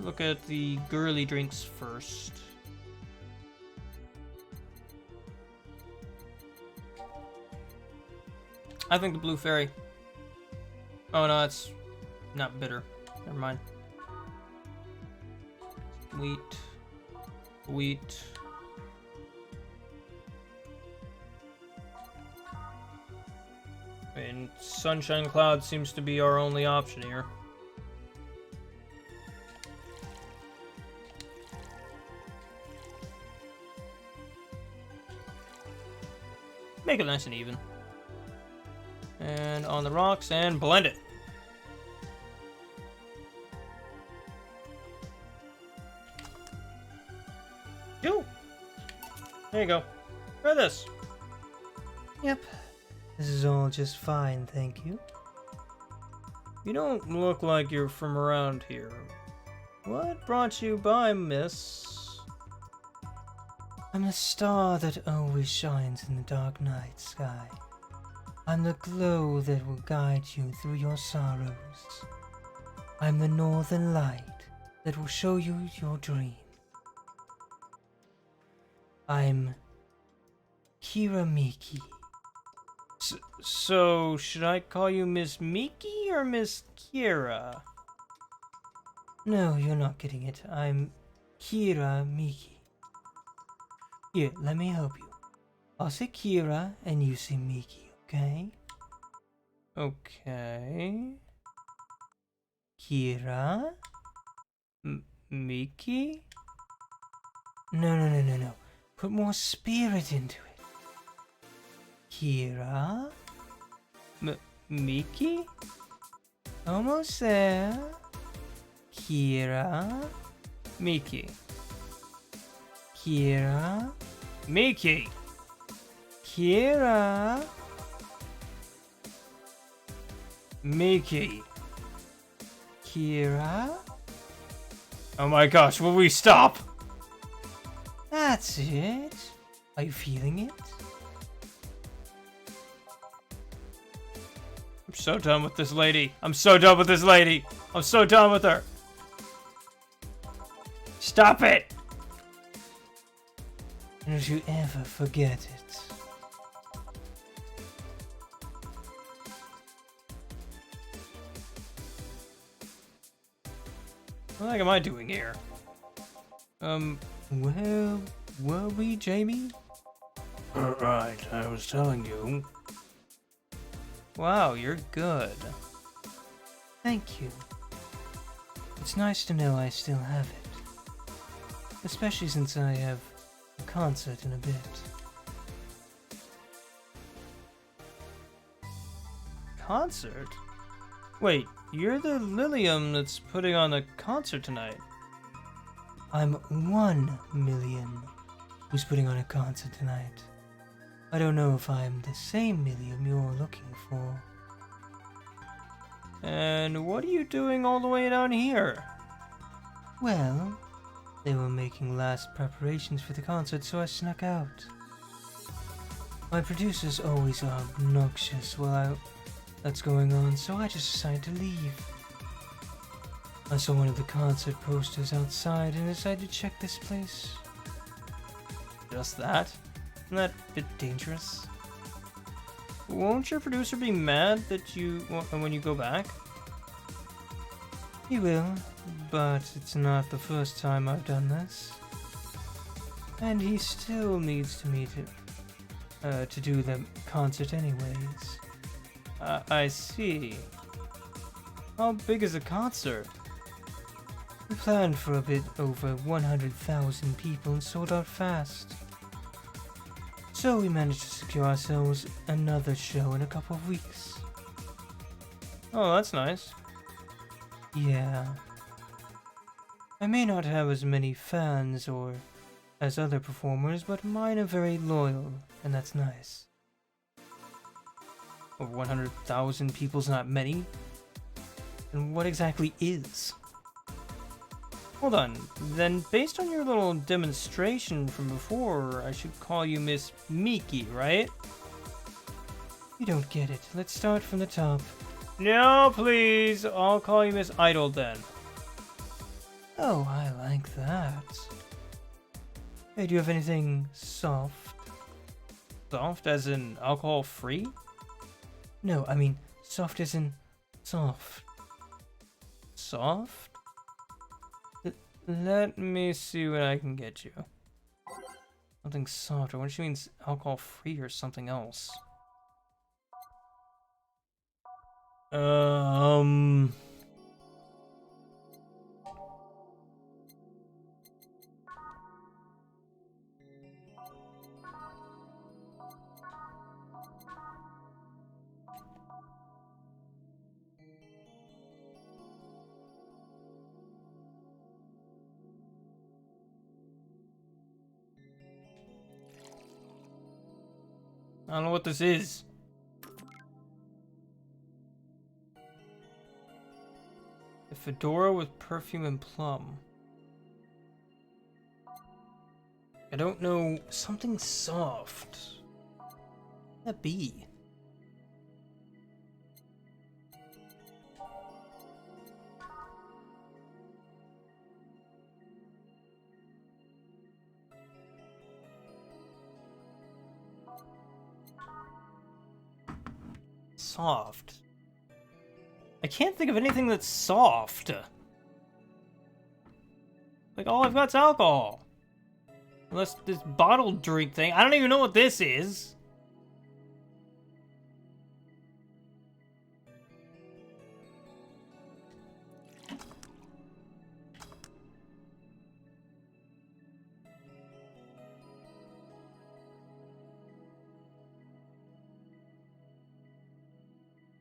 Look at the girly drinks first. I think the Blue Fairy. Oh no, it's not bitter. Never mind. Wheat. And Sunshine Cloud seems to be our only option here. Make it nice and even. And on the rocks and blend it. There you go. Try this. Yep. This is all just fine, thank you. You don't look like you're from around here. What brought you by, miss? I'm the star that always shines in the dark night sky. I'm the glow that will guide you through your sorrows. I'm the northern light that will show you your dream. I'm Kira Miki. So, should I call you Miss Miki or Miss Kira? No, you're not getting it. I'm Kira Miki. Here, let me help you. I'll say Kira and you say Miki, okay? Okay. Kira? Miki? No. Put more spirit into it. Kira? Miki? Almost there. Kira? Miki. Kira? Miki! Kira? Miki. Kira? Oh my gosh, will we stop? That's it. Are you feeling it? I'm so done with this lady. I'm so done with this lady. I'm so done with her. Stop it! Don't you ever forget it. What the heck am I doing here? Where were we, Jamie? Right, I was telling you. Wow, you're good. Thank you. It's nice to know I still have it. Especially since I have a concert in a bit. Concert? Wait, you're the Lilium that's putting on a concert tonight. I'm 1 million who's putting on a concert tonight. I don't know if I'm the same Millium you're looking for. And what are you doing all the way down here? Well, they were making last preparations for the concert, so I snuck out. My producers always are obnoxious while that's going on, so I just decided to leave. I saw one of the concert posters outside and decided to check this place. Just that? Isn't that a bit dangerous? Won't your producer be mad that when you go back? He will, but it's not the first time I've done this. And he still needs me to do the concert anyways. I see. How big is the concert? We planned for a bit over 100,000 people and sold out fast. So we managed to secure ourselves another show in a couple of weeks. Oh, that's nice. Yeah. I may not have as many fans or as other performers, but mine are very loyal, and that's nice. Over 100,000 people's not many. And what exactly is? Hold on, then based on your little demonstration from before, I should call you Miss Miki, right? You don't get it. Let's start from the top. No, please, I'll call you Miss Idol then. Oh, I like that. Hey, do you have anything soft? Soft as in alcohol-free? No, I mean soft as in soft. Soft? Let me see what I can get you. Something soft. I wonder if she means alcohol-free or something else. I don't know what this is. A fedora with perfume and plum. I don't know. Something soft. What could that be? Soft. I can't think of anything that's soft. Like, all I've got's alcohol. Unless this bottled drink thing. I don't even know what this is.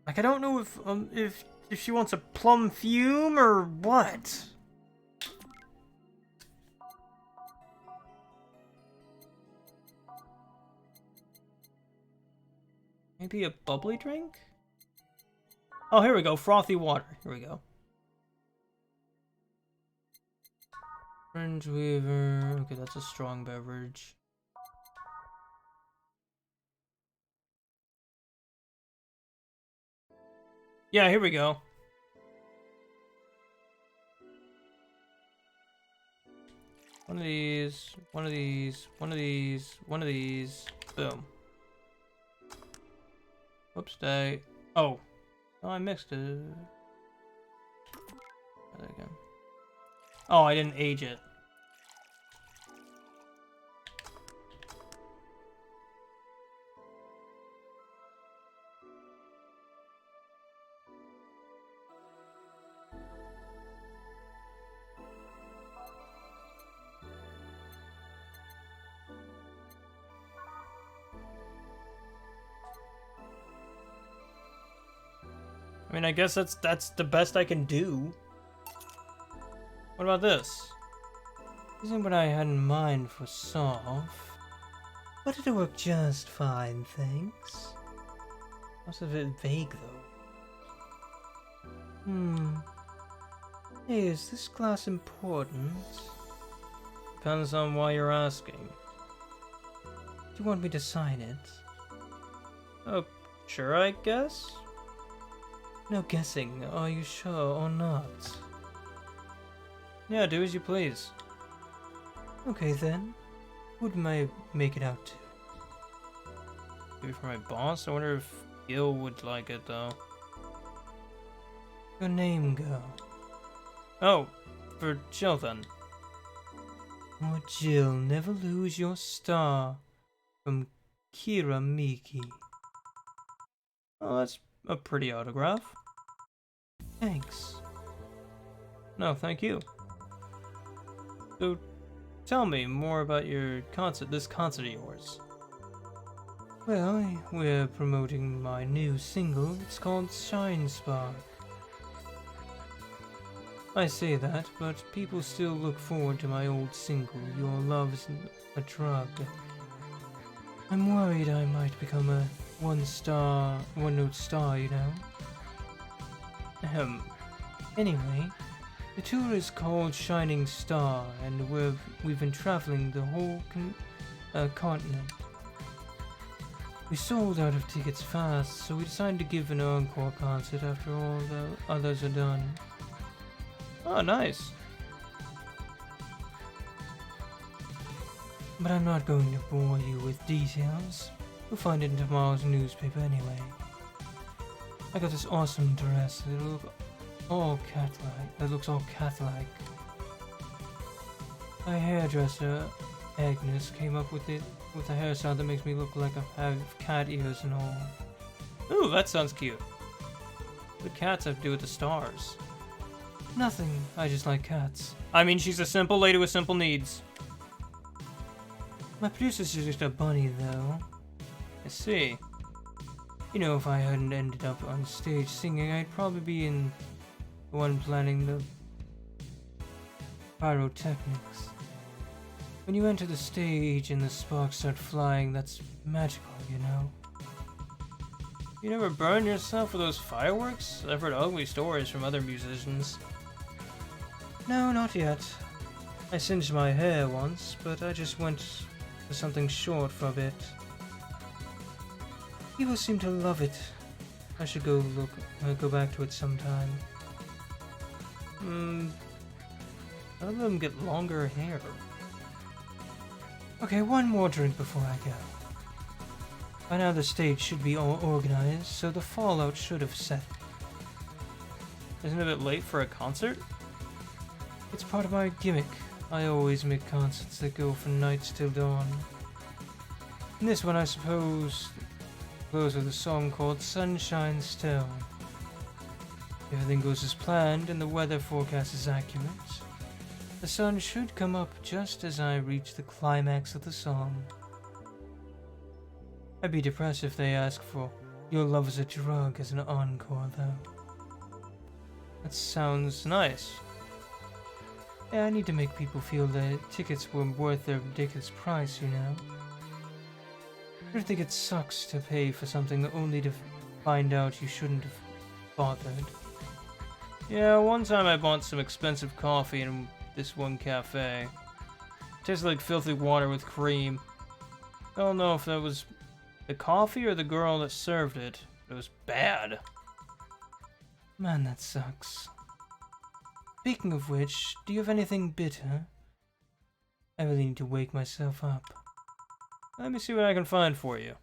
Like, I don't know if she wants a plum fume or what. Maybe a bubbly drink? Oh, here we go. Frothy water. Here we go. Orange Weaver. Okay, that's a strong beverage. Yeah, here we go. One of these, one of these, one of these, one of these. Boom. Whoops, oh. Oh, I mixed it. Try that again. Oh, I didn't age it. I mean, I guess that's the best I can do. What about this? Isn't what I had in mind for soft, but it'll work just fine, thanks. That's a bit vague, though. Hey, is this glass important? Depends on why you're asking. Do you want me to sign it? Oh, sure, I guess? No guessing, are you sure or not? Yeah, do as you please. Okay then. Who do I make it out to? Maybe for my boss? I wonder if Gil would like it, though. Your name, girl. Oh, for Jill, then. Oh, Jill, never lose your star. From Kira Miki. Oh, that's a pretty autograph. Thanks. No, thank you. So, tell me more about this concert of yours. Well, we're promoting my new single. It's called Shine Spark. I say that, but people still look forward to my old single, Your Love's a Drug. I'm worried I might become a one-note star, you know? Anyway, the tour is called Shining Star, and we've been traveling the whole continent. We sold out of tickets fast, so we decided to give an encore concert after all the others are done. Oh, nice. But I'm not going to bore you with details. You'll find it in tomorrow's newspaper anyway. I got this awesome dress that looks all cat-like. My hairdresser, Agnes, came up with it with a hairstyle that makes me look like I have cat ears and all. Ooh, that sounds cute. What cats have to do with the stars? Nothing, I just like cats. I mean, she's a simple lady with simple needs. My producer's just a bunny, though. I see. You know, if I hadn't ended up on stage singing, I'd probably be in the one planning the pyrotechnics. When you enter the stage and the sparks start flying, that's magical, you know? You never burn yourself with those fireworks? I've heard ugly stories from other musicians. No, not yet. I singed my hair once, but I just went for something short for a bit. People seem to love it. I should go back to it sometime. None of them get longer hair. Okay, one more drink before I go. By now the stage should be all organized, so the fallout should have set. Isn't it a bit late for a concert? It's part of my gimmick. I always make concerts that go from nights till dawn. In this one, I suppose, close with a song called Sunshine Still. If everything goes as planned and the weather forecast is accurate, the sun should come up just as I reach the climax of the song. I'd be depressed if they ask for Your Love is a Drug as an encore, though. That sounds nice. Yeah, I need to make people feel that tickets were worth their ridiculous price, you know? I don't think it sucks to pay for something only to find out you shouldn't have bothered. Yeah, one time I bought some expensive coffee and this one cafe. Tastes like filthy water with cream. I don't know if that was the coffee or the girl that served it. It was bad. Man, that sucks. Speaking of which, do you have anything bitter? I really need to wake myself up. Let me see what I can find for you.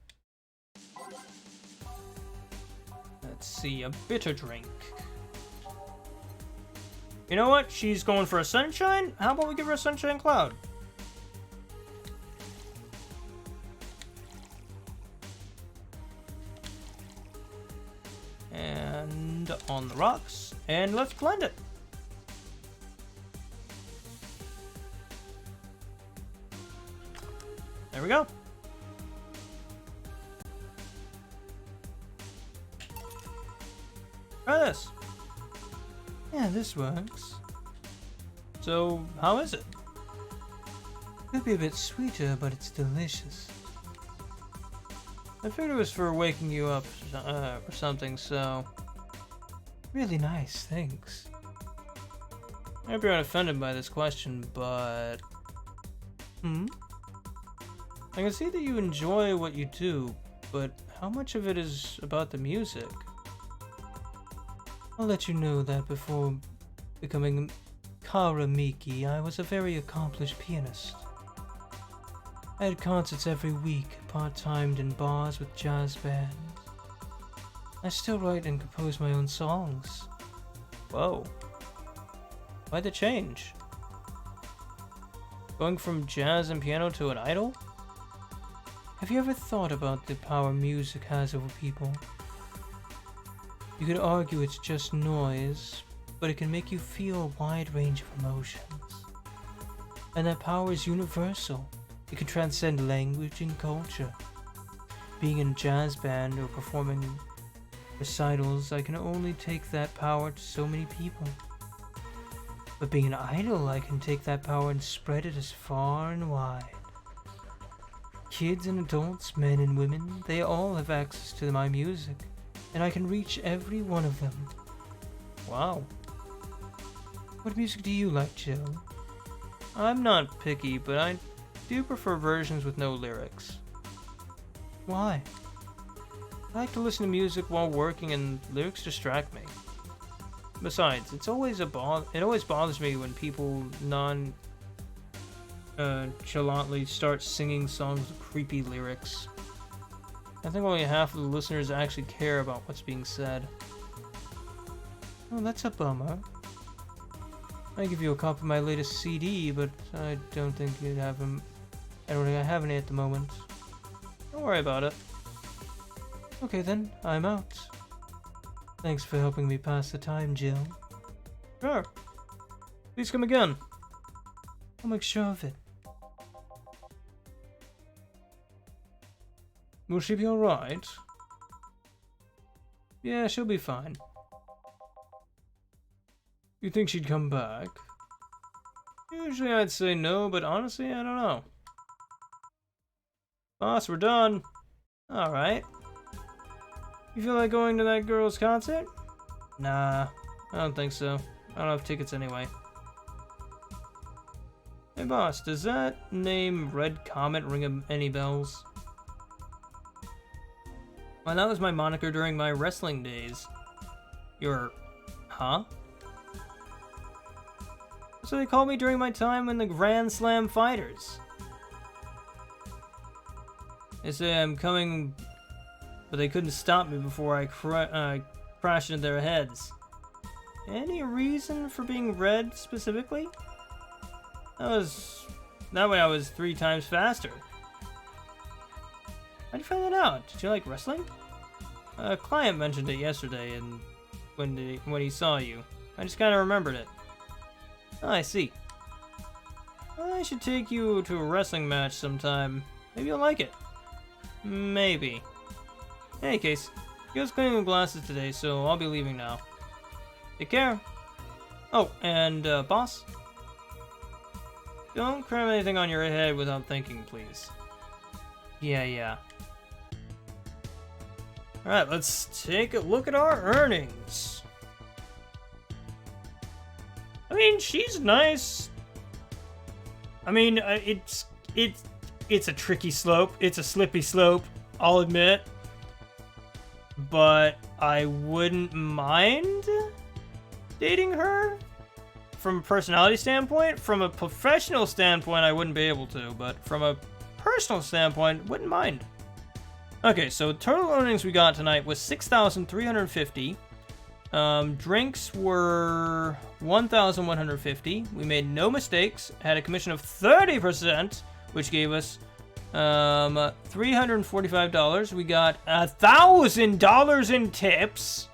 Let's see, a bitter drink. You know what? She's going for a sunshine? How about we give her a sunshine cloud? And on the rocks. And let's blend it. There we go. Try this. Yeah, this works. So, how is it? Could be a bit sweeter, but it's delicious. I figured it was for waking you up or something, so... Really nice, thanks. I hope you're not offended by this question, but... I can see that you enjoy what you do, but how much of it is about the music? I'll let you know that before becoming Kara Miki, I was a very accomplished pianist. I had concerts every week, part-timed in bars with jazz bands. I still write and compose my own songs. Whoa. Why the change? Going from jazz and piano to an idol? Have you ever thought about the power music has over people? You could argue it's just noise, but it can make you feel a wide range of emotions. And that power is universal. It can transcend language and culture. Being in a jazz band or performing recitals, I can only take that power to so many people. But being an idol, I can take that power and spread it as far and wide. Kids and adults, men and women, they all have access to my music, and I can reach every one of them. Wow. What music do you like, Jill? I'm not picky, but I do prefer versions with no lyrics. Why? I like to listen to music while working and lyrics distract me. Besides, it always bothers me when people nonchalantly start singing songs with creepy lyrics. I think only half of the listeners actually care about what's being said. Oh, that's a bummer. I give you a copy of my latest CD, but I don't think you'd have them. I don't think I have any at the moment. Don't worry about it. Okay then, I'm out. Thanks for helping me pass the time, Jill. Sure. Please come again. I'll make sure of it. Will she be alright? Yeah, she'll be fine. You think she'd come back? Usually I'd say no, but honestly, I don't know. Boss, we're done. Alright. You feel like going to that girl's concert? Nah, I don't think so. I don't have tickets anyway. Hey boss, does that name Red Comet ring any bells? Well, that was my moniker during my wrestling days. Huh? So they called me during my time in the Grand Slam Fighters. They say I'm coming, but they couldn't stop me before I crashed into their heads. Any reason for being red specifically? That way I was 3 times faster. How'd you find that out? Did you like wrestling? A client mentioned it yesterday, and when he saw you, I just kind of remembered it. Oh, I see. I should take you to a wrestling match sometime. Maybe you'll like it. Maybe. In any case, he was cleaning the glasses today, so I'll be leaving now. Take care. Oh, and boss, don't cram anything on your head without thinking, please. Yeah. Alright, let's take a look at our earnings. I mean, she's nice. I mean, it's a tricky slope. It's a slippy slope, I'll admit. But I wouldn't mind dating her from a personality standpoint. From a professional standpoint, I wouldn't be able to, but from a personal standpoint, wouldn't mind. Okay, so total earnings we got tonight was $6,350. Drinks were $1,150. We made no mistakes. Had a commission of 30%, which gave us $345. We got $1,000 in tips.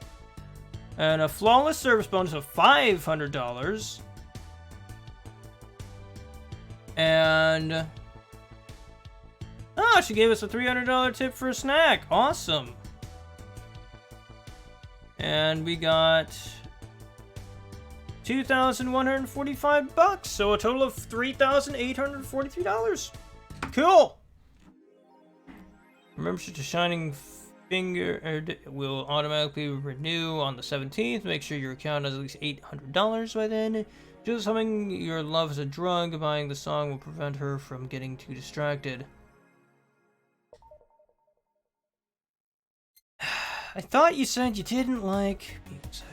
And a flawless service bonus of $500. And oh, she gave us a $300 tip for a snack. Awesome. And we got $2,145, so a total of $3,843. Cool. Membership to Shining Finger will automatically renew on the 17th. Make sure your account has at least $800 by then. Just humming your love is a drug. Buying the song will prevent her from getting too distracted. I thought you said you didn't like music.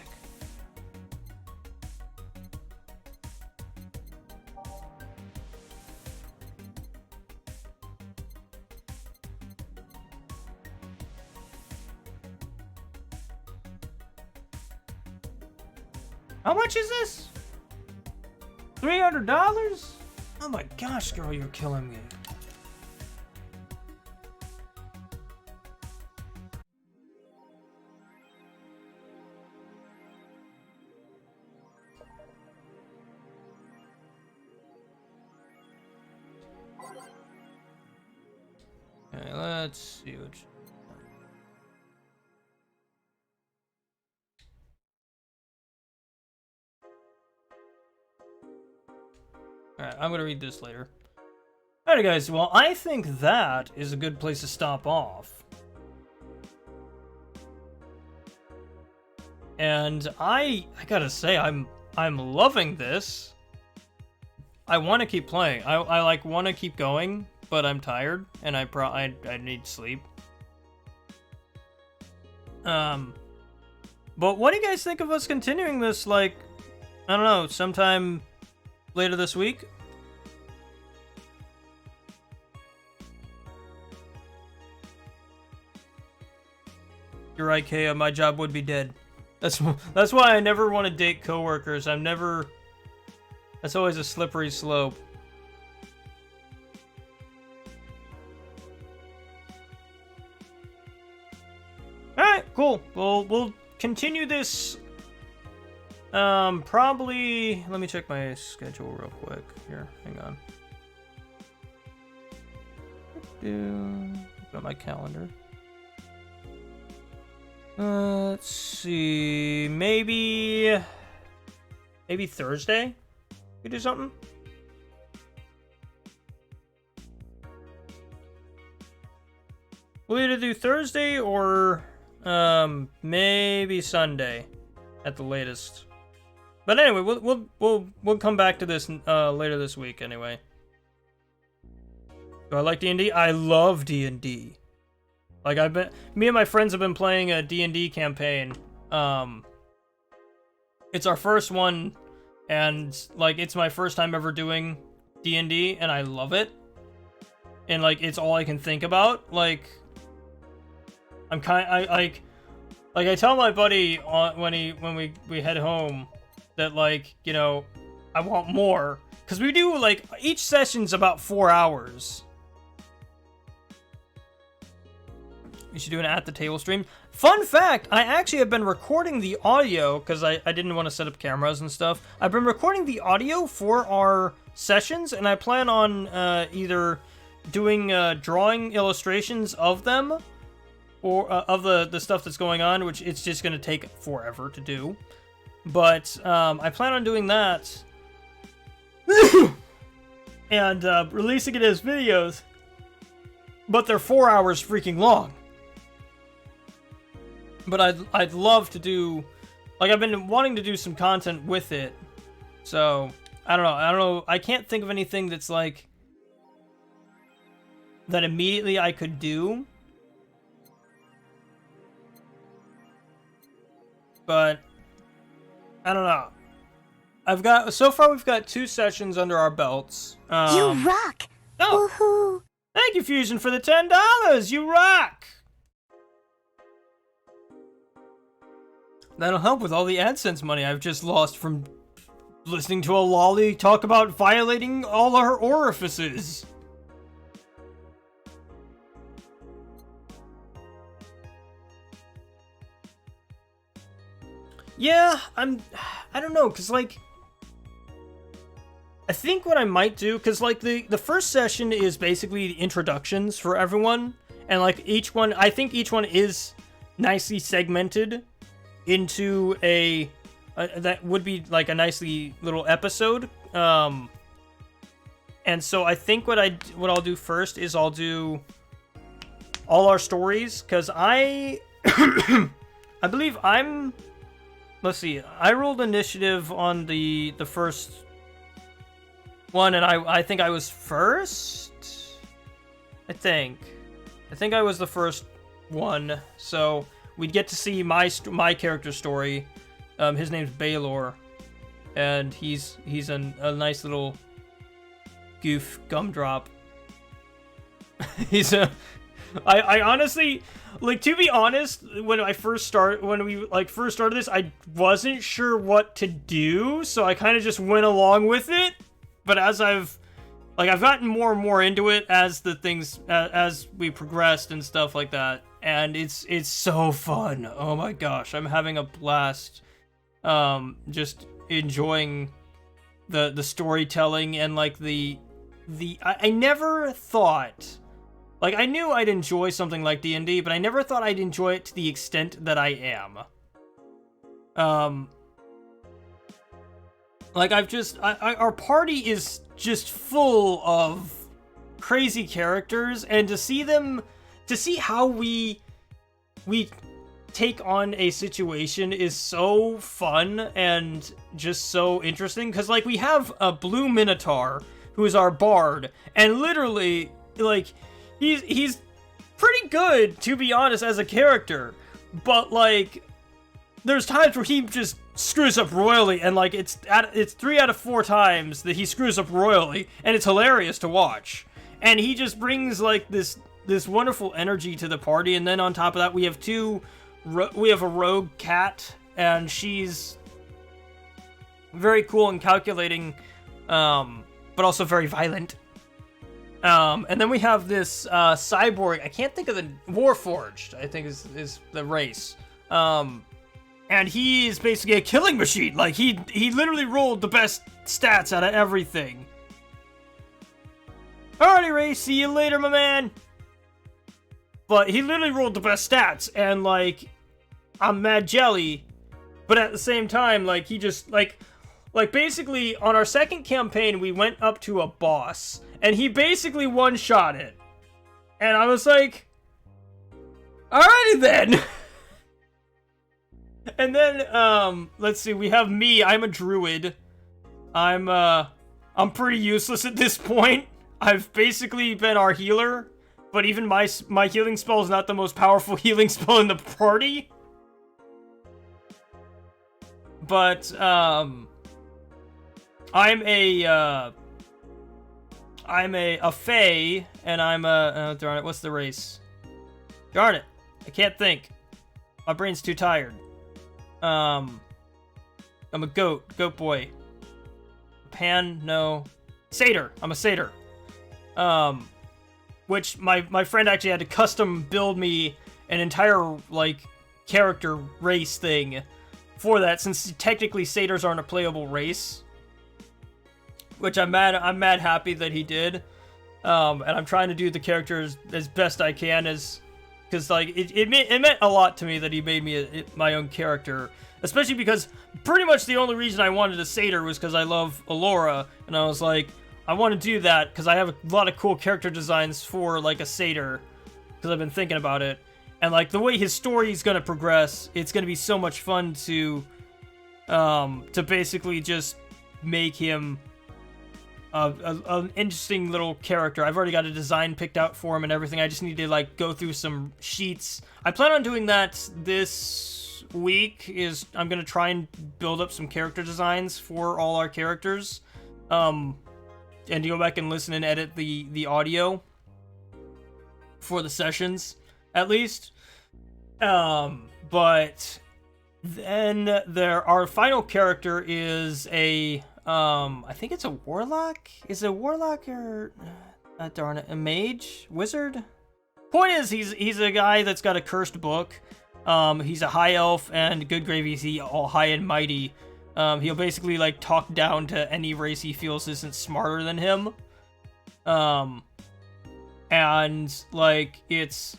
How much is this? $300? Oh my gosh, girl, you're killing me. Okay, let's see what. Alright, I'm gonna read this later. Alright guys, well I think that is a good place to stop off. And I gotta say, I'm loving this. I want to keep playing. I like want to keep going, but I'm tired and I need sleep. But what do you guys think of us continuing this, like, I don't know, sometime later this week? You're right, Kaya, my job would be dead. That's why I never want to date coworkers. That's always a slippery slope. Alright, cool. We'll continue this. Probably, let me check my schedule real quick. Here, hang on. Got my calendar. Let's see, maybe Thursday we do something. We'll either do Thursday or maybe Sunday at the latest. But anyway, we'll come back to this later this week anyway. Do I like D&D? I love D&D. Like me and my friends have been playing a D&D campaign. It's our first one, and like it's my first time ever doing D&D, and I love it. And like it's all I can think about. Like I tell my buddy when we head home that, like, you know, I want more, because we do, like, each session's about 4 hours. We should do an at the table stream. Fun fact, I actually have been recording the audio, because I didn't want to set up cameras and stuff. I've been recording the audio for our sessions, and I plan on either doing drawing illustrations of them, or of the stuff that's going on, which it's just going to take forever to do. But I plan on doing that and releasing it as videos. But they're 4 hours freaking long. But I'd love to do, like, I've been wanting to do some content with it. So I don't know. I can't think of anything that's like that immediately I could do. But I don't know. So far we've got 2 sessions under our belts. You rock! Oh, Woohoo! thank you, Fusion, for the $10. You rock! That'll help with all the AdSense money I've just lost from listening to a lolly talk about violating all our orifices. Yeah, I don't know, because, like, I think what I might do, because, like, the first session is basically the introductions for everyone, and, like, I think each one is nicely segmented into that would be, like, a nicely little episode, and so I think what I'll do first is I'll do all our stories, because I believe let's see, I rolled initiative on the first one, and I think I was first? I think I was the first one, so we'd get to see my character story. His name's Baylor, and he's a nice little goof gumdrop. I honestly, like, to be honest, when we first started this, I wasn't sure what to do, so I kind of just went along with it. But as I've gotten more and more into it as as we progressed and stuff like that, and it's so fun. Oh my gosh, I'm having a blast. Just enjoying the storytelling and, like, I never thought. Like, I knew I'd enjoy something like D&D, but I never thought I'd enjoy it to the extent that I am. Like, our party is just full of crazy characters, and to see how we take on a situation is so fun and just so interesting, because, like, we have a blue minotaur who is our bard, and literally, like, he's pretty good, to be honest, as a character, but, like, there's times where he just screws up royally, and, like, it's 3 out of 4 times that he screws up royally, and it's hilarious to watch. And he just brings, like, this wonderful energy to the party, and then on top of that, we have a rogue cat, and she's very cool and calculating, but also very violent. And then we have this cyborg. I can't think of the Warforged, I think is the race. And he is basically a killing machine. Like, he literally rolled the best stats out of everything. Alrighty, Ray, see you later, my man. But he literally rolled the best stats, and, like, I'm mad jelly. But at the same time, like, he just, like basically, on our second campaign, we went up to a boss, and he basically one-shot it. And I was like, alrighty then. And then, let's see, we have me. I'm a druid. I'm pretty useless at this point. I've basically been our healer, but even my healing spell is not the most powerful healing spell in the party. But, I'm a fae, and I'm a, darn it, what's the race? Darn it, I can't think. My brain's too tired. I'm a goat boy. Pan, no. Satyr, I'm a satyr. Which my friend actually had to custom build me an entire, like, character race thing for that, since technically satyrs aren't a playable race. Which I'm mad happy that he did. And I'm trying to do the characters as best I can, because, like, it meant a lot to me that he made me my own character, especially because pretty much the only reason I wanted a satyr was because I love Allura, and I was like, I want to do that because I have a lot of cool character designs for, like, a satyr, because I've been thinking about it, and, like, the way his story is gonna progress, it's gonna be so much fun to basically just make him an interesting little character. I've already got a design picked out for him and everything. I just need to like go through some sheets. I plan on doing that this week. I'm gonna try and build up some character designs for all our characters, and to go back and listen and edit the audio for the sessions at least. But then our final character is a I think it's a warlock. Is it a warlock or darn it, a mage, wizard? Point is, he's a guy that's got a cursed book. He's a high elf, and good gravy, he's all high and mighty. He'll basically like talk down to any race he feels isn't smarter than him. And like it's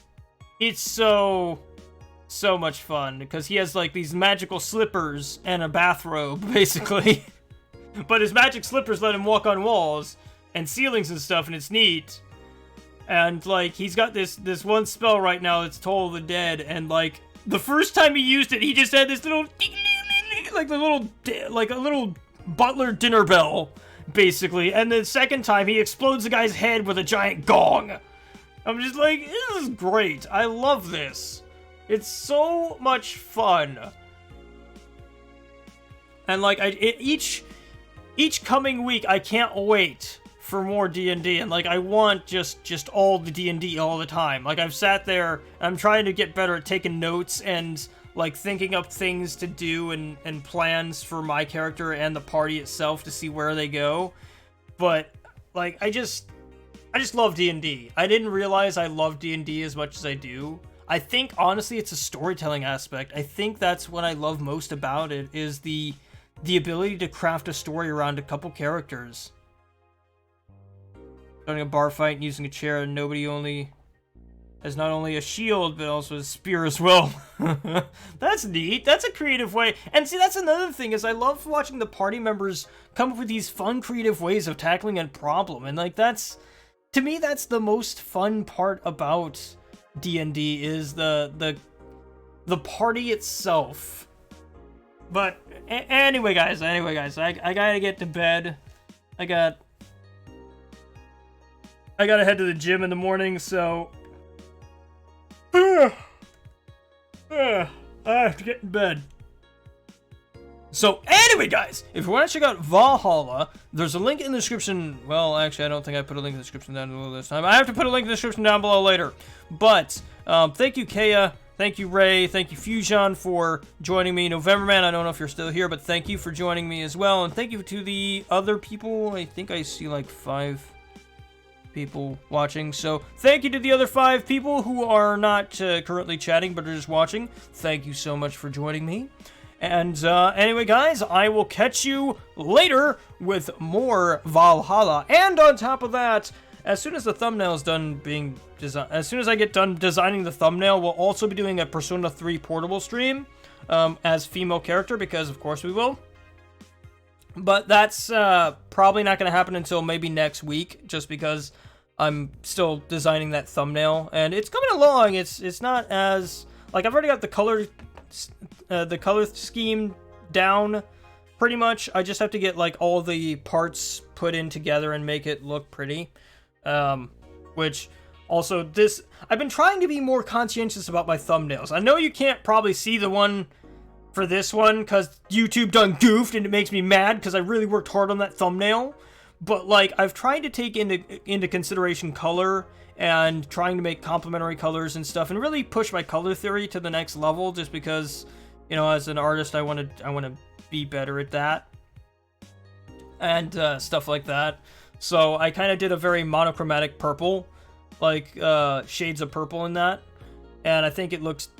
so much fun because he has like these magical slippers and a bathrobe basically. But his magic slippers let him walk on walls and ceilings and stuff, and it's neat. And like he's got this one spell right now that's Toll of the Dead, and like the first time he used it, he just had this little like a little butler dinner bell basically, and the second time he explodes the guy's head with a giant gong. I'm just like, this is great. I love this. It's so much fun. And like each coming week, I can't wait for more D&D, and like I want just all the D&D all the time. Like I've sat there, I'm trying to get better at taking notes and like thinking up things to do and plans for my character and the party itself to see where they go. But like I just love D&D. I didn't realize I love D&D as much as I do. I think honestly it's a storytelling aspect. I think that's what I love most about it, is the ability to craft a story around a couple characters. Starting a bar fight and using a chair, and nobody only has not only a shield, but also a spear as well. That's neat. That's a creative way. And see, that's another thing, is I love watching the party members come up with these fun, creative ways of tackling a problem. And like to me, that's the most fun part about D&D, is the party itself. But anyway, guys, I gotta get to bed. I gotta head to the gym in the morning, so I have to get in bed. So anyway, guys, if you want to check out Valhalla, there's a link in the description. Well, actually, I don't think I put a link in the description down below this time. I have to put a link in the description down below later. But thank you, Kea. Thank you, Ray. Thank you, Fusion, for joining me. Novemberman, I don't know if you're still here, but thank you for joining me as well. And thank you to the other people. I think I see like 5 people watching. So thank you to the other 5 people who are not currently chatting, but are just watching. Thank you so much for joining me. And anyway, guys, I will catch you later with more Valhalla. And on top of that, as soon as the thumbnail is done being designed, as soon as I get done designing the thumbnail, we'll also be doing a Persona 3 portable stream as female character, because of course we will. But that's probably not going to happen until maybe next week, just because I'm still designing that thumbnail, and it's coming along. It's not as like, I've already got the color scheme down pretty much. I just have to get like all the parts put in together and make it look pretty. Which also I've been trying to be more conscientious about my thumbnails. I know you can't probably see the one for this one because YouTube done goofed, and it makes me mad because I really worked hard on that thumbnail. But like, I've tried to take into consideration color and trying to make complementary colors and stuff, and really push my color theory to the next level, just because, you know, as an artist, I want to be better at that and stuff like that. So I kind of did a very monochromatic purple, like shades of purple in that, and I think it looks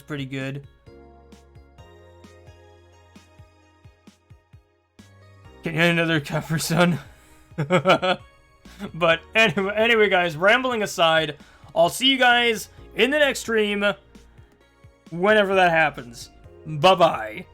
pretty good. Can you get another cover, son? But anyway, guys, rambling aside, I'll see you guys in the next stream, whenever that happens. Bye-bye.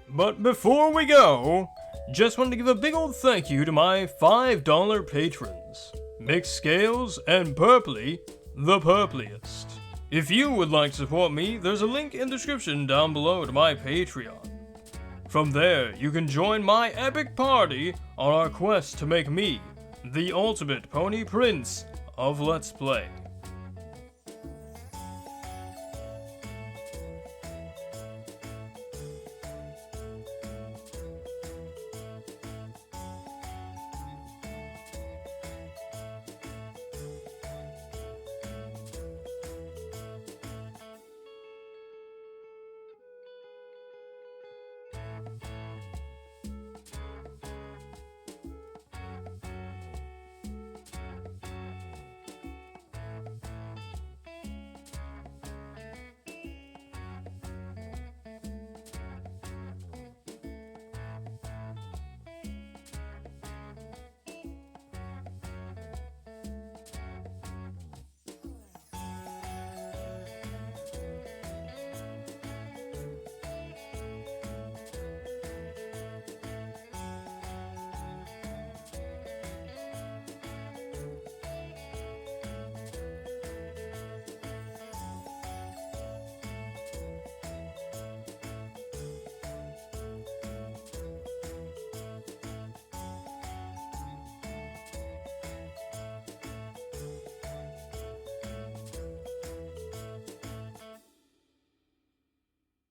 But before we go, just wanted to give a big old thank you to my $5 patrons, Mixed Scales and Purpley, the Purpliest. If you would like to support me, there's a link in the description down below to my Patreon. From there, you can join my epic party on our quest to make me the ultimate pony prince of Let's Play.